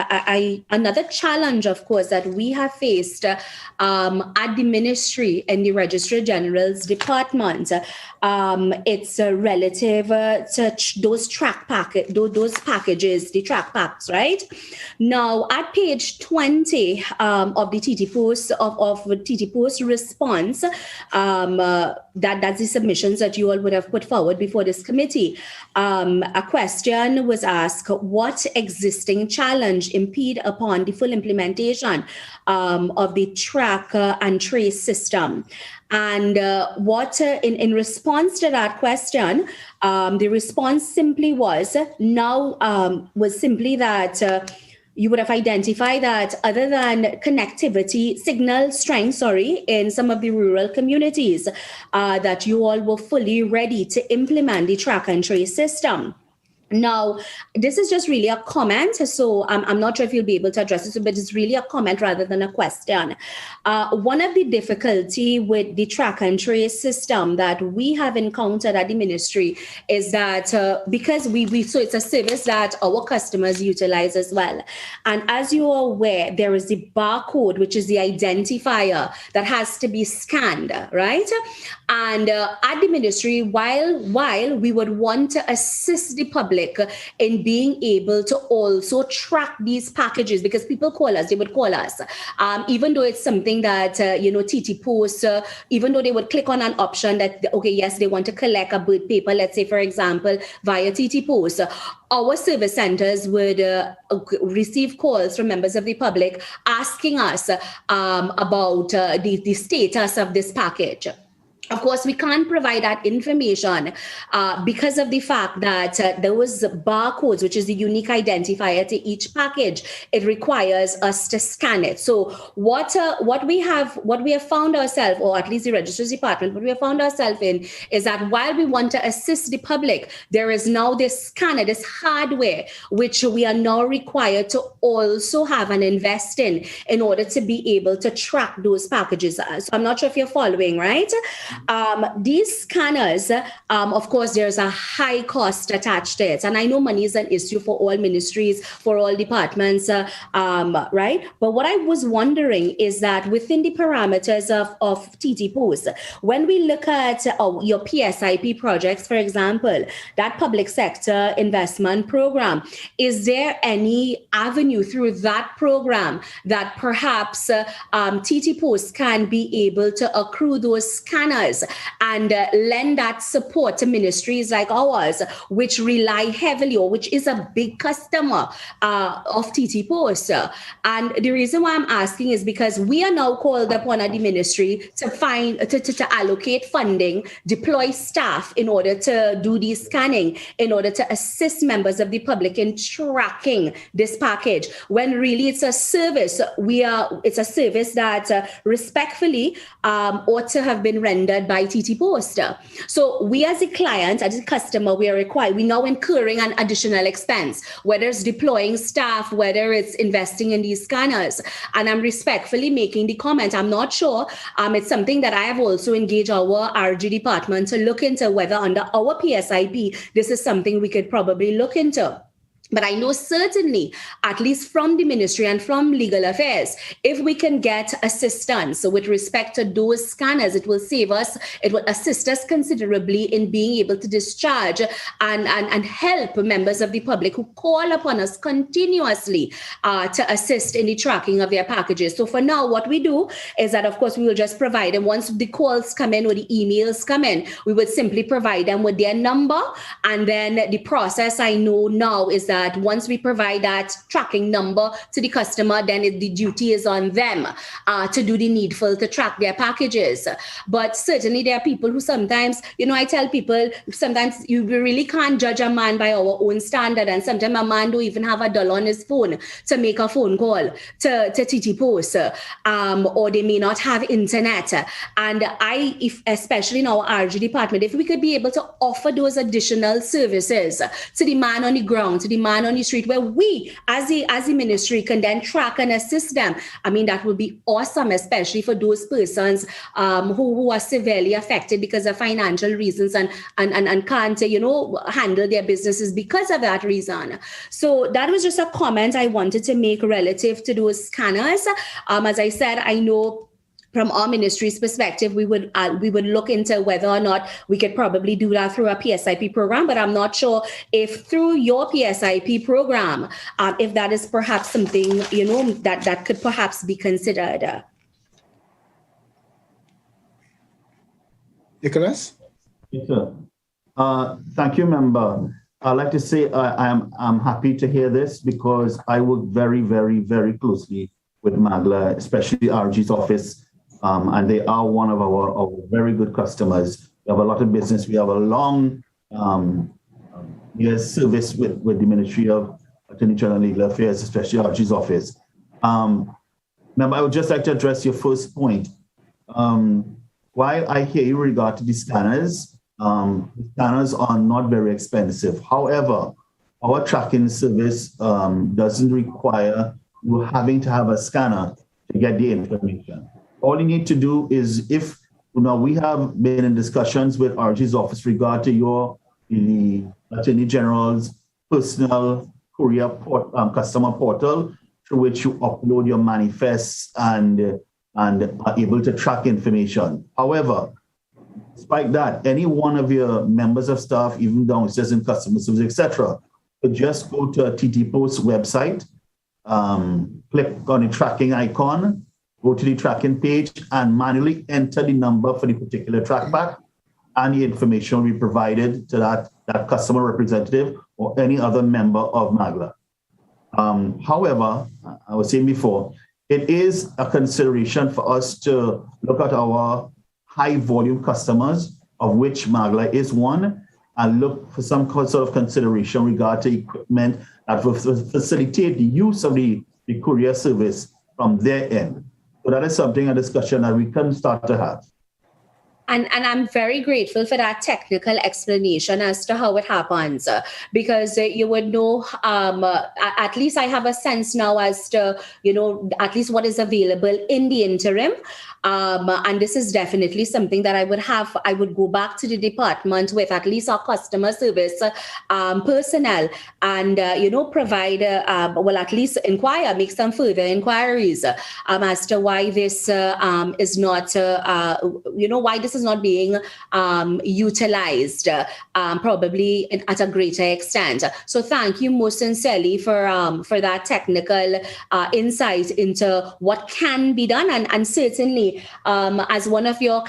another challenge, of course, that we have faced at the ministry and the Registrar General's department want. It's relative to those those packages, the track packs, right? Now, at page 20 of the Ttpost of Ttpost response, that's the submissions that you all would have put forward before this committee. A question was asked: what existing challenge impede upon the full implementation of the track and trace system? And in response to that question, the response simply was simply that you would have identified that other than connectivity, signal strength, in some of the rural communities, that you all were fully ready to implement the track and trace system. Now, this is just really a comment, so I'm not sure if you'll be able to address this, but it's really a comment rather than a question. One of the difficulty with the track and trace system that we have encountered at the ministry is that because so it's a service that our customers utilize as well. And as you are aware, there is the barcode, which is the identifier that has to be scanned, right? And at the ministry, while we would want to assist the public in being able to also track these packages, because people they would call us, even though it's something that, Ttpost, even though they would click on an option that, okay, yes, they want to collect a birth paper, let's say, for example, via Ttpost, our service centers would receive calls from members of the public asking us about the status of this package. Of course, we can't provide that information because of the fact that those barcodes, which is the unique identifier to each package, it requires us to scan it. So what we have found ourselves, or at least the registrar's department, what we have found ourselves in is that while we want to assist the public, there is now this scanner, this hardware, which we are now required to also have and invest in order to be able to track those packages. So I'm not sure if you're following, right? These scanners, of course, there's a high cost attached to it. And I know money is an issue for all ministries, for all departments, right? But what I was wondering is that within the parameters of Ttpost, when we look at your PSIP projects, for example, that public sector investment program, is there any avenue through that program that perhaps Ttpost can be able to accrue those scanners and lend that support to ministries like ours, which rely heavily, or which is a big customer of Ttpost? And the reason why I'm asking is because we are now called upon at the ministry to allocate funding, deploy staff in order to do the scanning, in order to assist members of the public in tracking this package, when really it's a service. It's a service that respectfully ought to have been rendered by Ttpost. So we as a client, as a customer, we now incurring an additional expense, whether it's deploying staff, whether it's investing in these scanners. And I'm respectfully making the comment, I'm not sure. It's something that I have also engaged our RG department to look into, whether under our PSIP, this is something we could probably look into. But I know certainly, at least from the ministry and from legal affairs, if we can get assistance with respect to those scanners, it will save us, it will assist us considerably in being able to discharge and help members of the public who call upon us continuously to assist in the tracking of their packages. So for now, what we do is that, of course, we will just provide them. Once the calls come in or the emails come in, we would simply provide them with their number. And then the process I know now is that once we provide that tracking number to the customer, then the duty is on them to do the needful to track their packages. But certainly there are people who sometimes, I tell people, sometimes you really can't judge a man by our own standard. And sometimes a man don't even have $1 on his phone to make a phone call to Ttpost, or they may not have internet. And especially in our RG department, if we could be able to offer those additional services to the man on the ground, to the man on the street, where we as a ministry can then track and assist them, that would be awesome, especially for those persons who are severely affected because of financial reasons and can't handle their businesses because of that reason. So that was just a comment I wanted to make relative to those scanners. As I said, I know from our ministry's perspective, we would look into whether or not we could probably do that through a PSIP program. But I'm not sure if through your PSIP program, if that is perhaps something, that could perhaps be considered. Nicholas? Yes, sir. Thank you, member. I'd like to say I'm happy to hear this because I work very, very, very closely with MAGLA, especially RG's office. And they are one of our very good customers. We have a lot of business. We have a long years service with the Ministry of Attorney General and Legal Affairs, especially RG's office. Member, I would just like to address your first point. While I hear you regard to the scanners are not very expensive. However, our tracking service doesn't require you having to have a scanner to get the information. All you need to do is if, we have been in discussions with RG's office regard to the Attorney General's personal courier customer portal through which you upload your manifests and are able to track information. However, despite that, any one of your members of staff, even downstairs in customer service, etc., could just go to a Ttpost website, click on the tracking icon, go to the tracking page, and manually enter the number for the particular trackback, and the information will be provided to that customer representative or any other member of MAGLA. However, I was saying before, it is a consideration for us to look at our high volume customers, of which MAGLA is one, and look for some sort of consideration regard to equipment that will facilitate the use of the courier service from their end. So that is something, a discussion that we can start to have. And I'm very grateful for that technical explanation as to how it happens, because you would know, at least I have a sense now as to, at least what is available in the interim. And this is definitely something that I would go back to the department with at least our customer service personnel and, provide, at least make some further inquiries as to why this is not, why this is not being utilized probably at a greater extent. So thank you most sincerely for that technical insight into what can be done, and certainly as one of your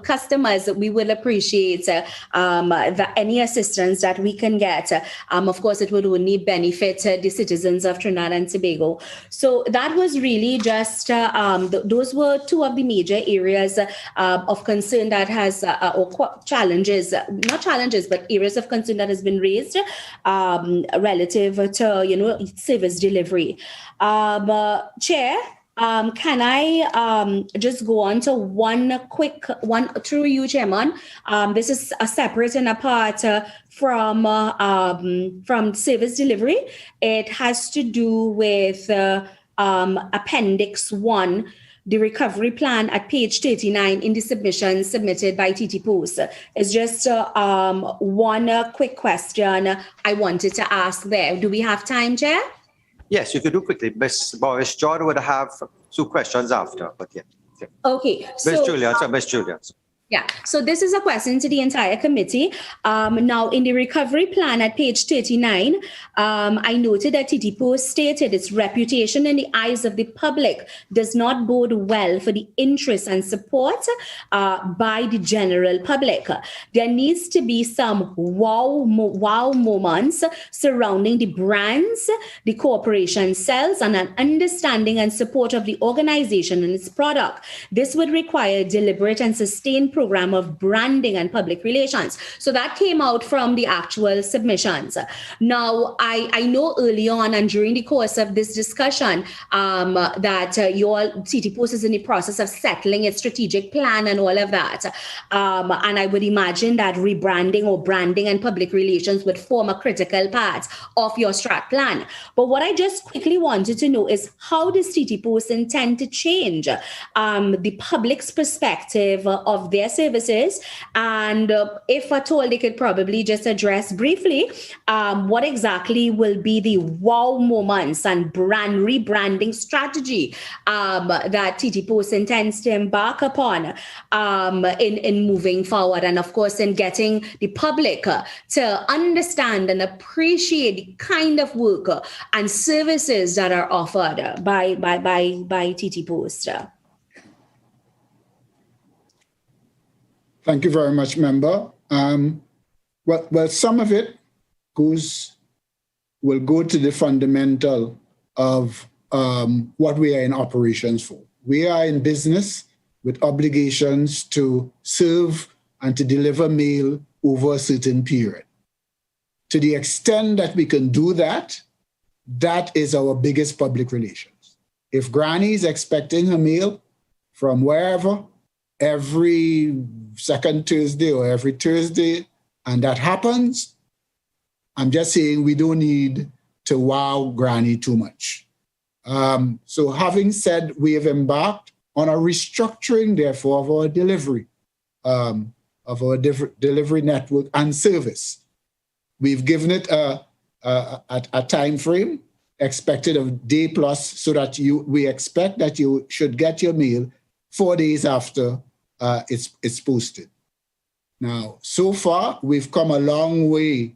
customers, we will appreciate any assistance that we can get. Of course, it would only benefit the citizens of Trinidad and Tobago. So that was really just, those were two of the major areas of concern that has, or challenges, not challenges, but areas of concern that has been raised relative to, service delivery. Chair, can I just go on to one quick one through you, Chairman? This is a separate and apart from service delivery. It has to do with Appendix 1, the recovery plan at page 39 in the submission submitted by Ttpost. It's just one quick question I wanted to ask there. Do we have time, Chair? Yes, you could do quickly. Ms. Boris John would have two questions after, but yeah. Okay. Ms. Julians. Yeah, so this is a question to the entire committee. Now, in the recovery plan at page 39, I noted that Ttpost stated its reputation in the eyes of the public does not bode well for the interest and support by the general public. There needs to be some wow moments surrounding the brands the corporation sells and an understanding and support of the organization and its product. This would require deliberate and sustained program of branding and public relations. So that came out from the actual submissions. Now, I know early on and during the course of this discussion that your Ttpost is in the process of settling its strategic plan and all of that. And I would imagine that rebranding or branding and public relations would form a critical part of your strat plan. But what I just quickly wanted to know is how does Ttpost intend to change the public's perspective of their their services. And if at all, they could probably just address briefly what exactly will be the wow moments and rebranding strategy that Ttpost intends to embark upon in moving forward, and of course in getting the public to understand and appreciate the kind of work and services that are offered by Ttpost. Thank you very much, member. Well, some of it will go to the fundamental of what we are in operations for. We are in business with obligations to serve and to deliver mail over a certain period. To the extent that we can do that, that is our biggest public relations. If Granny is expecting her mail from wherever every second Thursday or every Thursday, and that happens, I'm just saying we don't need to wow Granny too much. So having said, we have embarked on a restructuring, therefore, of our delivery, delivery network and service. We've given it a time frame expected of day plus, so that we expect that you should get your mail 4 days after it's posted. Now, so far, we've come a long way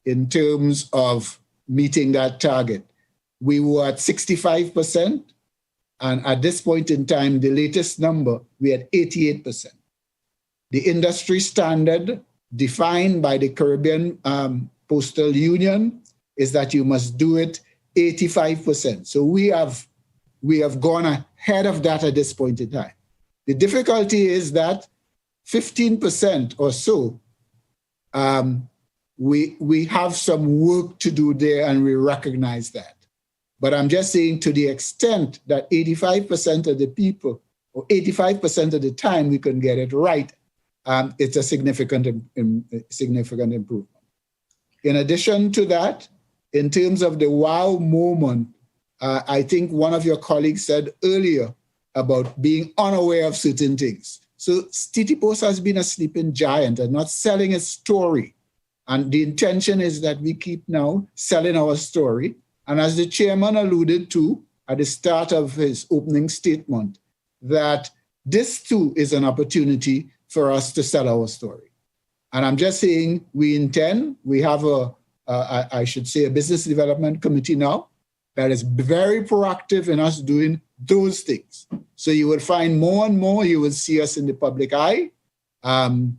in terms of meeting that target. We were at 65%, and at this point in time, the latest number, we had 88%. The industry standard defined by the Caribbean Postal Union is that you must do it 85%. So we have gone ahead of that at this point in time. The difficulty is that 15% or so, we have some work to do there, and we recognize that. But I'm just saying, to the extent that 85% of the people, or 85% of the time we can get it right, it's a significant improvement. In addition to that, in terms of the wow moment, I think one of your colleagues said earlier about being unaware of certain things. So Ttpost has been a sleeping giant and not selling a story. And the intention is that we keep now selling our story. And as the chairman alluded to at the start of his opening statement, that this too is an opportunity for us to sell our story. And I'm just saying, we have I should say, a business development committee now that is very proactive in us doing those things. So you will find more and more, you will see us in the public eye, and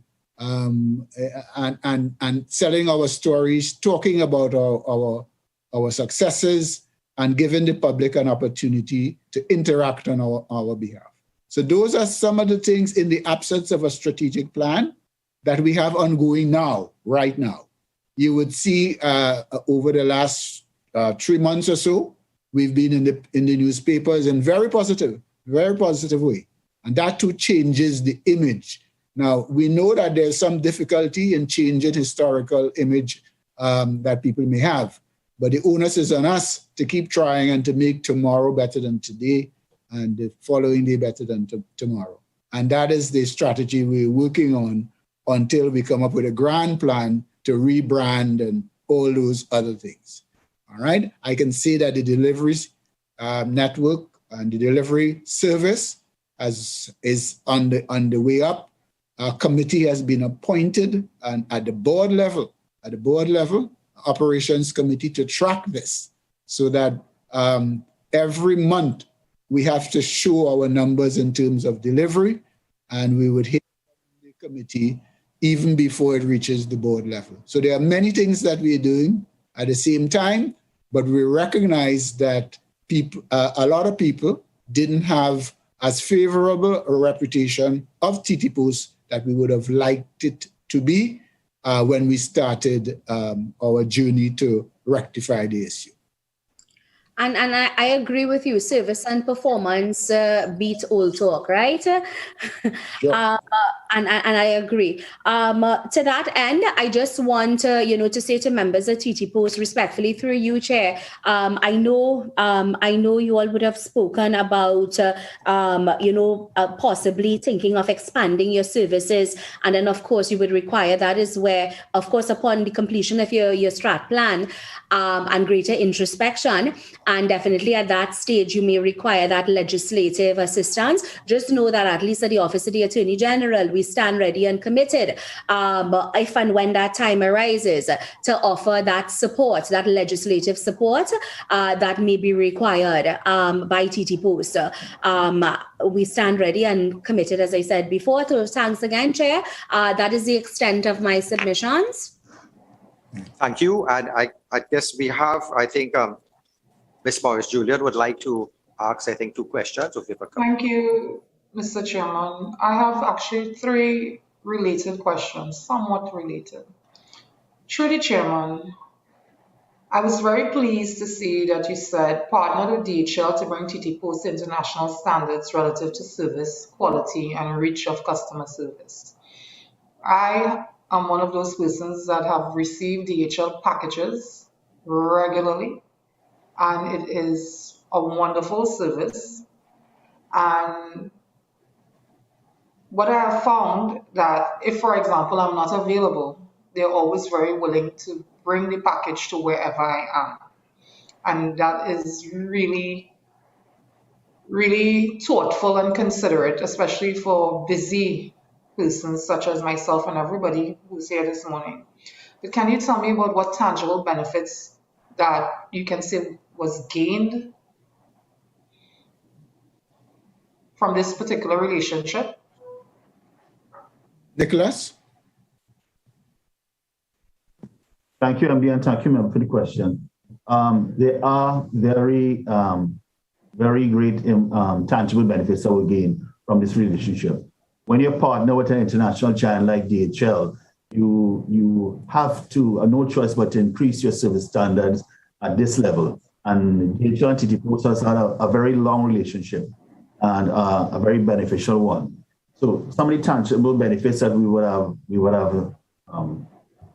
selling our stories, talking about our successes, and giving the public an opportunity to interact on our behalf. So those are some of the things in the absence of a strategic plan that we have ongoing now, right now. You would see over the last 3 months or so, we've been in the newspapers in very positive way. And that too changes the image. Now, we know that there's some difficulty in changing historical image that people may have, but the onus is on us to keep trying and to make tomorrow better than today and the following day better than tomorrow. And that is the strategy we're working on until we come up with a grand plan to rebrand and all those other things. All right. I can say that the deliveries network and the delivery service is on the way up. A committee has been appointed, and at the board level, operations committee, to track this, so that every month we have to show our numbers in terms of delivery, and we would hit the committee even before it reaches the board level. So there are many things that we're doing at the same time, but we recognize that a lot of people didn't have as favorable a reputation of Ttpost that we would have liked it to be when we started our journey to rectify the issue. And I agree with you. Service and performance beat all talk, right? Sure. And I agree. To that end, I just want to say to members of Ttpost respectfully through you, Chair. I know you all would have spoken about possibly thinking of expanding your services, and then of course you would require that is where, of course, upon the completion of your strat plan and greater introspection, and definitely at that stage you may require that legislative assistance. Just know that at least at the Office of the Attorney General, we stand ready and committed if and when that time arises to offer that support, that legislative support that may be required by Ttpost. We stand ready and committed, as I said before. So thanks again, Chair. That is the extent of my submissions. Thank you. And I guess we have, I think, Ms. Morris Julian would like to ask, I think, 2 questions. Thank you, Mr. Chairman. I have actually 3 related questions, somewhat related. Through the Chairman, I was very pleased to see that you said partner with DHL to bring Ttpost to international standards relative to service, quality, and reach of customer service. I am one of those persons that have received DHL packages regularly, and it is a wonderful service. And what I have found that if, for example, I'm not available, they're always very willing to bring the package to wherever I am. And that is really, really thoughtful and considerate, especially for busy persons such as myself and everybody who's here this morning. But can you tell me about what tangible benefits that you can say was gained from this particular relationship? Nicholas? Thank you, MD, and thank you, ma'am, for the question. There are very, very great tangible benefits that we gain from this relationship. When you partner with an international giant like DHL, you have to, no choice but to increase your service standards at this level. And DHL and Ttpost has had a very long relationship and a very beneficial one. So some of the tangible benefits that we would have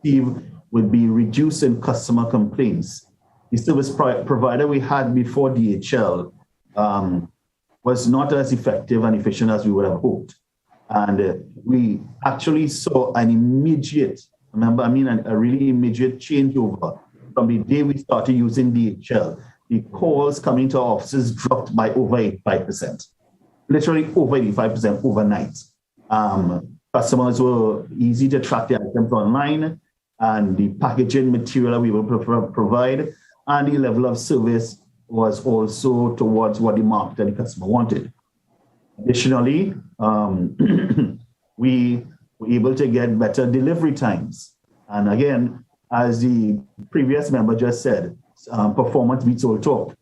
achieved would be reducing customer complaints. The service provider we had before DHL was not as effective and efficient as we would have hoped. And we actually saw an immediate, a really immediate changeover from the day we started using DHL. The calls coming to our offices dropped by over 85%, literally over 85% overnight. Customers were easy to track their items online, and the packaging material we will provide and the level of service was also towards what the market and the customer wanted. Additionally, we were able to get better delivery times. And again, as the previous member just said, performance beats all talk.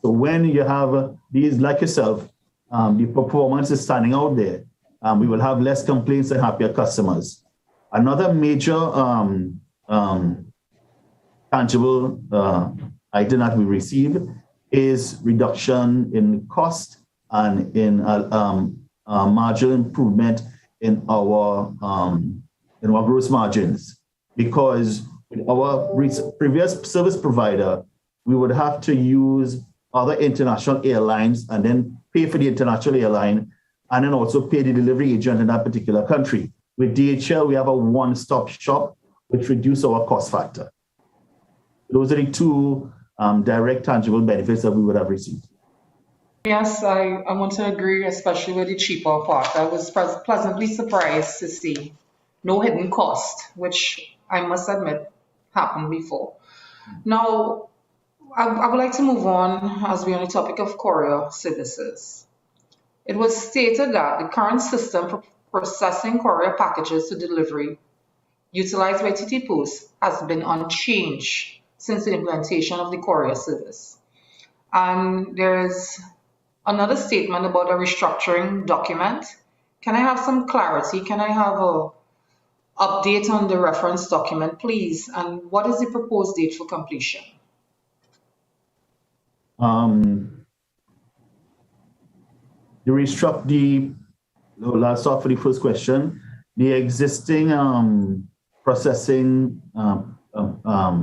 So when you have these like yourself, the performance is standing out there, we will have less complaints and happier customers. Another major tangible item that we receive is reduction in cost and in marginal improvement in our gross margins. Because with our previous service provider, we would have to use other international airlines and then pay for the international airline and then also pay the delivery agent in that particular country. With DHL, we have a one-stop shop, which reduces our cost factor. Those are the 2 direct tangible benefits that we would have received. Yes, I want to agree, especially with the cheaper part. I was pleasantly surprised to see no hidden cost, which I must admit happened before. Now, I would like to move on as we're on the topic of courier services. It was stated that the current system for processing courier packages to delivery utilized by Ttpost has been unchanged since the implementation of the courier service. And there's another statement about a restructuring document. Can I have some clarity? Can I have an update on the reference document, please? And what is the proposed date for completion? Let's start for the first question. the existing processing,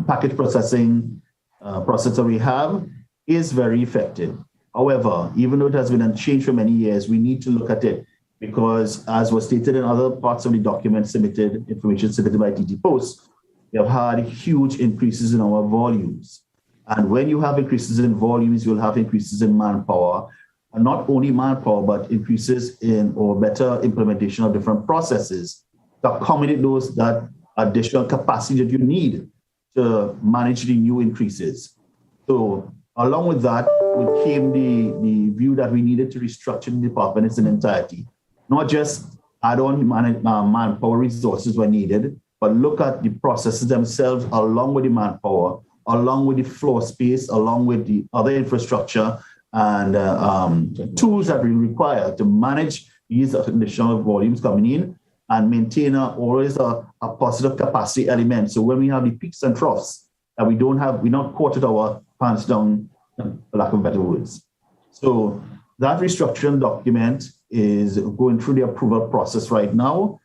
package processing process that we have is very effective. However, even though it has been unchanged for many years, we need to look at it because, as was stated in other parts of the document submitted, information submitted by Ttpost, we have had huge increases in our volumes. And when you have increases in volumes, you'll have increases in manpower, and not only manpower, but increases in or better implementation of different processes to accommodate those that additional capacity that you need to manage the new increases. So along with that, came the view that we needed to restructure the department in its entirety, not just add on manpower resources when needed, but look at the processes themselves along with the manpower, along with the floor space, along with the other infrastructure and tools that we require to manage these additional volumes coming in and maintain always a positive capacity element. So when we have the peaks and troughs that we're not caught with our pants down, for lack of better words. So that restructuring document is going through the approval process right now.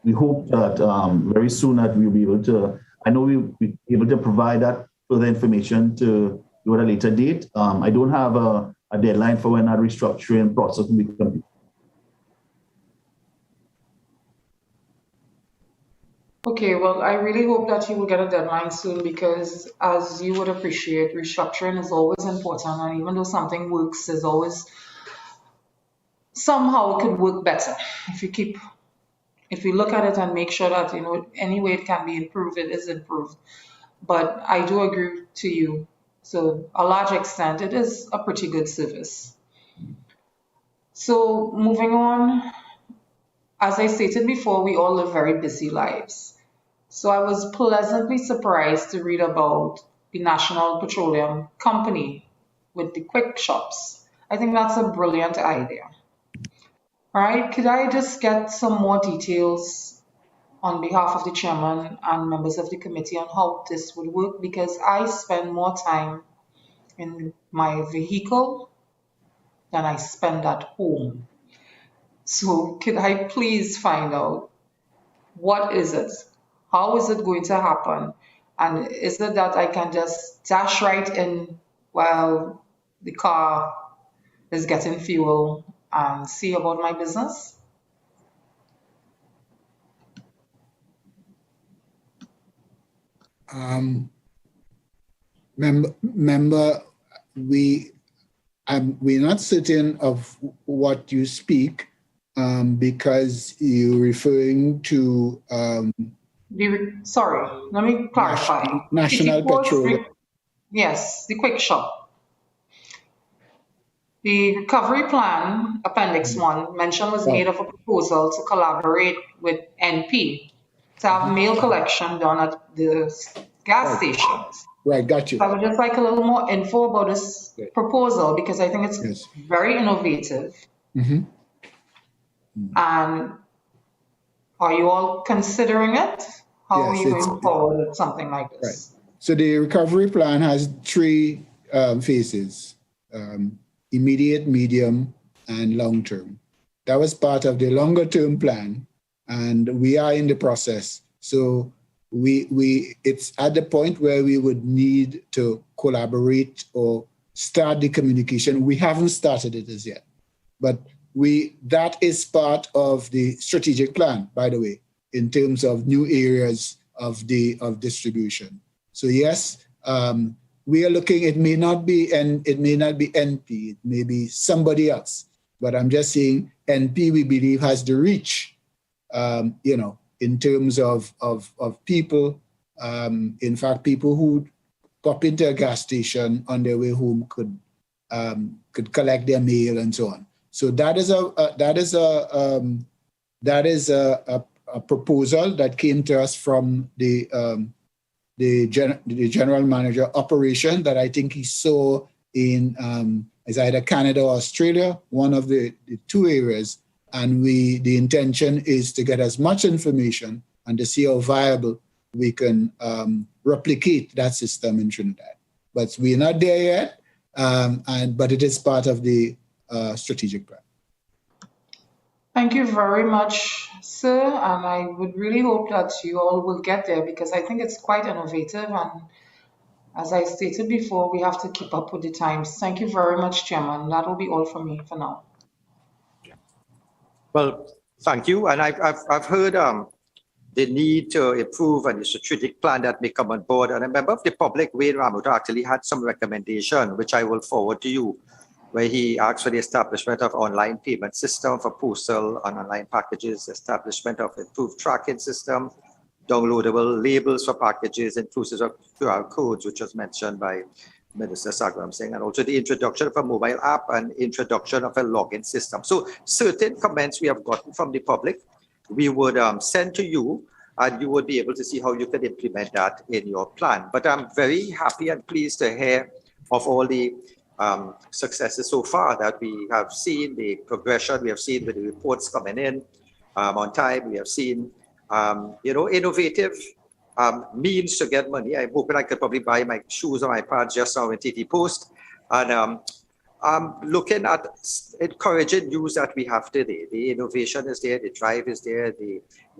We hope that very soon that we'll be able to, I know we'll be able to provide that further information to you at a later date. I don't have a deadline for when that restructuring process will be complete. Okay, well, I really hope that you will get a deadline soon because, as you would appreciate, restructuring is always important. And even though something works, there's always somehow it could work better if we look at it and make sure that, any way it can be improved, it is improved. But I do agree to you. So, a large extent, it is a pretty good service. So, moving on. As I stated before, we all live very busy lives. So I was pleasantly surprised to read about the National Petroleum Company with the quick shops. I think that's a brilliant idea. All right, could I just get some more details on behalf of the chairman and members of the committee on how this would work? Because I spend more time in my vehicle than I spend at home. So could I please find out what is it? How is it going to happen? And is it that I can just dash right in while the car is getting fuel and see about my business? Member, we're not certain of what you speak because you're referring to. Sorry, let me clarify. National Petroleum. Yes, the quick shop. The recovery plan, Appendix 1, mention was made of a proposal to collaborate with NP to have mail collection done at the gas stations. Right, got you. So I would just like a little more info about this proposal because I think it's very innovative. Mm-hmm. And are you all considering it? How are you going forward with something like this? Right. So the recovery plan has 3 phases, immediate, medium, and long term. That was part of the longer term plan, and we are in the process. So it's at the point where we would need to collaborate or start the communication. We haven't started it as yet, but that is part of the strategic plan, by the way, in terms of new areas of distribution. So yes, we are looking. It may not be NP. It may be somebody else. But I'm just saying NP, we believe, has the reach. In terms of people. In fact, people who pop into a gas station on their way home could collect their mail and so on. So that is a proposal that came to us from the general manager operation that I think he saw in as either Canada or Australia, one of the 2 areas. And the intention is to get as much information and to see how viable we can replicate that system in Trinidad. But we're not there yet, but it is part of the strategic plan. Thank you very much, sir. And I would really hope that you all will get there because I think it's quite innovative. And as I stated before, we have to keep up with the times. Thank you very much, Chairman. That will be all from me for now. Well, thank you. And I've heard the need to improve and the strategic plan that may come on board. And a member of the public, Wayne Ramuta, actually had some recommendation, which I will forward to you, where he asked for the establishment of online payment system for postal and online packages, establishment of improved tracking system, downloadable labels for packages, inclusive of QR codes, which was mentioned by Minister Sagram Singh, and also the introduction of a mobile app and introduction of a login system. So certain comments we have gotten from the public, we would send to you, and you would be able to see how you can implement that in your plan. But I'm very happy and pleased to hear of all the successes so far that we have seen, the progression we have seen with the reports coming in on time. We have seen, innovative means to get money. I'm hoping I could probably buy my shoes or my pants just now in Ttpost. And I'm looking at encouraging news that we have today. The innovation is there, the drive is there,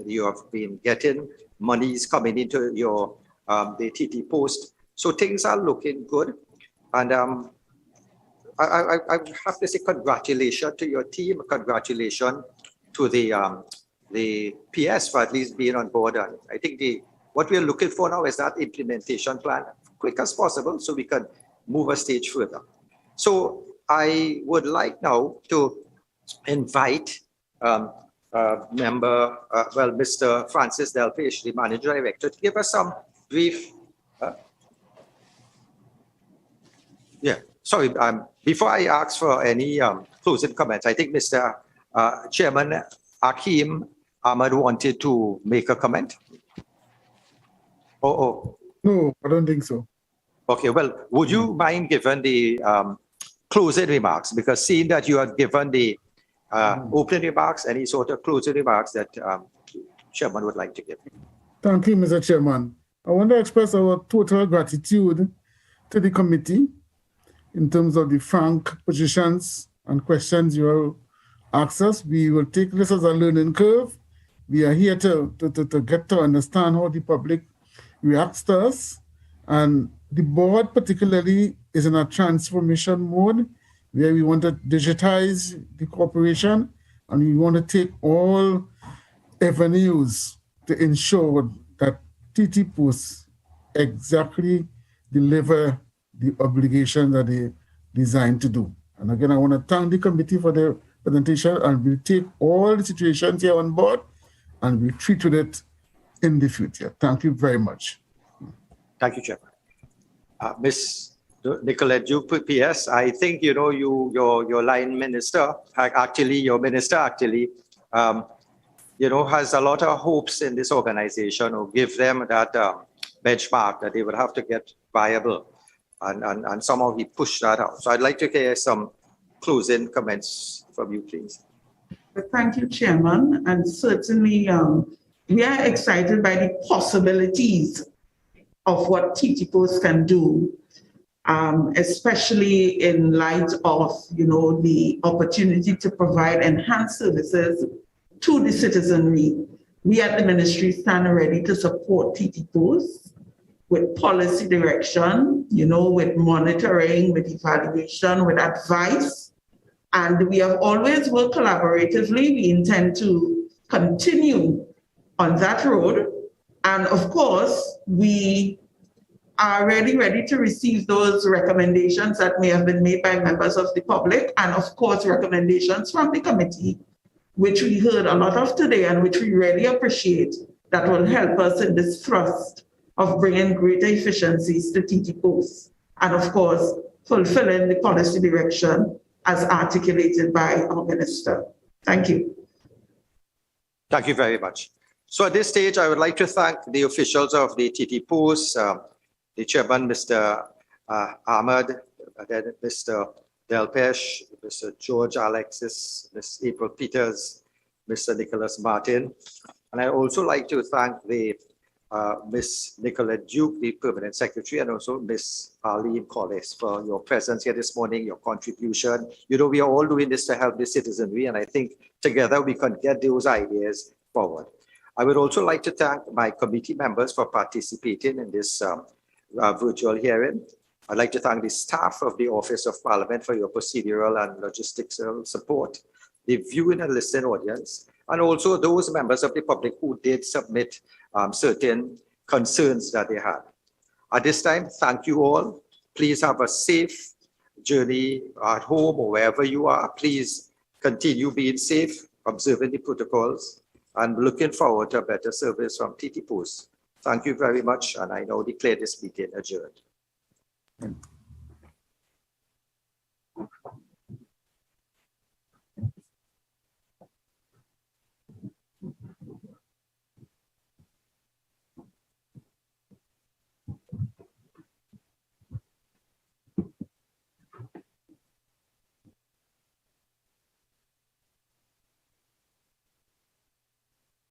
you have been getting monies coming into your the Ttpost. So things are looking good. And I have to say congratulations to your team, congratulations to the PS for at least being on board. And I think what we are looking for now is that implementation plan quick as possible so we can move a stage further. So I would like now to invite Mr. Francis Deltich, the Managing Director, to give us some brief. Before I ask for any closing comments, I think Mr. Chairman Akim Ahmad wanted to make a comment. No, I don't think so. Okay, well, would you mind giving the closing remarks? Because seeing that you have given the opening remarks, any sort of closing remarks that Chairman would like to give. Thank you, Mr. Chairman. I want to express our total gratitude to the committee in terms of the frank positions and questions you have asked us. We will take this as a learning curve. We are here to get to understand how the public reacts to us. And the board particularly is in a transformation mode where we want to digitize the corporation and we want to take all avenues to ensure that Ttpost exactly deliver the obligation that they designed to do. And again, I want to thank the committee for their presentation, and we'll take all the situations here on board and we'll treat with it in the future. Thank you very much. Thank you, Chairman. Ms. Nicolette Duke, PS, I think, your line minister, your minister has a lot of hopes in this organization, or give them that benchmark that they would have to get viable. And somehow he pushed that out. So I'd like to hear some closing comments from you, please. Thank you, Chairman. And certainly we are excited by the possibilities of what Ttpost can do, especially in light of, the opportunity to provide enhanced services to the citizenry. We at the ministry stand ready to support Ttpost with policy direction, with monitoring, with evaluation, with advice. And we have always worked collaboratively. We intend to continue on that road. And of course, we are really ready to receive those recommendations that may have been made by members of the public, and of course, recommendations from the committee, which we heard a lot of today and which we really appreciate, that will help us in this thrust of bringing greater efficiencies to Ttpost, and of course, fulfilling the policy direction as articulated by our minister. Thank you. Thank you very much. So at this stage, I would like to thank the officials of the Ttpost, the chairman, Mr. Ahmad, then Mr. Deltich, Mr. George Alexis, Ms. April Peters, Mr. Nicholas Martin. And I also like to thank the Ms. Nicolette Duke, the Permanent Secretary, and also Ms. Arlene Collis for your presence here this morning, your contribution. You know, we are all doing this to help the citizenry, and I think together we can get those ideas forward. I would also like to thank my committee members for participating in this virtual hearing. I'd like to thank the staff of the Office of Parliament for your procedural and logistical support, the viewing and listening audience, and also those members of the public who did submit certain concerns that they had. At this time, thank you all. Please have a safe journey at home or wherever you are. Please continue being safe, observing the protocols, and looking forward to a better service from Ttpost. Thank you very much, and I now declare this meeting adjourned.